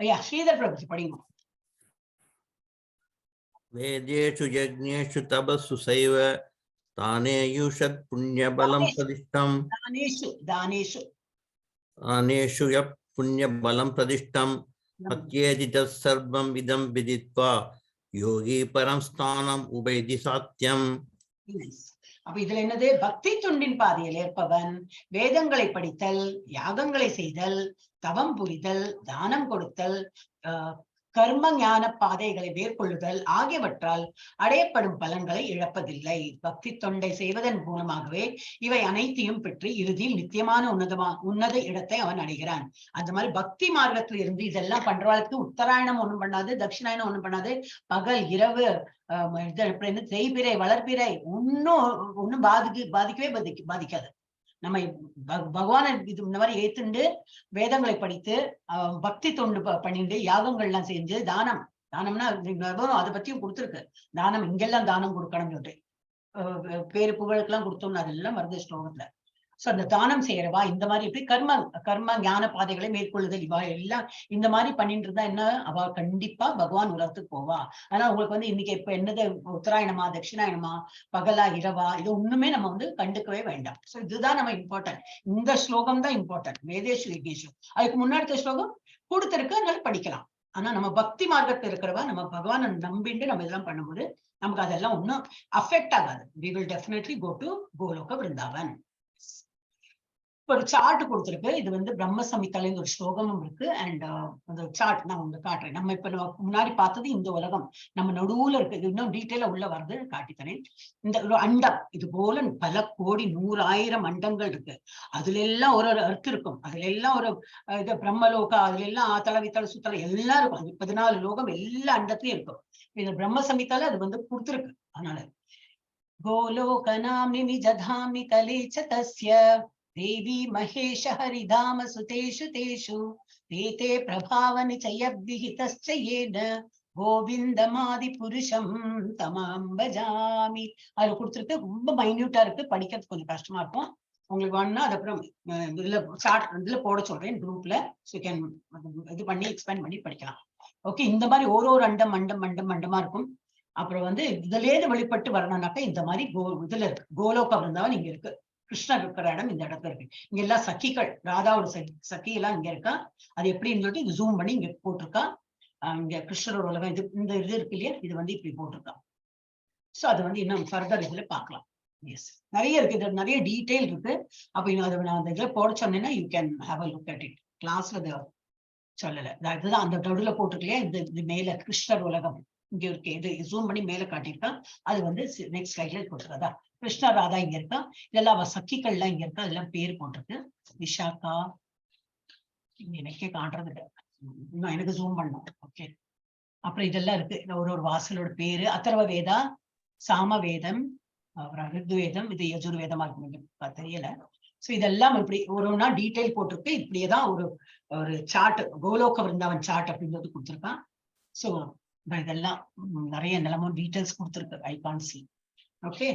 ஐயா ஸ்ரீதர் பிரபு படிங்க. வேதேஷு யஜ்ஞேஷு தபஸ்ஸு சைவ தானேயுஷத் புண்ணியபலம் பிரதிஷ்டம் தானேஷு யப் புண்ணியபலம் பிரதிஷ்டம் அத்யேதி தத் சர்வம் இதம் விதித்வா யோகி பரம் ஸ்தானம் உபைதி சாத்யம். அப்ப இதுல என்னது? பக்தி தொண்டின் பாதையில் ஏற்பவன் வேதங்களை படித்தல், யாகங்களை செய்தல், தவம் புரிதல், தானம் கொடுத்தல், கர்ம ஞான பாதைகளை மேற்கொள்ளுதல் ஆகியவற்றால் அடையப்படும் பலன்களை இழப்பதில்லை. பக்தி தொண்டை செய்வதன் மூலமாகவே இவை அனைத்தையும் பெற்று இறுதியில் நித்தியமான உன்னத இடத்தை அவன் அடைகிறான். அந்த மாதிரி பக்தி மார்க்கத்துல இருந்து இதெல்லாம் பண்றவாளுக்கு உத்தராயணம் ஒண்ணும் பண்ணாது, தட்சிணாயணம் ஒண்ணும் பண்ணாது. பகல் இரவு தேய்பிரை வளர்பிறை ஒன்னும் பாதிக்கவே பாதிக்காது. நம்ம பகவான இது இந்த மாதிரி ஏத்துண்டு வேதங்களை படித்து பக்தி தொண்டு பண்ணிட்டு யாகங்கள்லாம் செஞ்சு தானம்னா அதை பத்தியும் கொடுத்துருக்கு. தானம் இங்கெல்லாம் தானம் கொடுக்கணும்னு சொல்லிட்டு பேரு புகழுக்கெல்லாம் கொடுத்தோம்னு அதெல்லாம் வருது ஸ்லோகத்துல. சோ அந்த தானம் செய்யறவா இந்த மாதிரி எப்படி கர்ம ஞான பாதைகளை மேற்கொள்ளுதல் இவா எல்லாம் இந்த மாதிரி பண்ணிட்டு இருந்தா என்ன, அவ கண்டிப்பா பகவான் உலகத்துக்கு போவா. ஆனா உங்களுக்கு வந்து இன்னைக்கு இப்ப என்னது உத்தராயணமா தட்சிணாயணமா பகலா இரவா இது ஒண்ணுமே நம்ம வந்து கண்டுக்கவே வேண்டாம். சோ இதுதான் நம்ம இம்பார்ட்டன்ட். இந்த ஸ்லோகம் தான் இம்பார்ட்டன்ட். வேதேஷு யஜ்ஞேஷு அதுக்கு முன்னாடி ஸ்லோகம் கொடுத்திருக்கு, அதனால படிக்கலாம். ஆனா நம்ம பக்தி மார்க்கத்துல இருக்கிறவா நம்ம பகவானை நம்பிட்டு நம்ம இதெல்லாம் பண்ணும்போது நமக்கு அதெல்லாம் ஒன்னும் அஃபெக்ட் ஆகாது. we will definitely go to கோலோக Vrindavan. ஒரு சார்ட் கொடுத்துருக்கு. இது வந்து பிரம்ம சமிதால ஒரு ஸ்லோகமும் இருக்கு. அண்ட் அந்த சார்ட் நான் உங்களுக்கு காட்டுறேன். நம்ம இப்ப முன்னாடி பார்த்தது இந்த உலகம், நம்ம நடுவுல இருக்கு. இது இன்னும் டீட்டெயிலா உள்ள வருது, காட்டித்தரேன். இந்த ஒரு அண்டம் இது போல பல கோடி 100,000 அண்டங்கள் இருக்கு. அதுல எல்லாம் ஒரு அர்த்தம் இருக்கும். அதுல எல்லாம் ஒரு இது பிரம்மலோகா, அதுல எல்லாம் ஆத்தள வித்தள சுத்தள எல்லாம் இருக்கும். அது 14 லோகம் எல்லா அண்டத்தையும் இருக்கும். இந்த பிரம்ம சமிதால அது வந்து கொடுத்துருக்கு. அதனால கோலோகநாமி நிஜதாமி கலேச்ச தஸ்ய தேவி மகேஷ ஹரிதாம சுதேஷு தேஷு தேதே பிரபாவனி சயவிஹிதஸ்சயேன கோவிந்தமாதி புருஷம் தமாம் பஜாமி. அது கொடுத்துருக்கு. ரொம்ப மைன்யூட்டா இருக்கு, படிக்கிறது கொஞ்சம் கஷ்டமா இருக்கும். உங்களுக்கு வேணும்னா அது அப்புறம் இதுல போட சொல்றேன் குரூப்ல. ஸோ கேன் இது பண்ணி எக்ஸ்பேண்ட் பண்ணி படிக்கலாம். ஓகே, இந்த மாதிரி ஒரு அண்டமா இருக்கும். அப்புறம் வந்து இதுல இருந்து வெளிப்பட்டு வரணும்னாக்கா இந்த மாதிரி இதுல இருக்கு கோலோக விருந்தாவன் இங்க இருக்கு. கிருஷ்ணர் இருக்கிற இடம் இந்த இடத்துல இருக்கு. இங்க எல்லாம் சக்கிகள், ராதாவோட சக்கி எல்லாம் இங்க இருக்கா. அது எப்படின்னு சொல்லிட்டு இது ஜூம் பண்ணி இங்க போட்டிருக்கா. இங்க கிருஷ்ணரோட உலகம் இது இந்த இது இருக்கு இல்லையா, இது வந்து இப்படி போட்டிருக்கா. சோ அது வந்து இன்னும் ஃபர்தர் இதுல பாக்கலாம். எஸ், நிறைய இருக்கு, இது நிறைய டீடைல் இருக்கு. அப்ப அதை நான் அந்த இதுல போட சொன்னேன்னா you can have a look at it. கிளாஸ்ல சொல்லல, அதுதான் அந்த நடுவுல போட்டிருக்கலையா, இது மேல கிருஷ்ணர் உலகம் இங்க இருக்கு. இது ஜூம் பண்ணி மேல காட்டியிருக்கான். அது வந்து நெக்ஸ்ட் ஸ்லைட்ல போட்டிருக்கா. கிருஷ்ணா ராதா இங்க இருக்கா. இதெல்லாம் அவ சக்கிகள்லாம் இங்க இருக்கா. அதெல்லாம் பேர் போட்டிருக்கு. விஷாக்கா எனக்கே காட்டுறது இல்லை, இன்னும் எனக்கு ஜூம் பண்ணும். ஓகே, அப்புறம் இதெல்லாம் இருக்கு. ஒரு வாசலோட பேரு அதர்வ வேதா, சாம வேதம், அப்புறம் ரிக்வேதம், இது யஜுர்வேதமா இருக்கு தெரியல. சோ இதெல்லாம் இப்படி ஒரு ஒன்னா டீடைல் போட்டிருக்கு. இப்படியேதான் ஒரு சார்ட், கோலோக விருந்தாவன் சார்ட் அப்படிங்கிறது கொடுத்துருக்கான். சோ இதெல்லாம் நிறைய நிலமும் டீடைல்ஸ் கொடுத்துருக்கு. ஐ கான் சி. ஓகே,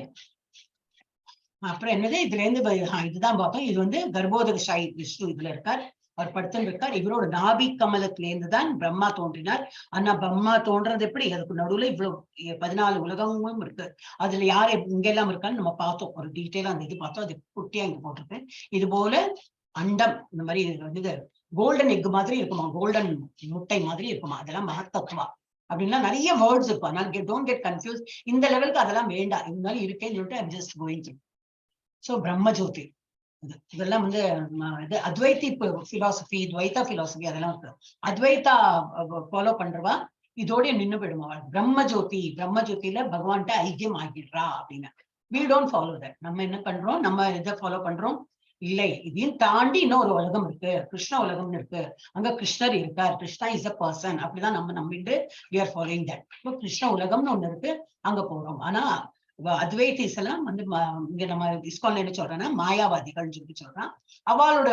அப்புறம் என்னது இதுல இருந்து இதுதான் பார்த்தோம். இது வந்து கர்ப்போதக சாயி விஷ்ணு இதுல இருக்கார், அவர் படுத்துன்னு இருக்கார். இவரோட நாபி கமலத்துல இருந்து தான் பிரம்மா தோன்றினார். ஆனா பிரம்மா தோன்றது எப்படி, அதுக்கு நடுவுல இவ்வளவு 14 உலகமும் இருக்கு. அதுல யாரு இங்கெல்லாம் இருக்கான்னு நம்ம பார்த்தோம். ஒரு டீட்டெயிலா அந்த இது பார்த்தோம். அது குட்டியா இங்க போட்டிருக்கு. இது போல அண்டம் இந்த மாதிரி இது கோல்டன் எக் மாதிரி இருக்குமா, கோல்டன் முட்டை மாதிரி இருக்குமா, அதெல்லாம் மகத்தத்துவா அப்படின்னா நிறைய வேர்ட்ஸ் இருக்கும். அதனால டோன்ட் கெட் கன்ஃபியூஸ். இந்த லெவலுக்கு அதெல்லாம் வேண்டாம், இருந்தாலும் இருக்கேன்னு சொல்லிட்டு I'm just going through. So பிரம்ம ஜோதி இதெல்லாம் வந்து இது அத்வைத்தி பிலாசபி, துவைத்தா பிலாசபி அதெல்லாம் இருக்கு. அத்வைத்தா ஃபாலோ பண்றவா இதோடய நின்று போயிடுமா. பிரம்ம ஜோதியில பகவான்கிட்ட ஐக்கியம் ஆகிடுறா அப்படின்னு. we don't follow that. நம்ம என்ன பண்றோம், நம்ம இதை ஃபாலோ பண்றோம். இல்லை, இதையும் தாண்டி இன்னொரு உலகம் இருக்கு, கிருஷ்ண உலகம்னு இருக்கு. அங்க கிருஷ்ணர் இருக்கார், கிருஷ்ணா இஸ் அ பர்சன். அப்படிதான் நம்ம நம்பிட்டு we are following that. இப்போ கிருஷ்ண உலகம்னு ஒண்ணு இருக்கு, அங்க போறோம். ஆனா அத்வைதீஸ் எல்லாம் வந்து இங்க நம்ம இஸ்கான்ல என்ன சொல்றோம்னா மாயாவாதிகள் சொல்லி சொல்றான். அவளோட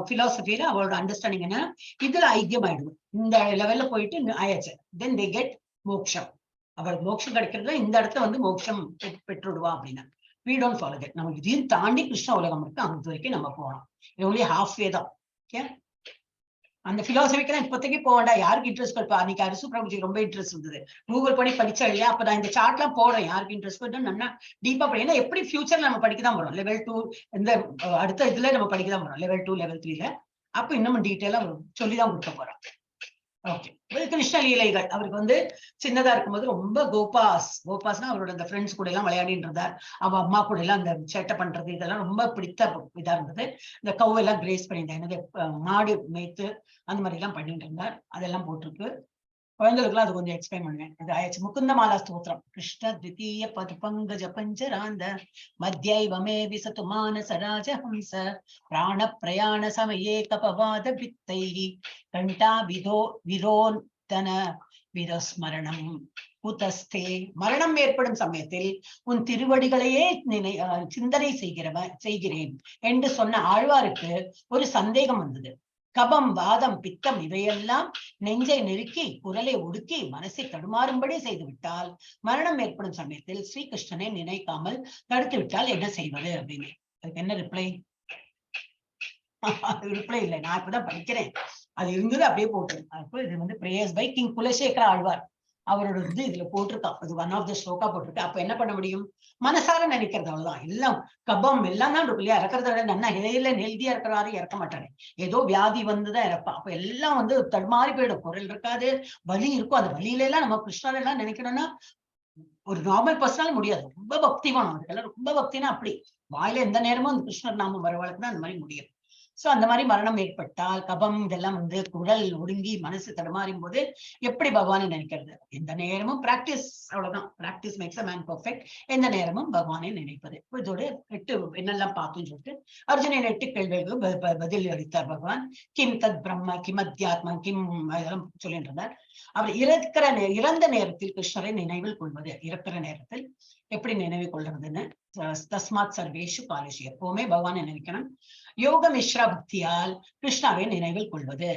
பிலாசபியில அவளோட அண்டர்ஸ்டாண்டிங் என்ன, இதுல ஐக்கியம் ஆயிடுவோம், இந்த லெவல்ல போயிட்டு ஆயாச்சு, தென் தே கெட் மோக்ஷம். அவளுக்கு மோட்சம் கிடைக்கிறதுல இந்த இடத்துல வந்து மோட்சம் பெற்றுடுவா அப்படின்னா we don't follow that. நமக்கு இதையும் தாண்டி கிருஷ்ண உலகம் இருக்கு, அந்த வரைக்கும் நம்ம போகலாம். இது ஒன்லி halfway தான். ஓகே, அந்த பிலாசபிக்கெல்லாம் இப்போதைக்கு போக வேண்டாம். யாருக்கு இன்ட்ரெஸ்ட் இருப்பா, அன்னைக்கு அரசு பிரபுஜி ரொம்ப இன்ட்ரெஸ்ட் இருந்தது, கூகுள் பண்ணி படிச்சா இல்லையா, அப்ப நான் இந்த சார்ட் எல்லாம் போடுறேன், யாருக்கு இன்ட்ரெஸ்ட் நல்லா டீப்பா படி. ஏன்னா எப்படி ஃபியூச்சர்ல நம்ம படிக்க தான் போறோம், லெவல் 2 இந்த அடுத்த இதுல நம்ம படிக்க தான் போறோம், லெவல் 2 லெவல் 3ல. அப்ப இன்னும் டீட்டெயிலா சொல்லிதான் கொடுக்க போறோம். ஓகே, கிருஷ்ண லீலைகள் அவருக்கு வந்து சின்னதா இருக்கும்போது ரொம்ப கோபாஸ்னா அவரோட அந்த ஃப்ரெண்ட்ஸ் கூட எல்லாம் விளையாடிட்டு இருந்தார். அவ அம்மா கூட எல்லாம் அந்த சேட்டை பண்றது இதெல்லாம் ரொம்ப பிடித்த இதா இருந்தது. இந்த கவ்வெல்லாம் கிரேஸ் பண்ணியிருந்தார், என்னது மாடு மேய்த்து அந்த மாதிரி எல்லாம் பண்ணிட்டு இருந்தார். அதெல்லாம் போட்டிருக்கு. குழந்தைகளுக்குலாம் அது கொஞ்சம் எக்ஸ்பிளைன் பண்ணுவேன். இது ஆயிடுச்சு. முகுந்தமாலா ஸ்தோத்திரம். கிருஷ்ண த்விதீய பங்கஜ பஞ்சராந்த மத்தியைவமே விசத்து மானசராஜ ஹம்ச பிராண பிரயாண சமயே கபவாத வித்தை கண்டா விரோந்தன விரஸ்மரணம் குதஸ்தே. மரணம் ஏற்படும் சமயத்தில் உன் திருவடிகளையே சிந்தனை செய்கிறேன் என்று சொன்ன ஆழ்வாருக்கு ஒரு சந்தேகம் வந்தது. கபம் வாதம் பித்தம் இவையெல்லாம் நெஞ்சை நெருக்கி குரலை ஒடுக்கி மனசை தடுமாறும்படி செய்து விட்டால், மரணம் ஏற்படும் சமயத்தில் ஸ்ரீகிருஷ்ணனை நினைக்காமல் தடுத்து விட்டால் என்ன செய்வது அப்படின்னு. அதுக்கு என்ன ரிப்ளை? ரிப்ளை இல்லை, நான் இப்பதான் படிக்கிறேன், அது இருந்தது அப்படியே போட்டு. அப்போ இது வந்து prayers by king Kulasekhara Alvar, அவரோட இது இதுல போட்டிருக்கா, அது ஒன் ஆஃப் த ஸ்லோகா போட்டிருக்கு. அப்ப என்ன பண்ண முடியும், மனசார நினைக்கிறது, அவ்வளவுதான். எல்லாம் கபம் எல்லாம் தான் இருக்கு இல்லையா, இறக்குறத விட நல்லா ஹெயில ஹெல்தியா இருக்கிறாரு இறக்க மாட்டாரு, ஏதோ வியாதி வந்துதான் இறப்பா. அப்ப எல்லாம் வந்து தடுமாறி போயிடும், குரல் இருக்காது, வலி இருக்கும். அந்த வலியில எல்லாம் நம்ம கிருஷ்ணர் எல்லாம் நினைக்கணும்னா ஒரு நார்மல் பர்சனால முடியாது, ரொம்ப பக்தி வேணும். அதுக்கெல்லாம் ரொம்ப பக்தினா அப்படி வாயில எந்த நேரமும் அந்த கிருஷ்ணர் நாமம் வரவழைக்கு தான் அந்த மாதிரி முடியும். சோ அந்த மாதிரி மரணம் ஏற்பட்டால் கபம் இதெல்லாம் வந்து குரல் ஒடுங்கி மனசு தடுமாறும் போது எப்படி பகவானை நினைக்கிறது? எந்த நேரமும் பிராக்டிஸ், அவ்வளவுதான். Practice makes a man perfect. எந்த நேரமும் பகவானை நினைப்பது. இதோட 8 என்னெல்லாம் பார்த்தோம்னு சொல்லிட்டு அர்ஜுனன் 8 கேள்விகளுக்கு பதில் அளித்தார் பகவான். கிம் தத் பிரம்ம கிம் அத்தியாத்மம் கிம் இதெல்லாம் சொல்லிட்டு இருந்தார். அவர் இறந்த நேரத்தில் கிருஷ்ணரை நினைவில் கொள்வது. இறக்கிற நேரத்தில் எப்படி நினைவு கொள்றதுன்னு, தஸ்மாத் சர்வேஷு காலேஷு, எப்பவுமே பகவானை நினைக்கணும். யோக மிஸ்ரா பக்தியால் கிருஷ்ணாவை நினைவில் கொள்வது.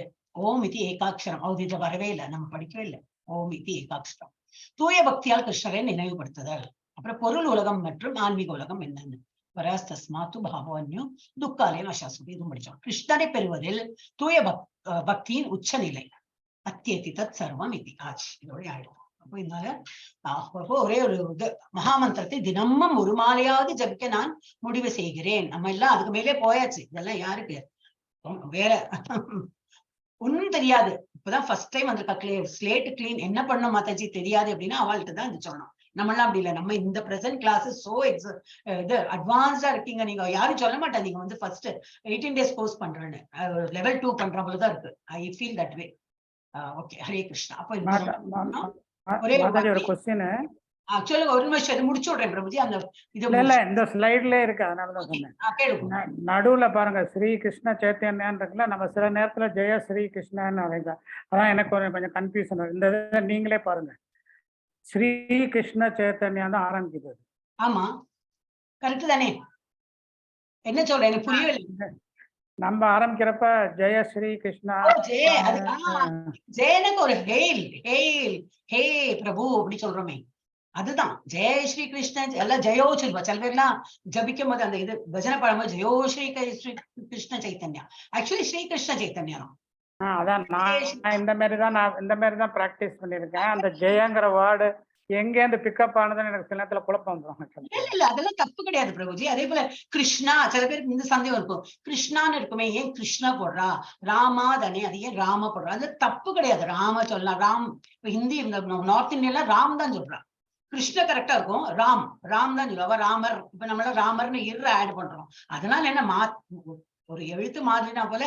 ஓம் இது ஏகாட்சரம், அது இது வரவே இல்லை, நம்ம படிக்கவே இல்லை. ஓம் இது ஏகாட்சரம். தூய பக்தியால் கிருஷ்ணரை நினைவுபடுத்துதல். அப்புறம் பொருள் உலகம் மற்றும் ஆன்மீக உலகம் என்னன்னு பராஸ் தஸ்மாத்து பாவன்யு துக்காலயம் அசாசுதி, இது முடிச்சோம். கிருஷ்ணரை பெறுவதில் தூய பக்தியின் உச்சநிலை. அத்தியதி தத் சர்வம் இது ஆச்சு, இதோட ஆயிடும். அப்போ இதனால ஒரே ஒரு இது மகாமந்திரத்தை தினமும் ஒரு மாலையாவது ஜபிக்க நான் முடிவு செய்கிறேன். நம்ம எல்லாம் அதுக்கு மேலே போயாச்சு. இதெல்லாம் யாருக்கு வேற ஒன்னும் தெரியாது. இப்பதான் ஃபர்ஸ்ட் டைம் வந்திருக்கா ஸ்லேட் கிளீன். என்ன பண்ணும் மாதாஜி தெரியாது அப்படின்னா அவள்கிட்ட தான் இது சொல்லணும். நம்மளாம் அப்படி இல்லை. நம்ம இந்த பிரசன்ட் கிளாஸஸ் சோ இது அட்வான்ஸ்டா இருக்கீங்க. நீங்க யாரும் சொல்ல மாட்டாங்க நீங்க வந்து ஃபர்ஸ்ட் 18 days கோர்ஸ் பண்றேன்னு, லெவல் 2 பண்ற போலதான் இருக்கு. I feel that way. Okay, Hare Krishna. அப்ப ஒரே ஒரு क्वेश्चन சொல்லுங்க, ஒரு நிமிஷம் இது முடிச்சு விடுறேன் பிரபுஜி. அந்த இது இல்ல இந்த ஸ்லைட்ல இருக்கு, அதனாலதான் சொன்னேன். நடுவுல பாருங்க ஸ்ரீ கிருஷ்ண சைத்தன்யான்னு இருக்குல்ல, நம்ம சில நேரத்துல ஜெய ஸ்ரீ கிருஷ்ணன்னு அழைங்க. அதான் எனக்கு கொஞ்சம் கன்ஃபியூஷன். இந்த நீங்களே பாருங்க, ஸ்ரீ கிருஷ்ண சைத்தன்யா தான் ஆரம்பிக்குது. ஆமா, கரெக்ட் தானே? என்ன சொல்றேன், எனக்கு புரியவில்லை. நம்ம ஆரம்பிக்கிறப்ப ஜெய ஸ்ரீ கிருஷ்ணா, ஜெயனுக்கு ஒரு ஹேல் ஹேல் ஹே பிரபு அப்படி சொல்றோமே, அதுதான் ஜெய ஸ்ரீ கிருஷ்ண. எல்லாம் ஜெயோ சொல்வா. சில பேர்லாம் ஜபிக்கும் போது அந்த இது பஜனை பாடும்போது ஜெயோ ஸ்ரீ கிருஷ்ண சைத்தன்யா, ஆக்சுவலி ஸ்ரீ கிருஷ்ண சைத்தன்யா தான். அதான் நான் இந்த மாதிரிதான் பிராக்டிஸ் பண்ணிருக்கேன். அந்த ஜெயங்கிற வேர்டு எங்க இருந்து பிக்கப் ஆனதுன்னு எனக்கு சில நேரத்துல குழப்பம் வந்துடும். இல்ல அதெல்லாம் தப்பு கிடையாது பிரபுஜி. அதே போல கிருஷ்ணா, சில பேருக்கு இந்த சந்தேகம் இருக்கும், கிருஷ்ணான்னு இருக்குமே ஏன் கிருஷ்ணா போடுறா, ராமா தானே அது ஏன் ராம போடுறா? அது தப்பு கிடையாது. ராம சொல்லலாம். ராம் ஹிந்தி நார்த் இந்தியால ராம் தான் சொல்றா. கிருஷ்ண கரெக்டா இருக்கும், ராம் தான் சொல்லுவா. ராமர் இப்ப நம்மள ராமர்னு ஆட் பண்றோம். அதனால என்ன ஒரு எழுத்து மாதிரினா போல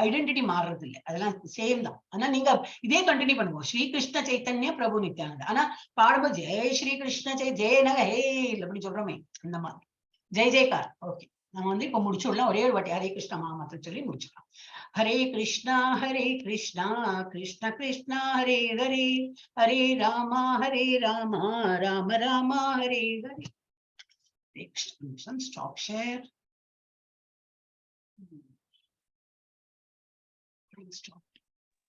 ஐடென்டிட்டி மாறுறது இல்லை, அதெல்லாம் சேம் தான். ஆனா நீங்க இதே கண்டினியூ பண்ணுவோம், ஸ்ரீ கிருஷ்ண சைத்தன்ய பிரபு நித்யானந்த. ஆனா பாடும்போது ஜெய ஸ்ரீ கிருஷ்ண ஜெயநக ஹே அப்படி சொல்றோமே, அந்த மாதிரி ஜெய் ஜெய்கார். ஓகே, நம்ம வந்து இப்ப முடிச்சுடலாம். ஒரே ஒரு வாட்டி ஹரே கிருஷ்ணா மகாமந்திரம் சொல்லி முடிச்சுக்கலாம். Hare Krishna Krishna Krishna Hare Hare, Hare Rama Rama Rama Hare Hare. Stop share. Stop.